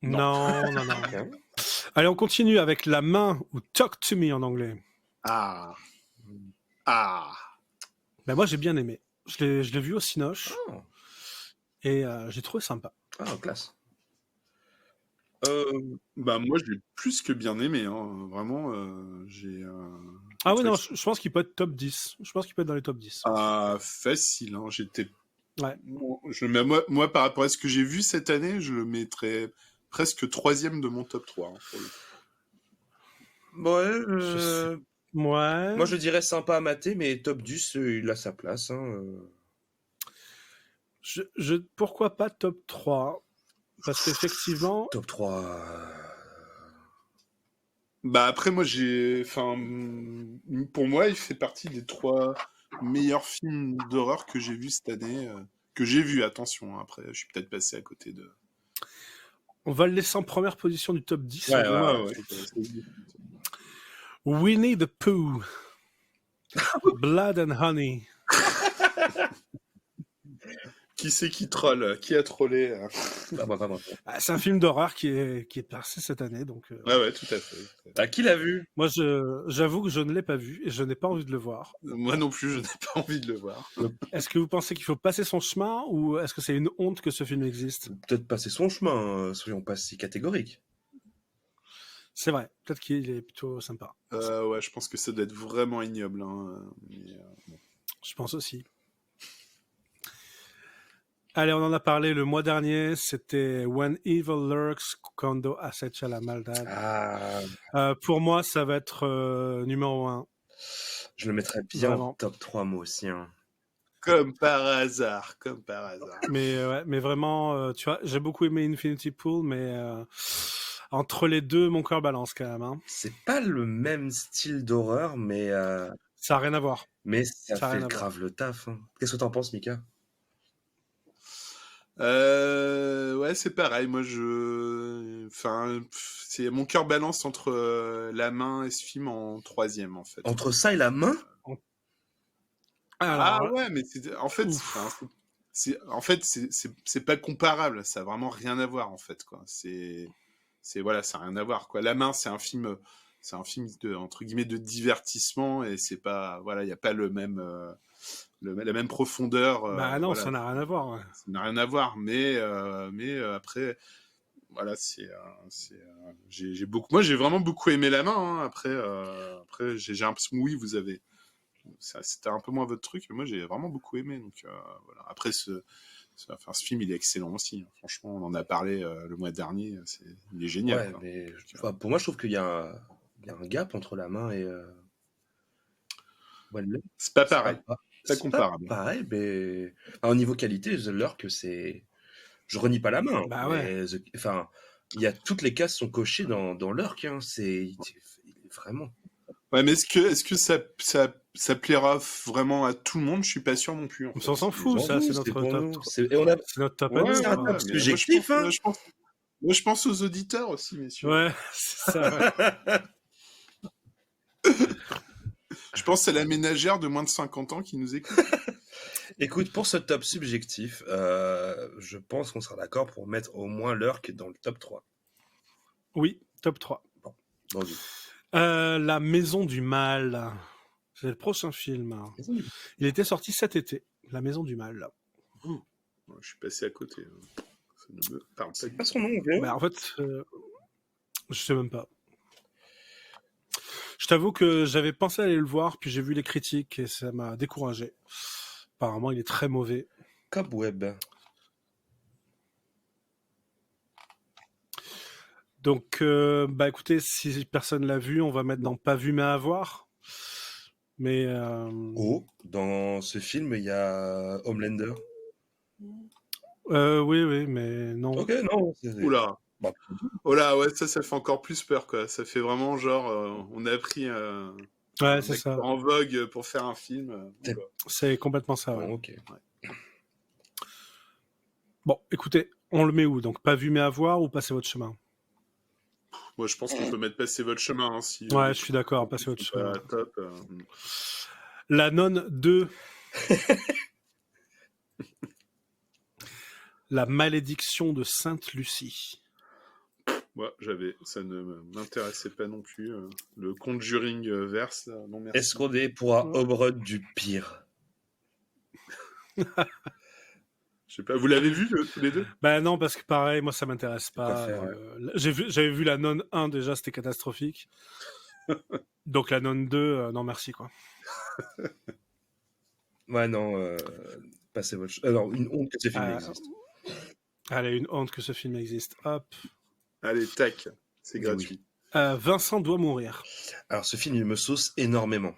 [SPEAKER 1] Non. Allez, on continue avec La Main ou Talk to Me en anglais.
[SPEAKER 2] Ah.
[SPEAKER 1] Ben moi, j'ai bien aimé. Je l'ai vu au Cinoche et j'ai trouvé sympa.
[SPEAKER 5] Ah, classe.
[SPEAKER 2] Bah moi, je l'ai plus que bien aimé. Hein. Vraiment, j'ai
[SPEAKER 1] Ah oui,
[SPEAKER 2] trouvé
[SPEAKER 1] non,
[SPEAKER 2] que
[SPEAKER 1] je pense qu'il peut être top 10. Je pense qu'il peut être dans les top 10.
[SPEAKER 2] facile. Hein. J'étais,
[SPEAKER 1] Ouais.
[SPEAKER 2] moi, par rapport à ce que j'ai vu cette année, je le mettrais presque 3e de mon top 3. Hein, pour le coup.
[SPEAKER 5] Ouais,
[SPEAKER 1] Je sais. Ouais.
[SPEAKER 5] moi je dirais sympa à mater, mais top 10, il a sa place. Hein.
[SPEAKER 1] Pourquoi pas top 3? Parce qu'effectivement,
[SPEAKER 5] Top 3.
[SPEAKER 2] Bah après, moi, pour moi, il fait partie des 3 meilleurs films d'horreur que j'ai vus cette année. Que j'ai vu, attention. Hein. Après, je suis peut-être passé à côté de.
[SPEAKER 1] on va le laisser en première position du top 10.
[SPEAKER 5] Ouais,
[SPEAKER 2] Ouais.
[SPEAKER 1] Winnie the Pooh. Blood and Honey.
[SPEAKER 2] Qui c'est qui troll? Qui a trollé?
[SPEAKER 1] Ah, c'est un film d'horreur qui est passé cette année. Donc,
[SPEAKER 2] Ouais, tout à fait.
[SPEAKER 5] Ah, qui l'a vu?
[SPEAKER 1] moi, j'avoue que je ne l'ai pas vu et je n'ai pas envie de le voir.
[SPEAKER 2] Moi non plus, je n'ai pas envie de le voir.
[SPEAKER 1] Est-ce que vous pensez qu'il faut passer son chemin ou est-ce que c'est une honte que ce film existe?
[SPEAKER 5] Peut-être passer son chemin, soyons pas si catégoriques.
[SPEAKER 1] C'est vrai, peut-être qu'il est plutôt sympa.
[SPEAKER 2] Ouais, je pense que ça doit être vraiment ignoble. Hein. Bon.
[SPEAKER 1] Je pense aussi. Allez, on en a parlé le mois dernier, c'était When Evil Lurks, Cuando acecha la maldad. Pour moi, ça va être numéro 1.
[SPEAKER 5] Je le mettrais bien
[SPEAKER 1] Vraiment.
[SPEAKER 5] en top 3, moi aussi. Hein.
[SPEAKER 2] Comme par hasard.
[SPEAKER 1] Mais vraiment, tu vois, j'ai beaucoup aimé Infinity Pool, mais entre les deux, mon cœur balance quand même. Hein.
[SPEAKER 5] C'est pas le même style d'horreur, mais
[SPEAKER 1] Ça n'a rien à voir.
[SPEAKER 5] mais ça
[SPEAKER 1] Ça a rien
[SPEAKER 5] fait
[SPEAKER 1] à voir.
[SPEAKER 5] grave le taf. Hein. Qu'est-ce que t'en penses, Mika?
[SPEAKER 2] Ouais, c'est pareil. Moi, c'est mon cœur balance entre La Main et ce film en 3e, en fait.
[SPEAKER 5] Entre ça et La Main?
[SPEAKER 1] Alors,
[SPEAKER 2] ouais, mais en fait, c'est pas comparable. Ça a vraiment rien à voir, en fait, quoi. Voilà, ça a rien à voir, quoi. La Main, c'est un film de, entre guillemets, de divertissement et c'est pas, voilà, il y a pas la même profondeur.
[SPEAKER 1] bah non,
[SPEAKER 2] voilà.
[SPEAKER 1] ça n'a rien à voir. Ouais.
[SPEAKER 2] Ça n'a rien à voir, mais après, voilà, moi j'ai vraiment beaucoup aimé La Main. Hein. Après, j'ai l'impression que oui, c'était un peu moins votre truc, mais moi j'ai vraiment beaucoup aimé. Donc voilà. Après, ce film, il est excellent aussi. Hein. Franchement, on en a parlé le mois dernier. Il est génial.
[SPEAKER 5] Ouais,
[SPEAKER 2] quoi.
[SPEAKER 5] mais pour moi, je trouve qu'il y a un gap entre La Main et One Love.
[SPEAKER 2] C'est pas pareil.
[SPEAKER 5] C'est
[SPEAKER 2] comparable.
[SPEAKER 5] Pas pareil, mais au niveau qualité, The Lurk, je renie pas La Main.
[SPEAKER 1] Bah ouais.
[SPEAKER 5] Enfin, il y a toutes les cases sont cochées dans Lurk. Hein. Il est vraiment.
[SPEAKER 2] Ouais, mais est-ce que ça plaira vraiment à tout le monde? Je suis pas sûr non plus.
[SPEAKER 1] On s'en fout, ça, c'est notre top. C'est notre top.
[SPEAKER 5] C'est un top subjectif.
[SPEAKER 2] Moi, je pense aux auditeurs aussi, messieurs.
[SPEAKER 1] Ouais, c'est ça.
[SPEAKER 2] Ouais. Je pense que c'est la ménagère de moins de 50 ans qui nous écoute.
[SPEAKER 5] Écoute, pour ce top subjectif, je pense qu'on sera d'accord pour mettre au moins Lurk dans le top 3.
[SPEAKER 1] Oui, top 3.
[SPEAKER 5] Bon, vas-y.
[SPEAKER 1] La Maison du Mal. C'est le prochain film. Il était sorti cet été. La Maison du Mal.
[SPEAKER 2] Je suis passé à côté. Ça ne me parle pas.
[SPEAKER 5] C'est pas son nom, okay.
[SPEAKER 1] Bah, en fait, je sais même pas. Je t'avoue que j'avais pensé aller le voir, puis j'ai vu les critiques et ça m'a découragé. Apparemment, il est très mauvais.
[SPEAKER 5] Cobweb.
[SPEAKER 1] Donc, bah écoutez, si personne l'a vu, on va mettre dans pas vu mais à voir. Mais
[SPEAKER 5] dans ce film, il y a Homelander.
[SPEAKER 1] Oui, mais non.
[SPEAKER 5] Ok, non.
[SPEAKER 2] Oula. Bah. Oh là, ouais, ça fait encore plus peur, quoi. Ça fait vraiment genre, on a pris
[SPEAKER 1] ouais, c'est ça.
[SPEAKER 2] En vogue pour faire un film.
[SPEAKER 1] C'est complètement ça. Ouais.
[SPEAKER 5] Bon, ok.
[SPEAKER 2] Ouais.
[SPEAKER 1] Bon, écoutez, on le met où? Donc, pas vu mais à voir ou passer votre chemin?
[SPEAKER 2] Moi, je pense qu'on peut mettre passer votre chemin. Hein, si,
[SPEAKER 1] ouais, je suis d'accord, passer votre chemin.
[SPEAKER 2] Top.
[SPEAKER 1] La Nonne 2. La Malédiction de Sainte-Lucie.
[SPEAKER 2] Ouais, ça ne m'intéressait pas non plus. Le Conjuring verse, non merci.
[SPEAKER 5] Est-ce qu'on est pour un Obrod du pire?
[SPEAKER 2] Je sais pas, vous l'avez vu tous les deux?
[SPEAKER 1] Bah non, parce que pareil, moi ça m'intéresse pas.
[SPEAKER 5] préfère, ouais.
[SPEAKER 1] J'avais vu la Nonne 1 déjà, c'était catastrophique. Donc la Nonne 2, non merci quoi.
[SPEAKER 5] Ouais, non, passez votre... Alors, une honte que ce film
[SPEAKER 1] Euh,
[SPEAKER 5] existe.
[SPEAKER 1] Allez, une honte que ce film existe. Hop.
[SPEAKER 2] Allez, tac, c'est
[SPEAKER 5] Oui.
[SPEAKER 2] gratuit.
[SPEAKER 1] Vincent doit mourir.
[SPEAKER 5] Alors, ce film, il me sauce énormément.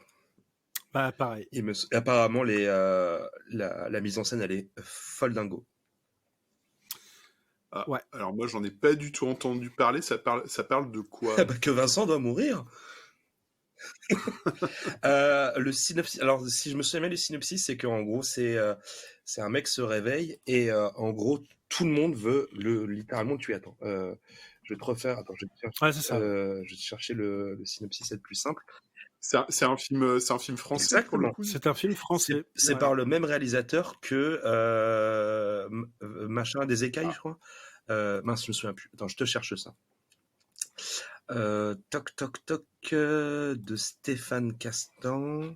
[SPEAKER 1] Bah pareil.
[SPEAKER 5] Apparemment, la mise en scène, elle est folle dingo.
[SPEAKER 2] Ah,
[SPEAKER 1] Ouais.
[SPEAKER 2] Alors moi, j'en ai pas du tout entendu parler. Ça parle de quoi?
[SPEAKER 5] Ah bah, que Vincent doit mourir. Le synopsis. Alors, si je me souviens bien du synopsis, c'est qu'en gros, c'est un mec se réveille et en gros, tout le monde veut littéralement le tuer. Attends, je vais te refaire. Attends, je vais te chercher,
[SPEAKER 1] Ouais, c'est ça.
[SPEAKER 5] je vais te chercher le synopsis, c'est le plus simple.
[SPEAKER 2] C'est un film français pour le
[SPEAKER 5] Exactement.
[SPEAKER 2] coup.
[SPEAKER 1] C'est un film français.
[SPEAKER 5] C'est
[SPEAKER 1] Ouais.
[SPEAKER 5] par le même réalisateur que machin des écailles, je crois. Mince, je me souviens plus. Attends, je te cherche ça. Toc toc toc de Stéphane Castan.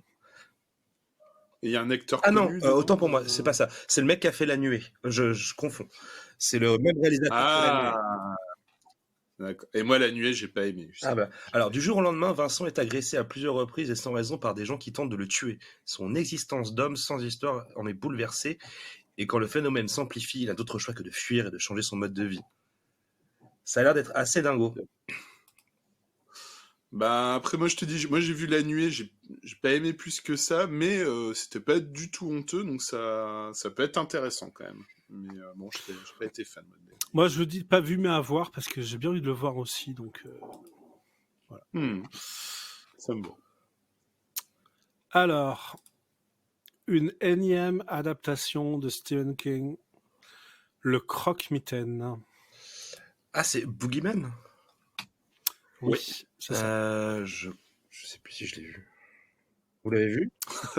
[SPEAKER 2] Et il y a un acteur
[SPEAKER 5] Ah non,
[SPEAKER 2] connu dedans,
[SPEAKER 5] autant pour moi, c'est pas ça. C'est le mec qui a fait La Nuée. Je confonds. C'est le même réalisateur que La Nuée.
[SPEAKER 2] Ah, d'accord. Et moi, La Nuée, j'ai pas aimé.
[SPEAKER 5] Ah bah. Alors, du jour au lendemain, Vincent est agressé à plusieurs reprises et sans raison par des gens qui tentent de le tuer. Son existence d'homme sans histoire en est bouleversée, et quand le phénomène s'amplifie, il n'a d'autre choix que de fuir et de changer son mode de vie. Ça a l'air d'être assez dingo.
[SPEAKER 2] Bah après, moi, je te dis, moi j'ai vu La Nuée, j'ai pas aimé plus que ça, mais c'était pas du tout honteux, donc ça peut être intéressant quand même. Mais bon, j'ai pas été fan.
[SPEAKER 1] Moi, je vous dis pas vu mais à voir parce que j'ai bien envie de le voir aussi. Donc voilà.
[SPEAKER 2] Ça me va.
[SPEAKER 1] Alors, une énième adaptation de Stephen King, Le Croque-Mitaine.
[SPEAKER 5] Ah, c'est Boogeyman?
[SPEAKER 1] Oui, c'est ça.
[SPEAKER 5] Je sais plus si je l'ai vu. Vous l'avez vu?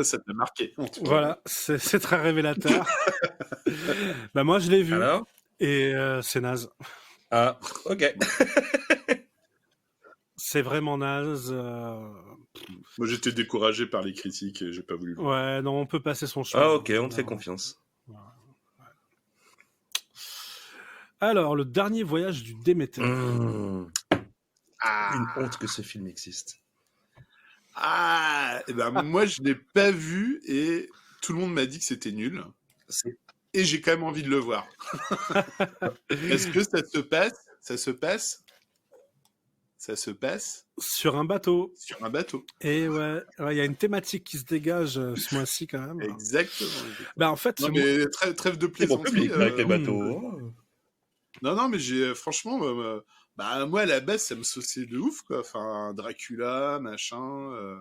[SPEAKER 2] Ça t'a marqué. En tout cas.
[SPEAKER 1] Voilà, c'est très révélateur. Bah moi, je l'ai vu.
[SPEAKER 5] Alors?
[SPEAKER 1] Et c'est naze.
[SPEAKER 5] Ah, ok.
[SPEAKER 1] C'est vraiment naze.
[SPEAKER 2] Moi, j'étais découragé par les critiques et j'ai pas voulu le voir.
[SPEAKER 1] Ouais, non, on peut passer son chemin.
[SPEAKER 5] Ah, ok, on te fait confiance.
[SPEAKER 1] Alors, Le Dernier Voyage du Déméter.
[SPEAKER 5] Une honte que ce film existe.
[SPEAKER 2] Ah, et ben moi, je l'ai pas vu et tout le monde m'a dit que c'était nul. Et j'ai quand même envie de le voir. Est-ce que ça se passe? Ça se passe
[SPEAKER 1] Sur un bateau.
[SPEAKER 2] sur un bateau.
[SPEAKER 1] Et ouais, il y a une thématique qui se dégage ce mois-ci quand même.
[SPEAKER 2] Exactement.
[SPEAKER 1] Bah en fait,
[SPEAKER 2] Non, mais trêve de
[SPEAKER 5] C'est bon
[SPEAKER 2] plaisanterie.
[SPEAKER 5] public avec les bateaux.
[SPEAKER 2] Non, mais j'ai franchement, bah moi à la base ça me sauçait de ouf quoi. Enfin Dracula, machin.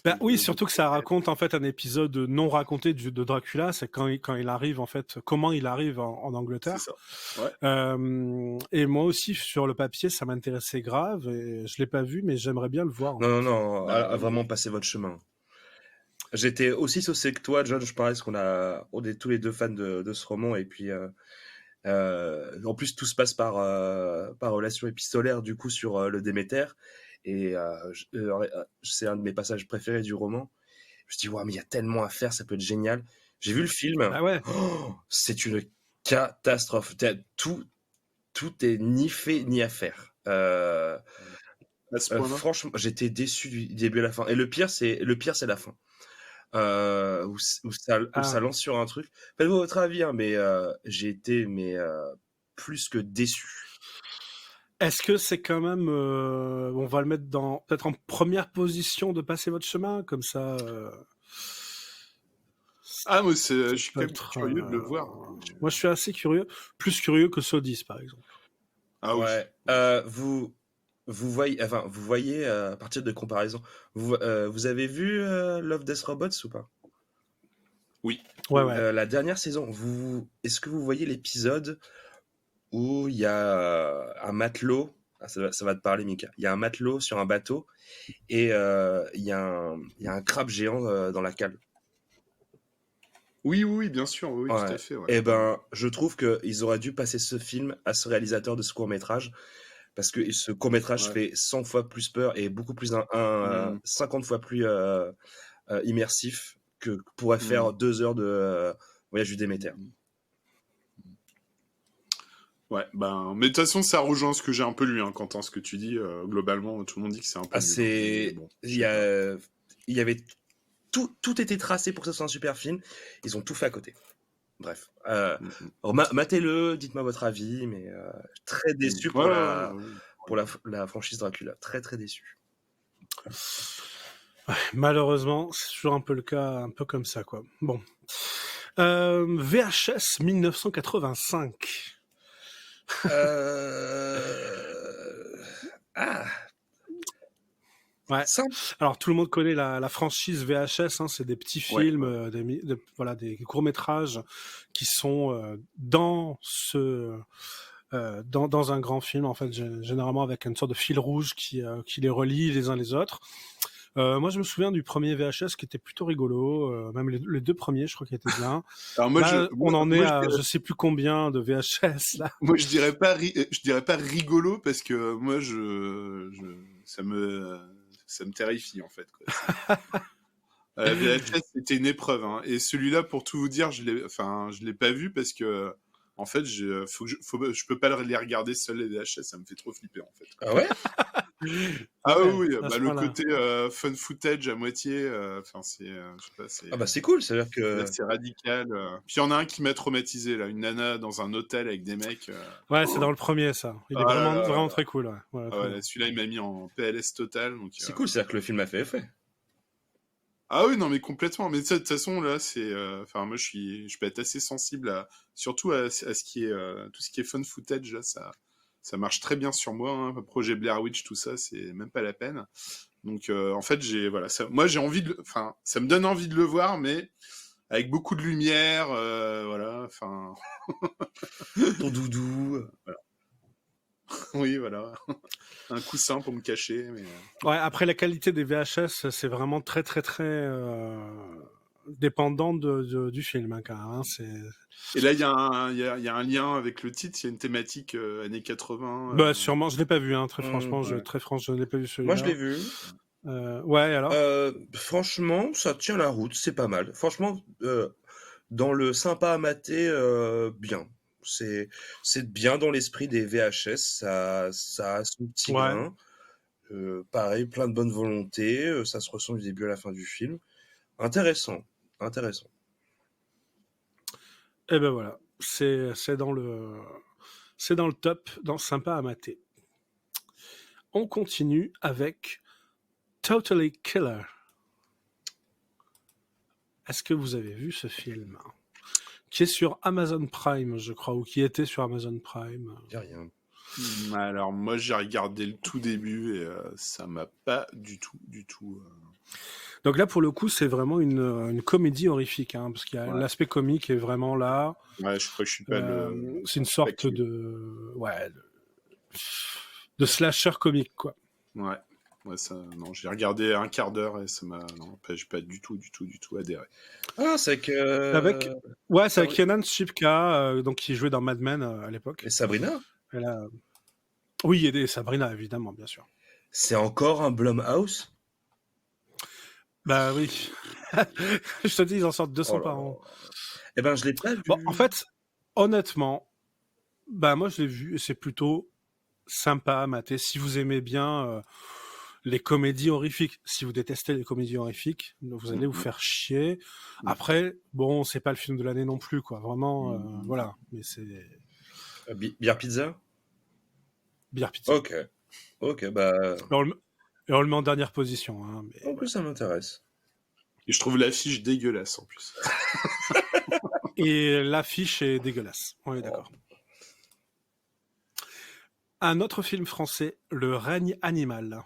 [SPEAKER 1] Bah oui, surtout que ça raconte en fait un épisode non raconté de Dracula, c'est quand il arrive en fait, comment il arrive en Angleterre.
[SPEAKER 2] C'est ça. Ouais.
[SPEAKER 1] Et moi aussi sur le papier, ça m'intéressait grave et je l'ai pas vu, mais j'aimerais bien le voir.
[SPEAKER 5] Non, vraiment passez votre chemin. J'étais aussi saucé que toi, John, je parie, parce on est tous les deux fans de ce roman et puis. En plus, tout se passe par relation épistolaire du coup sur le Déméter et c'est un de mes passages préférés du roman. Je me dis ouais, mais il y a tellement à faire, ça peut être génial. J'ai vu le film.
[SPEAKER 1] Ah ouais.
[SPEAKER 5] C'est une catastrophe. Tout est ni fait ni à faire. Franchement, j'étais déçu du début à la fin. Et le pire, c'est la fin. Où ça lance sur un truc. Faites-vous votre avis, hein, mais j'ai été plus que déçu.
[SPEAKER 1] Est-ce que c'est quand même, on va le mettre peut-être en première position de passer votre chemin comme ça.
[SPEAKER 2] Ah moi je suis quand même curieux de le voir.
[SPEAKER 1] Moi je suis assez curieux, plus curieux que Sodis par exemple.
[SPEAKER 2] Ah oui.
[SPEAKER 5] Ouais. Vous voyez à partir de comparaison, vous avez vu Love, Death, Robots ou pas?
[SPEAKER 2] Oui.
[SPEAKER 1] Ouais.
[SPEAKER 5] La dernière saison, est-ce que vous voyez l'épisode où il y a un matelot, ça va te parler Mika, il y a un matelot sur un bateau et il y a un crabe géant dans la cale.
[SPEAKER 2] Oui, bien sûr, oui,
[SPEAKER 5] Ouais.
[SPEAKER 2] tout à fait. Ouais.
[SPEAKER 5] Et ben, je trouve qu'ils auraient dû passer ce film à ce réalisateur de ce court-métrage. Parce que ce court-métrage fait 100 fois plus peur et beaucoup plus 50 fois plus immersif que pourrait faire 2 heures de Voyage du Déméter.
[SPEAKER 2] Ouais, ben, mais de toute façon, ça rejoint ce que j'ai un peu lu, hein, Quentin, ce que tu dis. Globalement, tout le monde dit que c'est un peu nul.
[SPEAKER 5] C'est...
[SPEAKER 2] Bon,
[SPEAKER 5] Il y avait tout était tracé pour que ce soit un super film. Ils ont tout fait à côté. Bref. Matez-le, dites-moi votre avis, mais très déçu pour, pour la franchise Dracula. Très, très déçu.
[SPEAKER 1] Ouais, malheureusement, c'est toujours un peu le cas, un peu comme ça, quoi. Bon. VHS 1985. Ouais.
[SPEAKER 5] Simple.
[SPEAKER 1] Alors tout le monde connaît la franchise VHS, hein, c'est des petits films, des courts-métrages qui sont dans un grand film, en fait, généralement avec une sorte de fil rouge qui les relie les uns les autres. Moi, je me souviens du premier VHS qui était plutôt rigolo, même les 2 premiers, je crois qu'ils étaient bien.
[SPEAKER 2] Alors moi,
[SPEAKER 1] Là, on en est à je sais plus combien de VHS là.
[SPEAKER 2] Moi, je dirais pas rigolo parce que moi, ça me terrifie en fait, quoi. VHS, c'était une épreuve, hein. Et celui-là, pour tout vous dire, je l'ai pas vu parce que en fait, je peux pas les regarder seuls les VHS, ça me fait trop flipper en fait, quoi.
[SPEAKER 5] Ah ouais?
[SPEAKER 2] Ah oui,
[SPEAKER 1] à ce
[SPEAKER 2] le
[SPEAKER 1] point-là.
[SPEAKER 2] côté fun footage à moitié, c'est, je sais pas, c'est.
[SPEAKER 5] Ah bah c'est cool, c'est-à-dire que...
[SPEAKER 2] C'est radical. Puis il y en a un qui m'a traumatisé là, une nana dans un hôtel avec des mecs.
[SPEAKER 1] Ouais, c'est dans le premier ça. Il est vraiment très cool. Ouais. Ouais,
[SPEAKER 2] Ah ouais, celui-là, il m'a mis en PLS total. Donc,
[SPEAKER 5] C'est cool, c'est-à-dire que le film a fait effet.
[SPEAKER 2] Ah oui, non, mais complètement. Mais de toute façon, là, c'est. Enfin, moi, je peux être assez sensible surtout à ce qui est tout ce qui est fun footage là, ça marche très bien sur moi. Hein. Projet Blair Witch, tout ça, c'est même pas la peine. Donc, en fait, moi, j'ai envie de. Enfin, ça me donne envie de le voir, mais avec beaucoup de lumière, voilà. Enfin.
[SPEAKER 5] Ton doudou.
[SPEAKER 2] Voilà. Oui, voilà. Un coussin pour me cacher. Mais...
[SPEAKER 1] Ouais, après la qualité des VHS, c'est vraiment très très très dépendant du film, hein, quand même.
[SPEAKER 2] Et là, il y a un lien avec le titre. Il y a une thématique années 80.
[SPEAKER 1] Bah sûrement, je l'ai pas vu, hein, très franchement,
[SPEAKER 2] ouais.
[SPEAKER 1] je n'ai pas vu celui-là.
[SPEAKER 5] Moi, je l'ai vu.
[SPEAKER 1] Ouais, alors.
[SPEAKER 5] Franchement, ça tient la route, c'est pas mal. Franchement, dans le sympa à mater, bien. C'est bien dans l'esprit des VHS, ça a son petit grain. Pareil, plein de bonne volonté, ça se ressent du début à la fin du film. Intéressant.
[SPEAKER 1] Et ben voilà, c'est dans le top, dans sympa à mater. On continue avec Totally Killer. Est-ce que vous avez vu ce film qui est sur Amazon Prime, je crois, ou qui était sur Amazon Prime?
[SPEAKER 5] Y a rien.
[SPEAKER 2] Alors moi, j'ai regardé le tout début et ça m'a pas du tout.
[SPEAKER 1] Donc là, pour le coup, c'est vraiment une comédie horrifique, hein, parce qu'il y a l'aspect comique est vraiment là.
[SPEAKER 2] Ouais, je crois que je suis pas
[SPEAKER 1] c'est une sorte de slasher comique, quoi.
[SPEAKER 2] Ouais, ça, non, j'ai regardé un quart d'heure et j'ai pas du tout adhéré.
[SPEAKER 5] Ah, c'est que...
[SPEAKER 1] C'est avec Kenan Shipka, donc qui jouait dans Mad Men à l'époque.
[SPEAKER 5] Et Sabrina?
[SPEAKER 1] Oui, et Sabrina, évidemment, bien sûr.
[SPEAKER 5] C'est encore un Blumhouse?
[SPEAKER 1] Bah oui. Je te dis, ils en sortent 200 par an.
[SPEAKER 5] Eh ben, je l'ai pas vu.
[SPEAKER 1] Bon, en fait, honnêtement, bah moi je l'ai vu et c'est plutôt sympa à mater. Si vous aimez bien les comédies horrifiques, si vous détestez les comédies horrifiques, vous allez vous faire chier. Après, bon, c'est pas le film de l'année non plus, quoi. Vraiment, voilà. Mais c'est...
[SPEAKER 5] Beer Pizza?
[SPEAKER 1] Beer Pizza.
[SPEAKER 5] Ok, bah...
[SPEAKER 1] Et on le met en dernière position. Hein, mais...
[SPEAKER 5] En plus, ça m'intéresse.
[SPEAKER 2] Et je trouve l'affiche dégueulasse, en plus.
[SPEAKER 1] Et l'affiche est dégueulasse. On est d'accord. Un autre film français, Le règne animal.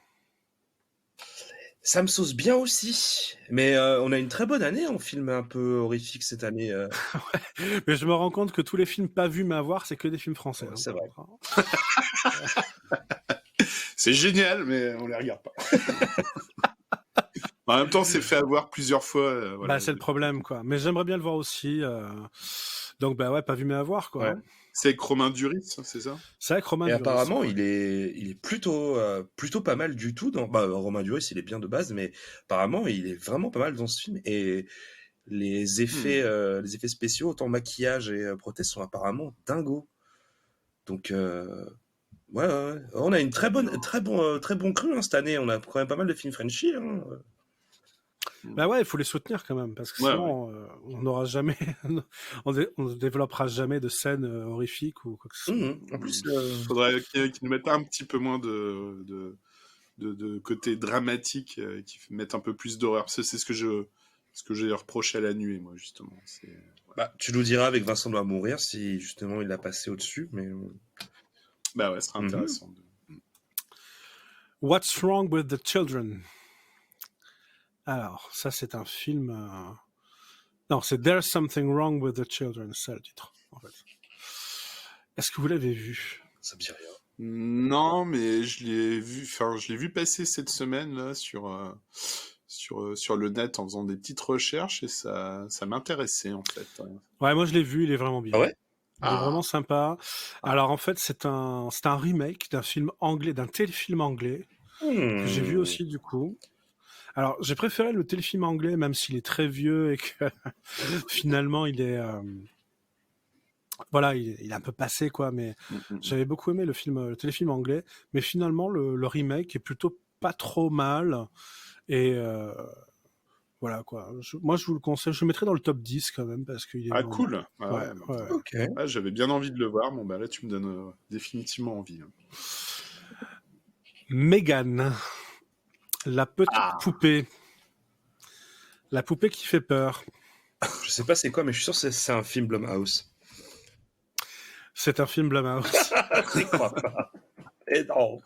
[SPEAKER 5] Ça me sauce bien aussi. Mais on a une très bonne année en film un peu horrifique cette année.
[SPEAKER 1] Ouais. Mais je me rends compte que tous les films pas vus mais à voir, c'est que des films français.
[SPEAKER 5] C'est vrai.
[SPEAKER 2] C'est génial, mais on les regarde pas. En même temps, c'est fait avoir plusieurs fois.
[SPEAKER 1] Voilà. Bah, c'est le problème, quoi. Mais j'aimerais bien le voir aussi. Donc, bah ouais, pas vu mais à voir, quoi.
[SPEAKER 2] Ouais. C'est avec Romain Duris, c'est ça?
[SPEAKER 1] C'est avec Romain Duris.
[SPEAKER 5] Et apparemment, il est plutôt pas mal du tout. Romain Duris, il est bien de base, mais apparemment, il est vraiment pas mal dans ce film. Et les effets spéciaux, autant maquillage et prothèses, sont apparemment dingos. Donc, ouais. On a une très bon cru hein, cette année. On a quand même pas mal de films Frenchy. Hein.
[SPEAKER 1] Bah ouais, il faut les soutenir quand même, parce que
[SPEAKER 2] Ouais,
[SPEAKER 1] sinon, on n'aura jamais, on ne développera jamais de scènes horrifiques ou quoi que ce soit.
[SPEAKER 5] En plus,
[SPEAKER 2] Faudrait qu'ils nous mettent un petit peu moins de côté dramatique, qui mettent un peu plus d'horreur. C'est ce que j'ai reproché à La Nuée, moi, justement.
[SPEAKER 5] tu nous diras avec Vincent doit mourir si justement il l'a passé au-dessus. Mais
[SPEAKER 2] Bah ouais, ce sera intéressant.
[SPEAKER 1] What's Wrong with the Children? Alors, ça c'est un film... Non, c'est There's Something Wrong with the Children, c'est ça le titre, en fait. Est-ce que vous l'avez vu?
[SPEAKER 5] ça me dit rien.
[SPEAKER 2] Non, mais je l'ai vu passer cette semaine là sur le net en faisant des petites recherches et ça m'intéressait en fait.
[SPEAKER 1] Ouais, moi je l'ai vu, il est vraiment bien.
[SPEAKER 5] Ah ouais?
[SPEAKER 1] Il est vraiment sympa. Alors en fait, c'est un remake d'un film anglais, d'un téléfilm anglais que j'ai vu aussi du coup. Alors j'ai préféré le téléfilm anglais, même s'il est très vieux et que finalement il est voilà, il est un peu passé quoi, mais j'avais beaucoup aimé le téléfilm anglais, mais finalement le remake est plutôt pas trop mal et voilà quoi. Moi je vous le conseille, je le mettrai dans le top 10 quand même parce qu'il est
[SPEAKER 2] Ah
[SPEAKER 1] vraiment
[SPEAKER 2] cool.
[SPEAKER 1] bien.
[SPEAKER 2] Ouais.
[SPEAKER 1] Ouais.
[SPEAKER 5] Ok.
[SPEAKER 2] Ah, j'avais bien envie de le voir. Bon bah là tu me donnes définitivement envie. Hein.
[SPEAKER 1] Megan, la petite poupée. La poupée qui fait peur.
[SPEAKER 5] Je sais pas c'est quoi, mais je suis sûr que c'est un film Blumhouse.
[SPEAKER 1] C'est un film Blumhouse.
[SPEAKER 5] Je crois pas. Et non.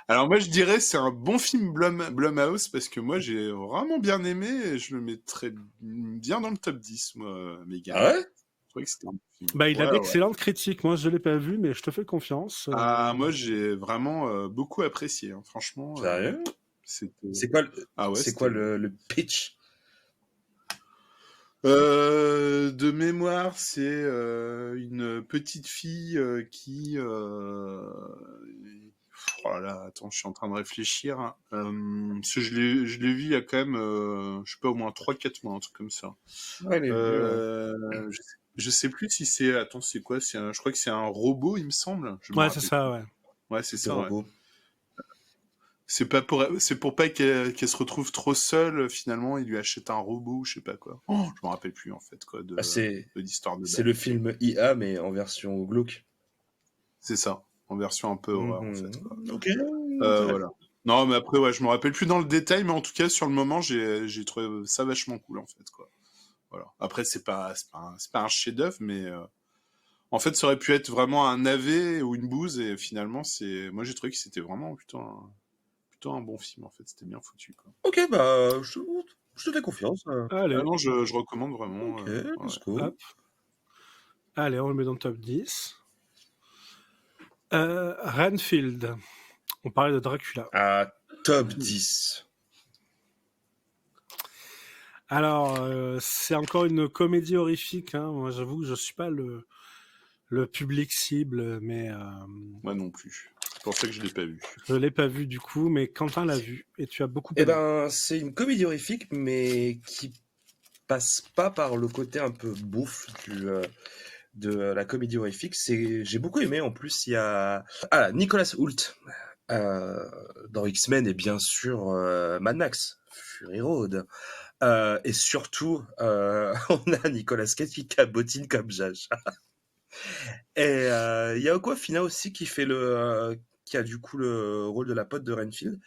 [SPEAKER 2] Alors moi je dirais c'est un bon film Blumhouse parce que moi j'ai vraiment bien aimé et je le mettrais bien dans le top 10 moi, Megan.
[SPEAKER 5] Ah ouais?
[SPEAKER 2] Je trouvais que c'était un bon film.
[SPEAKER 1] Bah, il a
[SPEAKER 2] Ouais,
[SPEAKER 1] d'excellentes critiques. Moi, je l'ai pas vu, mais je te fais confiance.
[SPEAKER 2] Ah, moi j'ai vraiment beaucoup apprécié, hein. Franchement.
[SPEAKER 5] Sérieux?
[SPEAKER 2] C'était...
[SPEAKER 5] C'est quoi,
[SPEAKER 2] Ah ouais,
[SPEAKER 5] c'est quoi le pitch?
[SPEAKER 2] De mémoire, c'est une petite fille qui... Oh là là, attends, je suis en train de réfléchir. Hein. Parce que je l'ai vu il y a quand même, je sais pas, au moins 3-4 mois, un truc comme ça.
[SPEAKER 5] Ouais, il est vieux, ouais.
[SPEAKER 2] Je sais plus si c'est... Attends, c'est quoi? Je crois que c'est un robot, il me semble. Je me
[SPEAKER 1] Ouais, c'est
[SPEAKER 2] rappelle
[SPEAKER 1] ça,
[SPEAKER 2] plus.
[SPEAKER 1] ouais.
[SPEAKER 2] Ouais, c'est
[SPEAKER 5] C'est
[SPEAKER 2] ça, ouais.
[SPEAKER 5] robot.
[SPEAKER 2] C'est pour pas qu'elle se retrouve trop seule, finalement, il lui achète un robot, je sais pas quoi. Je me rappelle plus, en fait, quoi, de l'histoire de
[SPEAKER 5] C'est
[SPEAKER 2] base.
[SPEAKER 5] le film IA, mais en version glauque.
[SPEAKER 2] C'est ça, en version un peu horreur, en fait, quoi.
[SPEAKER 5] Ok.
[SPEAKER 2] Voilà. Non, mais après, ouais, je me rappelle plus dans le détail, mais en tout cas, sur le moment, j'ai trouvé ça vachement cool, en fait, quoi. Voilà. Après, c'est pas un chef-d'œuvre, mais en fait, ça aurait pu être vraiment un navet ou une bouse, et finalement, moi, j'ai trouvé que c'était vraiment plutôt un bon film, en fait. C'était bien foutu, quoi.
[SPEAKER 5] Ok, bah, je te fais confiance.
[SPEAKER 1] Allez,
[SPEAKER 2] Ah non, je recommande vraiment.
[SPEAKER 5] Ok,
[SPEAKER 2] ouais.
[SPEAKER 5] let's go.
[SPEAKER 1] hop. Allez, on le met dans le top 10. Renfield. On parlait de Dracula.
[SPEAKER 5] À top 10.
[SPEAKER 1] Alors, c'est encore une comédie horrifique. Hein. Moi, j'avoue que je suis pas le public cible, mais
[SPEAKER 2] Moi non plus. C'est pour ça que je l'ai pas vu.
[SPEAKER 1] je l'ai pas vu du coup. Mais Quentin l'a vu et tu as beaucoup
[SPEAKER 5] Eh
[SPEAKER 1] aimé.
[SPEAKER 5] ben, c'est une comédie horrifique, mais qui passe pas par le côté un peu bouffe de la comédie horrifique. J'ai beaucoup aimé. En plus, il y a Nicolas Hoult dans X-Men et bien sûr Mad Max, Fury Road. Et surtout, on a Nicolas Cage qui cabotine comme Jaja. Et il y a Awkwafina aussi qui fait qui a du coup le rôle de la pote de Renfield.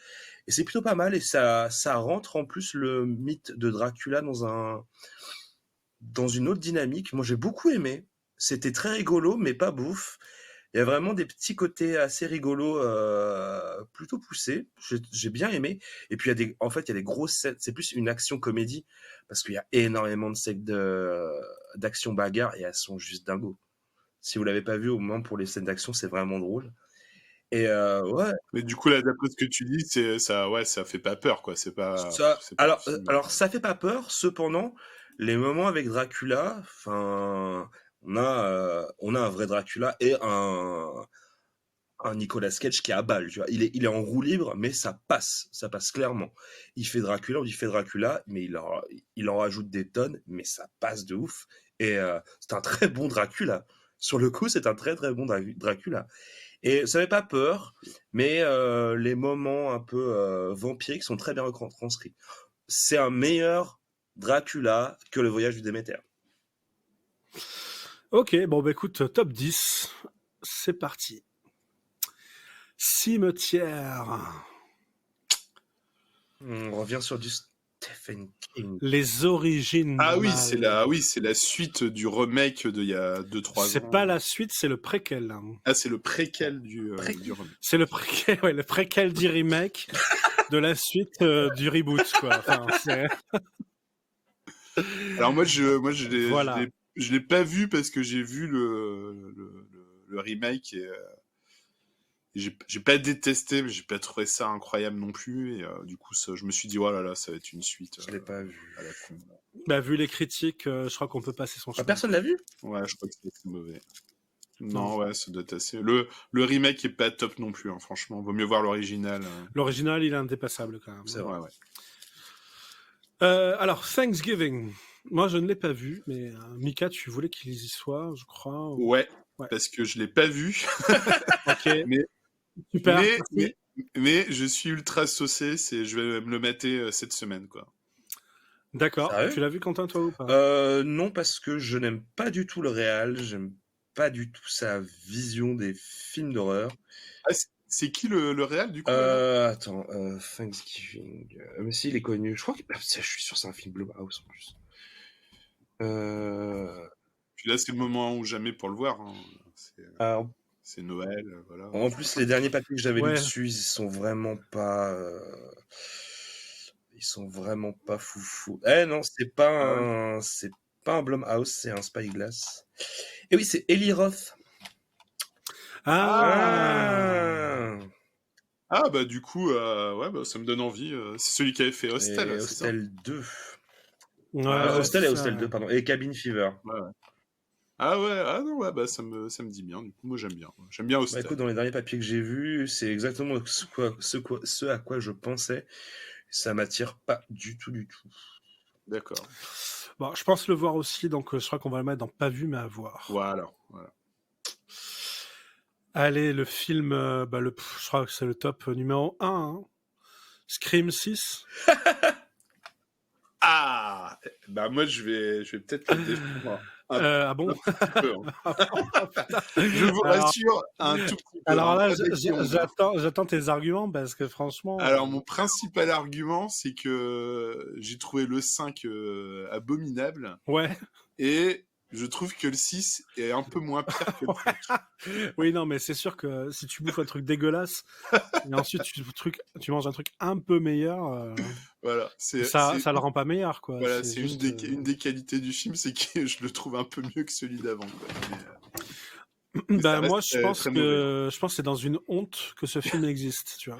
[SPEAKER 5] Et c'est plutôt pas mal et ça rentre en plus le mythe de Dracula dans une autre dynamique. Moi j'ai beaucoup aimé. C'était très rigolo mais pas bouffe. Il y a vraiment des petits côtés assez rigolos, plutôt poussés. J'ai bien aimé. Et puis en fait il y a des grosses scènes. C'est plus une action comédie parce qu'il y a énormément de scènes d'action bagarre et elles sont juste dingos. Si vous l'avez pas vu, au moins pour les scènes d'action, c'est vraiment drôle. Et ouais.
[SPEAKER 2] Mais du coup, là, d'après ce que tu dis, ça fait pas peur, quoi. C'est pas
[SPEAKER 5] Alors, ça fait pas peur. Cependant, les moments avec Dracula, enfin, on a un vrai Dracula et un Nicolas Cage qui est à balle, tu vois. Il est en roue libre, mais ça passe clairement. Il fait Dracula, mais il en rajoute des tonnes, mais ça passe de ouf. Et c'est un très bon Dracula. Sur le coup, c'est un très très bon Dracula. Et ça fait pas peur, mais les moments un peu vampiriques sont très bien retranscrits. C'est un meilleur Dracula que le voyage du Déméter.
[SPEAKER 1] Ok, bon, bah écoute, top 10, c'est parti. Cimetière.
[SPEAKER 5] On revient sur du Stephen King.
[SPEAKER 1] Les origines.
[SPEAKER 2] Ah
[SPEAKER 1] du
[SPEAKER 2] oui,
[SPEAKER 1] mal.
[SPEAKER 2] c'est la suite du remake d'il y a 2-3 ans.
[SPEAKER 1] C'est pas la suite, c'est le préquel.
[SPEAKER 2] Ah, c'est le préquel du remake.
[SPEAKER 1] C'est le préquel, ouais, le préquel du remake de la suite du reboot, quoi. Enfin, c'est...
[SPEAKER 2] Alors moi, je l'ai,
[SPEAKER 1] Voilà.
[SPEAKER 2] je l'ai pas vu parce que j'ai vu le remake et j'ai pas détesté, mais j'ai pas trouvé ça incroyable non plus. Et du coup, je me suis dit, oh là là, ça va être une suite.
[SPEAKER 5] Je l'ai pas vu.
[SPEAKER 2] À la con.
[SPEAKER 1] Bah, vu les critiques, je crois qu'on peut passer son chemin.
[SPEAKER 5] Personne l'a vu?
[SPEAKER 2] Ouais, je crois que c'est mauvais. Non, ouais, ça doit être assez. Le remake est pas top non plus, hein, franchement. Vaut mieux voir l'original.
[SPEAKER 1] L'original, il est indépassable quand même.
[SPEAKER 5] C'est vrai.
[SPEAKER 2] Ouais.
[SPEAKER 1] Alors, Thanksgiving. Moi, je ne l'ai pas vu, mais Mika, tu voulais qu'ils y soient, je crois. ou-
[SPEAKER 2] Ouais,
[SPEAKER 1] Ouais.
[SPEAKER 2] parce que je l'ai pas vu.
[SPEAKER 1] Ok.
[SPEAKER 2] Mais-
[SPEAKER 1] Super.
[SPEAKER 2] mais,
[SPEAKER 1] merci.
[SPEAKER 2] mais je suis ultra saucé. Je vais me le mater cette semaine, quoi.
[SPEAKER 1] D'accord.
[SPEAKER 5] Sérieux
[SPEAKER 1] Tu l'as vu, Quentin, toi, ou pas
[SPEAKER 5] Non, parce que je n'aime pas du tout le réal, j'aime pas du tout sa vision des films d'horreur.
[SPEAKER 2] Ah, c'est qui le réal, du coup là
[SPEAKER 5] Attends, Thanksgiving. Mais si, il est connu. Je crois que. Je suis sûr, c'est un film Blumhouse en plus.
[SPEAKER 2] Puis là, c'est le moment ou jamais pour le voir. Hein.
[SPEAKER 5] Alors,
[SPEAKER 2] C'est Noël, voilà.
[SPEAKER 5] en plus, les derniers papiers que j'avais lus
[SPEAKER 1] Ouais.
[SPEAKER 5] dessus, ils sont vraiment pas. Ils sont vraiment pas foufou. Eh non, c'est pas un Blumhouse, c'est un Spyglass. Et oui, c'est Eli Roth.
[SPEAKER 1] Ah.
[SPEAKER 2] Ah, bah du coup, ouais, bah, ça me donne envie. C'est celui qui avait fait Hostel,
[SPEAKER 5] Et
[SPEAKER 2] c'est ça
[SPEAKER 5] Hostel 2.
[SPEAKER 1] Ouais,
[SPEAKER 5] Hostel et
[SPEAKER 1] c'est
[SPEAKER 5] Hostel
[SPEAKER 1] ça,
[SPEAKER 5] 2, pardon. Et Cabin Fever.
[SPEAKER 2] Ah ouais, ah non, ouais, bah ça me dit bien. Du coup, moi j'aime bien. J'aime bien
[SPEAKER 5] Bah
[SPEAKER 2] Hostel.
[SPEAKER 5] écoute, dans les derniers papiers que j'ai vus, c'est exactement ce à quoi je pensais. Ça m'attire pas du tout, du tout.
[SPEAKER 2] D'accord.
[SPEAKER 1] Bon, je pense le voir aussi, donc je crois qu'on va le mettre dans pas vu mais à voir.
[SPEAKER 2] Voilà.
[SPEAKER 1] Allez, le film, je crois que c'est le top numéro 1. Hein. Scream 6.
[SPEAKER 2] Ah, bah moi je vais peut-être le défendre.
[SPEAKER 1] Ah bon?
[SPEAKER 2] Un petit peu, hein. Je vous rassure, un tout petit peu.
[SPEAKER 1] Alors là,
[SPEAKER 2] hein.
[SPEAKER 1] j'attends tes arguments parce que franchement.
[SPEAKER 2] Alors mon principal argument, c'est que j'ai trouvé le 5 abominable
[SPEAKER 1] Ouais.
[SPEAKER 2] et je trouve que le 6 est un peu moins pire que le 5.
[SPEAKER 1] Oui, non, mais c'est sûr que si tu bouffes un truc dégueulasse et ensuite tu manges un truc un peu meilleur,
[SPEAKER 2] Voilà,
[SPEAKER 1] ça le rend pas meilleur, quoi.
[SPEAKER 2] Voilà,
[SPEAKER 1] C'est
[SPEAKER 2] c'est
[SPEAKER 1] juste,
[SPEAKER 2] une des qualités du film, c'est que je le trouve un peu mieux que celui d'avant. Quoi.
[SPEAKER 1] Ben
[SPEAKER 2] ça
[SPEAKER 1] moi,
[SPEAKER 2] reste
[SPEAKER 1] je pense
[SPEAKER 2] très
[SPEAKER 1] que c'est dans une honte que ce film existe, tu vois.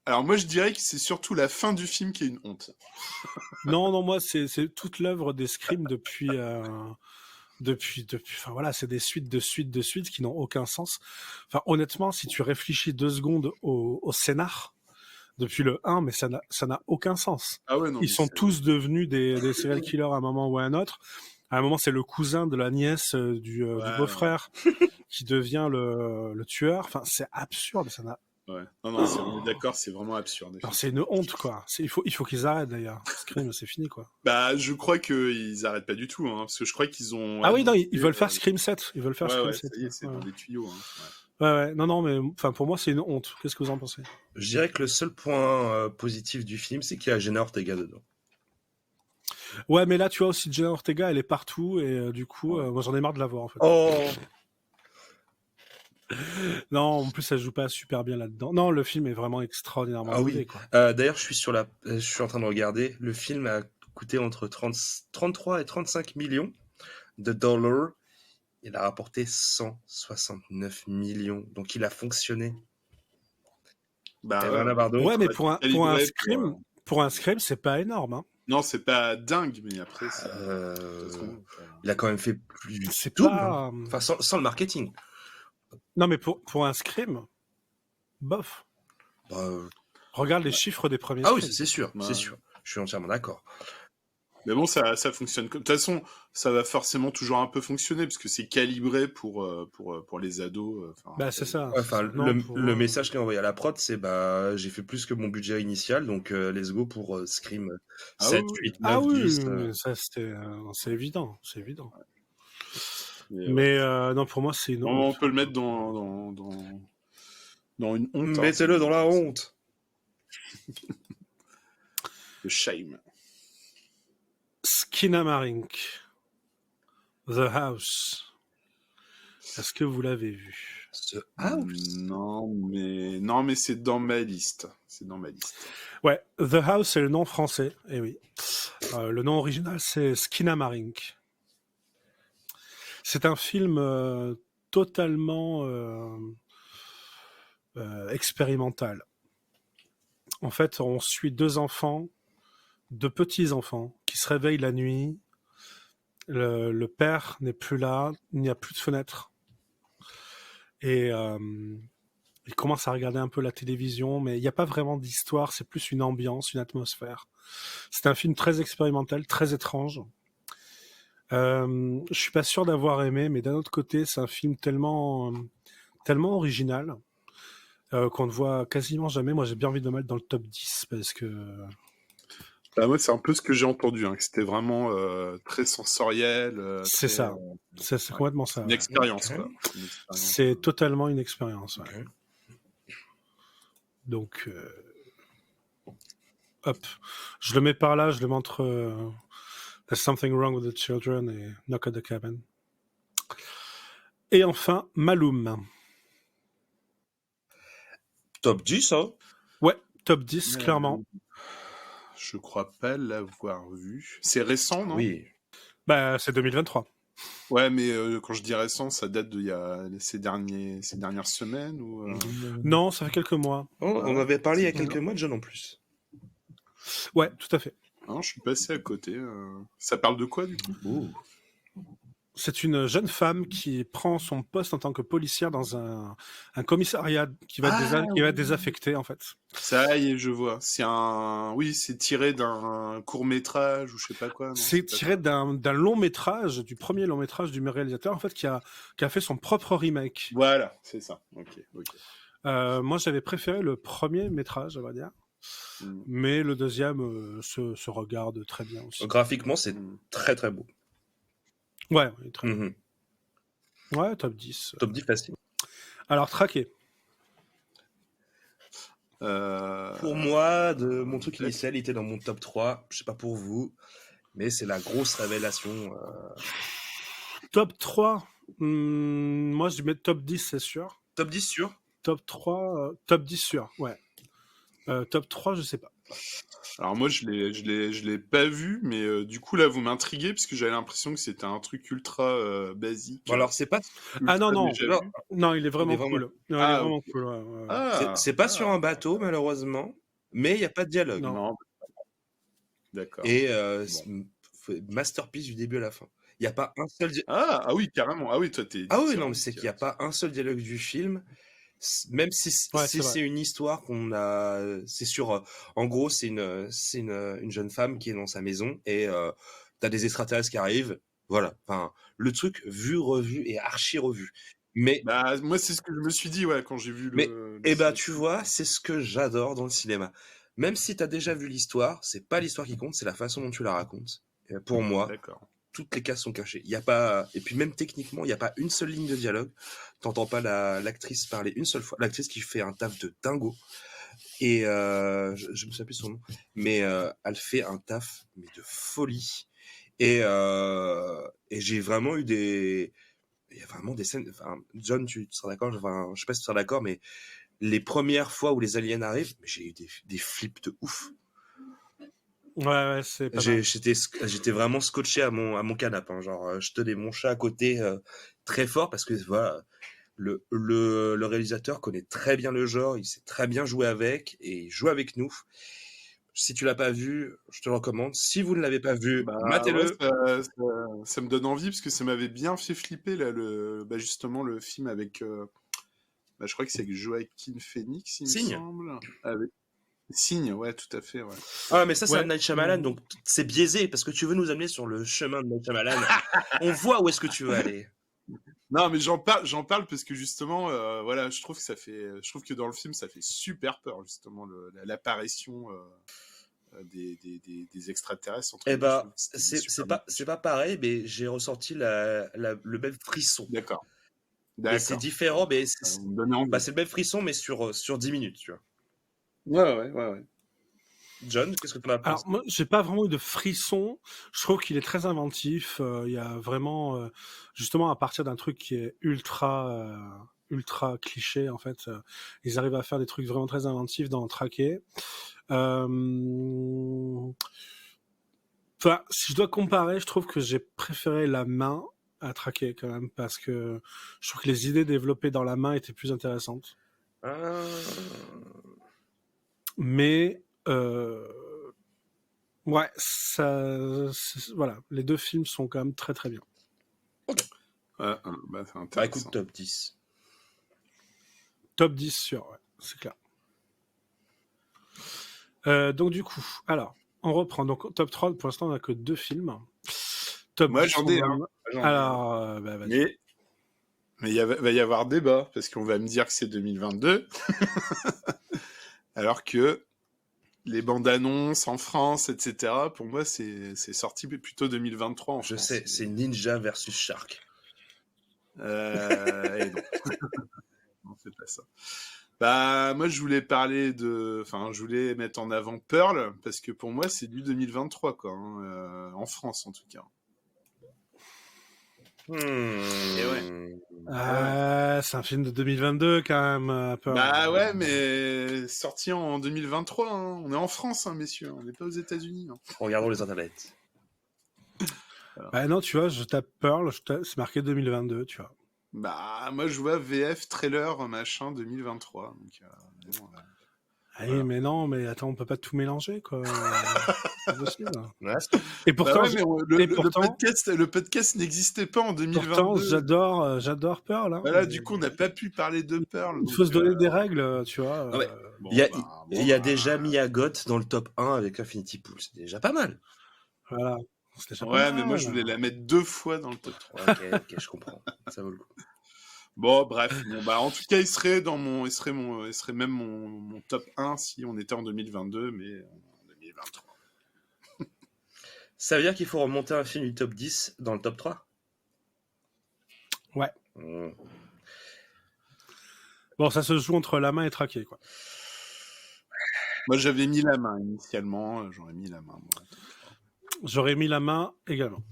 [SPEAKER 2] Alors moi, je dirais que c'est surtout la fin du film qui est une honte.
[SPEAKER 1] Non, moi, c'est toute l'œuvre des Scream depuis, enfin voilà, c'est des suites qui n'ont aucun sens. Enfin, honnêtement, si tu réfléchis 2 secondes au scénar depuis le 1, mais ça n'a aucun sens.
[SPEAKER 2] Ah ouais, non,
[SPEAKER 1] Ils sont tous devenus des serial killers à un moment ou à un autre. À un moment, c'est le cousin de la nièce du beau-frère qui devient le tueur. Enfin, c'est absurde, ça n'a.
[SPEAKER 2] Ouais. Non, on est d'accord, c'est vraiment absurde.
[SPEAKER 1] Alors, c'est une honte, quoi. Il faut qu'ils arrêtent, d'ailleurs. Scream, c'est fini, quoi.
[SPEAKER 2] Bah, je crois qu'ils arrêtent pas du tout, hein, parce que je crois qu'ils ont...
[SPEAKER 1] Ah oui, non, ils veulent faire Scream 7. Ils veulent faire Scream 7.
[SPEAKER 2] Ça y est, c'est dans les tuyaux. Hein.
[SPEAKER 1] Ouais. Non, mais enfin, pour moi, c'est une honte. Qu'est-ce que vous en pensez?
[SPEAKER 5] Je dirais que le seul point positif du film, c'est qu'il y a Jenna Ortega dedans.
[SPEAKER 1] Ouais, mais là, tu vois aussi, Jenna Ortega, elle est partout, et du coup, moi, j'en ai marre de la voir, en fait.
[SPEAKER 5] Oh.
[SPEAKER 1] Non, en plus, elle joue pas super bien là-dedans. Non, le film est vraiment extraordinairement mauvais, quoi.
[SPEAKER 5] D'ailleurs, je suis en train de regarder. Le film a coûté entre 33 et 35 millions de dollars. Il a rapporté 169 millions. Donc, il a fonctionné.
[SPEAKER 2] Bah,
[SPEAKER 1] ouais, mais pour un Scream, c'est pas énorme, hein.
[SPEAKER 2] Non, c'est pas dingue, mais après,
[SPEAKER 5] il a quand même fait plus.
[SPEAKER 1] C'est
[SPEAKER 5] double,
[SPEAKER 1] pas.
[SPEAKER 5] hein. Enfin, sans le marketing.
[SPEAKER 1] Non, mais pour un Scream, bof.
[SPEAKER 5] Bah,
[SPEAKER 1] Regarde les chiffres des premiers.
[SPEAKER 5] Ah oui,
[SPEAKER 1] Scream.
[SPEAKER 5] c'est sûr,
[SPEAKER 2] Ouais.
[SPEAKER 5] c'est sûr. Je suis entièrement d'accord.
[SPEAKER 2] Mais bon, ça fonctionne. De toute façon, ça va forcément toujours un peu fonctionner parce que c'est calibré pour les ados.
[SPEAKER 1] Bah, c'est ça.
[SPEAKER 5] Ouais, enfin,
[SPEAKER 1] Non, pour-
[SPEAKER 5] le message qu'il a envoyé à la prod, c'est bah j'ai fait plus que mon budget initial, donc let's go pour Scream
[SPEAKER 2] Ah
[SPEAKER 5] 7,
[SPEAKER 2] oui.
[SPEAKER 5] 8, 9,
[SPEAKER 1] Ah oui,
[SPEAKER 5] 10.
[SPEAKER 1] mais ça, c'est évident, c'est évident.
[SPEAKER 2] Mais,
[SPEAKER 1] Mais non, pour moi, c'est une
[SPEAKER 2] on
[SPEAKER 1] honte.
[SPEAKER 2] peut le mettre dans une honte.
[SPEAKER 5] Mettez-le dans la honte.
[SPEAKER 2] Le shame.
[SPEAKER 1] Skinamarink, The House. Est-ce que vous l'avez vu?
[SPEAKER 5] The House.
[SPEAKER 2] Non, mais c'est dans ma liste. C'est dans ma liste.
[SPEAKER 1] Ouais, The House, c'est le nom français, eh oui. Le nom original, c'est Skinamarink. C'est un film totalement expérimental. En fait, on suit deux petits-enfants, qui se réveillent la nuit. Le père n'est plus là, il n'y a plus de fenêtre. Et ils commencent à regarder un peu la télévision, mais il n'y a pas vraiment d'histoire, c'est plus une ambiance, une atmosphère. C'est un film très expérimental, très étrange. Je suis pas sûr d'avoir aimé, mais d'un autre côté, c'est un film tellement original qu'on ne voit quasiment jamais. Moi, j'ai bien envie de le mettre dans le top 10 parce que
[SPEAKER 2] Bah, moi, c'est un peu ce que j'ai entendu, que c'était vraiment très sensoriel.
[SPEAKER 1] c'est
[SPEAKER 2] très,
[SPEAKER 1] ça. C'est complètement ça.
[SPEAKER 2] Une
[SPEAKER 1] Ouais.
[SPEAKER 2] expérience,
[SPEAKER 5] Ok.
[SPEAKER 2] quoi. Une expérience.
[SPEAKER 1] C'est totalement une expérience. Ouais.
[SPEAKER 5] Ok.
[SPEAKER 1] Donc, hop, je le mets par là, je le mets entre There's Something Wrong with the Children et Knock at the Cabin. Et enfin, Maloum.
[SPEAKER 5] Top 10, hein.
[SPEAKER 1] Ouais, top 10, clairement.
[SPEAKER 2] Je crois pas l'avoir vu. C'est récent, non?
[SPEAKER 5] Oui.
[SPEAKER 1] Bah, c'est 2023.
[SPEAKER 2] Ouais, mais quand je dis récent, ça date d'il y a ces dernières semaines ou
[SPEAKER 1] Non, ça fait quelques mois.
[SPEAKER 5] On avait parlé il y a quelques mois de John en plus.
[SPEAKER 1] Ouais, tout à fait.
[SPEAKER 2] Non, je suis passé à côté. Ça parle de quoi, du coup?
[SPEAKER 1] C'est une jeune femme qui prend son poste en tant que policière dans un commissariat qui va être désaffecté, en fait.
[SPEAKER 2] Ça y est, je vois. Oui, c'est tiré d'un court-métrage ou je sais pas quoi. non,
[SPEAKER 1] C'est
[SPEAKER 2] pas
[SPEAKER 1] tiré d'un long métrage, du premier long métrage du réalisateur, en fait, qui a fait son propre remake.
[SPEAKER 2] Voilà, c'est ça. Ok.
[SPEAKER 1] Moi, j'avais préféré le premier métrage, on va dire. Mais le deuxième se regarde très bien aussi.
[SPEAKER 5] Graphiquement, c'est très très beau.
[SPEAKER 1] Ouais, très
[SPEAKER 5] Mhm.
[SPEAKER 1] Ouais, top 10.
[SPEAKER 5] Top 10 facile.
[SPEAKER 1] Alors, traqué.
[SPEAKER 5] Pour moi, de mon truc initial, il était dans mon top 3. Je sais pas pour vous, mais c'est la grosse révélation.
[SPEAKER 1] Top 3. Moi, je mets top 10, c'est sûr.
[SPEAKER 5] Top 10 sûr.
[SPEAKER 1] Top 3, top 10 sûr, ouais. Top 3, je sais pas.
[SPEAKER 2] Alors moi, je l'ai pas vu, mais du coup là, vous m'intriguez parce que j'avais l'impression que c'était un truc ultra basique.
[SPEAKER 5] Bon, alors c'est pas.
[SPEAKER 1] Ah non, non,
[SPEAKER 2] déjà
[SPEAKER 5] non.
[SPEAKER 2] vu.
[SPEAKER 1] non, il est vraiment cool. Non, il est
[SPEAKER 2] Ah,
[SPEAKER 1] vraiment
[SPEAKER 2] ok.
[SPEAKER 1] cool, ouais.
[SPEAKER 2] Ah,
[SPEAKER 5] C'est pas sur un bateau malheureusement, mais il y a pas de dialogue.
[SPEAKER 1] Non.
[SPEAKER 2] D'accord.
[SPEAKER 5] Et masterpiece du début à la fin. Il y a pas un seul.
[SPEAKER 2] Ah oui, carrément. Ah oui, toi t'es.
[SPEAKER 5] Ah oui, non, mais c'est qu'il y a pas un seul dialogue du film. Même si
[SPEAKER 1] Ouais,
[SPEAKER 5] c'est une histoire qu'on a, c'est sur, en gros, c'est une jeune femme qui est dans sa maison et t'as des extraterrestres qui arrivent, voilà. Enfin, le truc vu, revu et archi revu. Mais
[SPEAKER 2] Bah moi, c'est ce que je me suis dit, ouais, quand j'ai vu le.
[SPEAKER 5] et bah tu vois, c'est ce que j'adore dans le cinéma. Même si t'as déjà vu l'histoire, c'est pas l'histoire qui compte, c'est la façon dont tu la racontes. Et pour moi,
[SPEAKER 2] D'accord.
[SPEAKER 5] toutes les cases sont cachées. Il y a pas, et puis même techniquement, il y a pas une seule ligne de dialogue. T'entends pas l'actrice parler une seule fois. L'actrice qui fait un taf de dingo. Et je me souviens plus son nom, mais elle fait un taf mais de folie. Et j'ai vraiment eu il y a vraiment des scènes. Enfin, John, tu seras d'accord. Enfin, je sais pas si tu seras d'accord, mais les premières fois où les aliens arrivent, j'ai eu des flips de ouf.
[SPEAKER 1] Ouais, c'est pas mal.
[SPEAKER 5] J'étais vraiment scotché à mon canapé, hein, genre je tenais mon chat à côté très fort parce que voilà, le réalisateur connaît très bien le genre, il sait très bien jouer avec et il joue avec nous. Si tu l'as pas vu, je te le recommande. Si vous ne l'avez pas vu, matez-le.
[SPEAKER 2] Ouais, ça me donne envie parce que ça m'avait bien fait flipper là justement le film avec je crois que c'est avec Joaquin Phoenix, il me
[SPEAKER 5] Signe.
[SPEAKER 2] semble. Avec Signe, ouais, tout à fait, ouais.
[SPEAKER 5] Ah, mais ça, c'est
[SPEAKER 1] Ouais.
[SPEAKER 5] un Night Shyamalan, donc c'est biaisé parce que tu veux nous amener sur le chemin de Night Shyamalan. On voit où est-ce que tu veux aller.
[SPEAKER 2] Non, mais j'en parle parce que justement, voilà, je trouve que dans le film, ça fait super peur, justement, l'apparition des extraterrestres. Entre
[SPEAKER 5] Eh
[SPEAKER 2] guillemets, je
[SPEAKER 5] ben,
[SPEAKER 2] trouve que c'était
[SPEAKER 5] c'est
[SPEAKER 2] super
[SPEAKER 5] pas pareil, mais j'ai ressenti le même frisson.
[SPEAKER 2] D'accord.
[SPEAKER 5] Mais c'est différent, mais
[SPEAKER 2] Vous me donnez envie.
[SPEAKER 5] bah, c'est le même frisson, mais sur 10 minutes, tu vois.
[SPEAKER 2] Ouais.
[SPEAKER 5] John, qu'est-ce que tu en as pensé?
[SPEAKER 1] Alors moi, j'ai pas vraiment eu de frisson. Je trouve qu'il est très inventif. Il y a vraiment, justement, à partir d'un truc qui est ultra cliché, en fait, ils arrivent à faire des trucs vraiment très inventifs dans Traqué. Enfin, si je dois comparer, je trouve que j'ai préféré La Main à Traqué quand même, parce que je trouve que les idées développées dans La Main étaient plus intéressantes. Mais ouais, voilà, les deux films sont quand même très très bien.
[SPEAKER 2] Bah, c'est intéressant.
[SPEAKER 5] Bah écoute, top 10.
[SPEAKER 1] Top 10 sûr, ouais, c'est clair. Donc du coup, alors, on reprend. Donc top 3, pour l'instant, on n'a que 2 films. Top
[SPEAKER 2] Moi,
[SPEAKER 1] 10,
[SPEAKER 2] j'en
[SPEAKER 1] on
[SPEAKER 2] ai
[SPEAKER 1] en
[SPEAKER 2] un.
[SPEAKER 1] a- Alors, bah, vas-y.
[SPEAKER 2] Mais il va y avoir débat, parce qu'on va me dire que c'est 2022, alors que les bandes annonces en France, etc., pour moi, c'est sorti plutôt 2023 en
[SPEAKER 5] Je
[SPEAKER 2] France.
[SPEAKER 5] sais, c'est Ninja versus Shark.
[SPEAKER 2] Et non. Non, c'est pas ça. Bah, moi, je voulais je voulais mettre en avant Pearl, parce que pour moi, c'est du 2023, quoi, hein, en France, en tout cas. Et ouais.
[SPEAKER 1] C'est un film de 2022 quand même.
[SPEAKER 2] Bah ouais, mais sorti en 2023, hein. On est en France, hein, messieurs, on n'est pas aux États-Unis. Hein.
[SPEAKER 5] Regardons les internets.
[SPEAKER 2] Voilà.
[SPEAKER 1] Bah non, tu vois, je tape Pearl, c'est marqué 2022, tu vois.
[SPEAKER 2] Bah, moi, je vois VF, trailer, machin, 2023. Donc, bon,
[SPEAKER 1] Ah oui,
[SPEAKER 2] voilà.
[SPEAKER 1] mais non, mais attends, on peut pas tout mélanger, quoi. C'est possible.
[SPEAKER 5] Ouais,
[SPEAKER 1] Et pourtant,
[SPEAKER 2] Bah ouais, mais
[SPEAKER 1] pourtant,
[SPEAKER 2] le podcast n'existait pas en 2022.
[SPEAKER 1] pourtant, j'adore Pearl. Hein,
[SPEAKER 2] Voilà, du coup, on n'a pas pu parler de Pearl.
[SPEAKER 1] Il faut se donner des règles, tu vois.
[SPEAKER 5] Ah ouais.
[SPEAKER 2] Bon,
[SPEAKER 5] il y a déjà Miyagot dans le top 1 avec Infinity Pool. C'est déjà pas mal.
[SPEAKER 1] Voilà. C'était déjà pas
[SPEAKER 2] Ouais, mais
[SPEAKER 1] mal.
[SPEAKER 2] moi, je voulais la mettre 2 fois dans le top 3.
[SPEAKER 5] Ok, je comprends. Ça vaut le coup.
[SPEAKER 2] Bon, bref. Bon, bah, en tout cas, il serait même mon top 1 si on était en 2022, mais en 2023.
[SPEAKER 5] Ça veut dire qu'il faut remonter un film du top 10 dans le top 3 ?
[SPEAKER 1] Ouais. Bon, ça se joue entre La Main et Traqué, quoi.
[SPEAKER 2] Moi, j'avais mis La Main initialement. J'aurais mis La Main, moi.
[SPEAKER 1] J'aurais mis La Main également.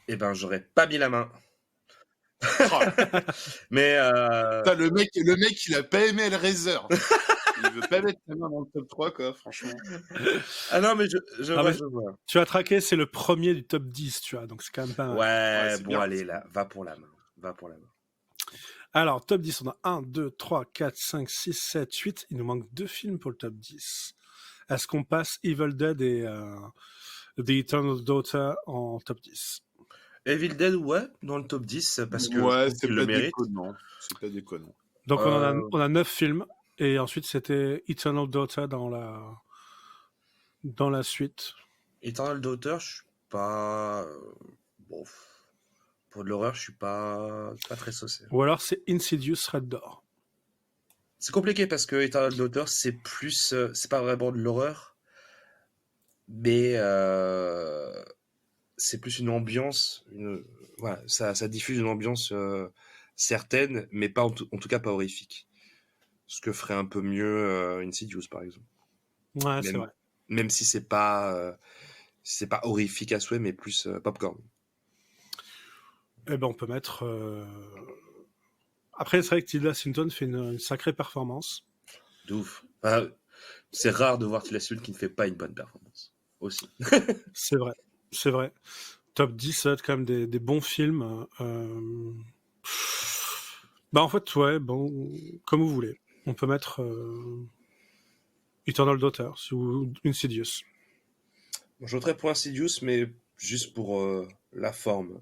[SPEAKER 5] Eh ben, j'aurais pas mis La Main.
[SPEAKER 2] Oh.
[SPEAKER 5] Mais
[SPEAKER 2] Putain, le mec, il a pas aimé Hellraiser. Il veut pas mettre La Main dans le top 3, quoi, franchement.
[SPEAKER 5] ah non, mais je vois,
[SPEAKER 1] mais
[SPEAKER 5] je vois.
[SPEAKER 1] Tu as Traqué, c'est le premier du top 10, tu vois, donc c'est quand même pas mal.
[SPEAKER 5] Ouais,
[SPEAKER 2] c'est
[SPEAKER 5] bon,
[SPEAKER 2] bien,
[SPEAKER 5] allez,
[SPEAKER 2] c'est
[SPEAKER 5] là, va pour La Main. Va pour La Main.
[SPEAKER 1] Alors, top 10, on a 1, 2, 3, 4, 5, 6, 7, 8. Il nous manque 2 films pour le top 10. Est-ce qu'on passe Evil Dead et The Eternal Daughter en top 10
[SPEAKER 5] Evil Dead, ouais, dans le top 10, parce que
[SPEAKER 2] Ouais,
[SPEAKER 5] c'est le mérite.
[SPEAKER 2] déconnant. C'est pas déconnant.
[SPEAKER 1] Donc, on a 9 films. Et ensuite, c'était Eternal Daughter dans la suite.
[SPEAKER 5] Eternal Daughter, je suis pas... Bon, pour de l'horreur, je suis pas très saucé.
[SPEAKER 1] Ou alors, c'est Insidious Red Door.
[SPEAKER 5] C'est compliqué parce que Eternal Daughter, c'est plus... c'est pas vraiment de l'horreur, mais c'est plus une ambiance. Voilà, ça diffuse une ambiance certaine, mais pas en tout cas pas horrifique. Ce que ferait un peu mieux Insidious, par exemple.
[SPEAKER 1] Ouais, c'est vrai.
[SPEAKER 5] Même si c'est pas horrifique à souhait, mais plus popcorn.
[SPEAKER 1] Eh ben, on peut mettre... Après, c'est vrai que Tilda Swinton fait une sacrée performance.
[SPEAKER 5] De ouf. Enfin, c'est rare de voir Tilda Swinton qui ne fait pas une bonne performance. Aussi.
[SPEAKER 1] C'est vrai. Top 10, ça va être quand même des bons films. Bah, en fait, ouais, bon, comme vous voulez. On peut mettre Eternal Daughter ou Insidious.
[SPEAKER 5] Bon, je voterais pour Insidious, mais juste pour la forme.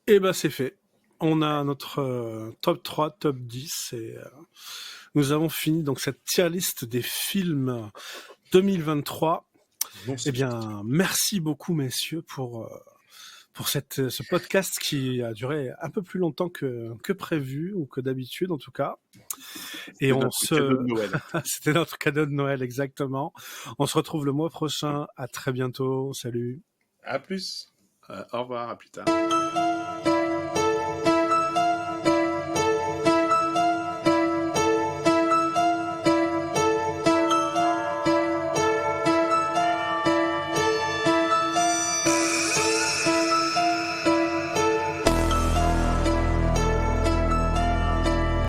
[SPEAKER 1] Et bah, c'est fait. on a notre top 3, top 10 et nous avons fini donc cette tier list des films 2023.
[SPEAKER 5] Non,
[SPEAKER 1] Eh bien, merci beaucoup messieurs pour ce podcast qui a duré un peu plus longtemps que prévu ou que d'habitude en tout cas. Et
[SPEAKER 2] C'était notre cadeau de Noël.
[SPEAKER 1] C'était notre cadeau de Noël, exactement. On se retrouve le mois prochain. À très bientôt. Salut.
[SPEAKER 5] À plus.
[SPEAKER 2] Au revoir, à plus tard.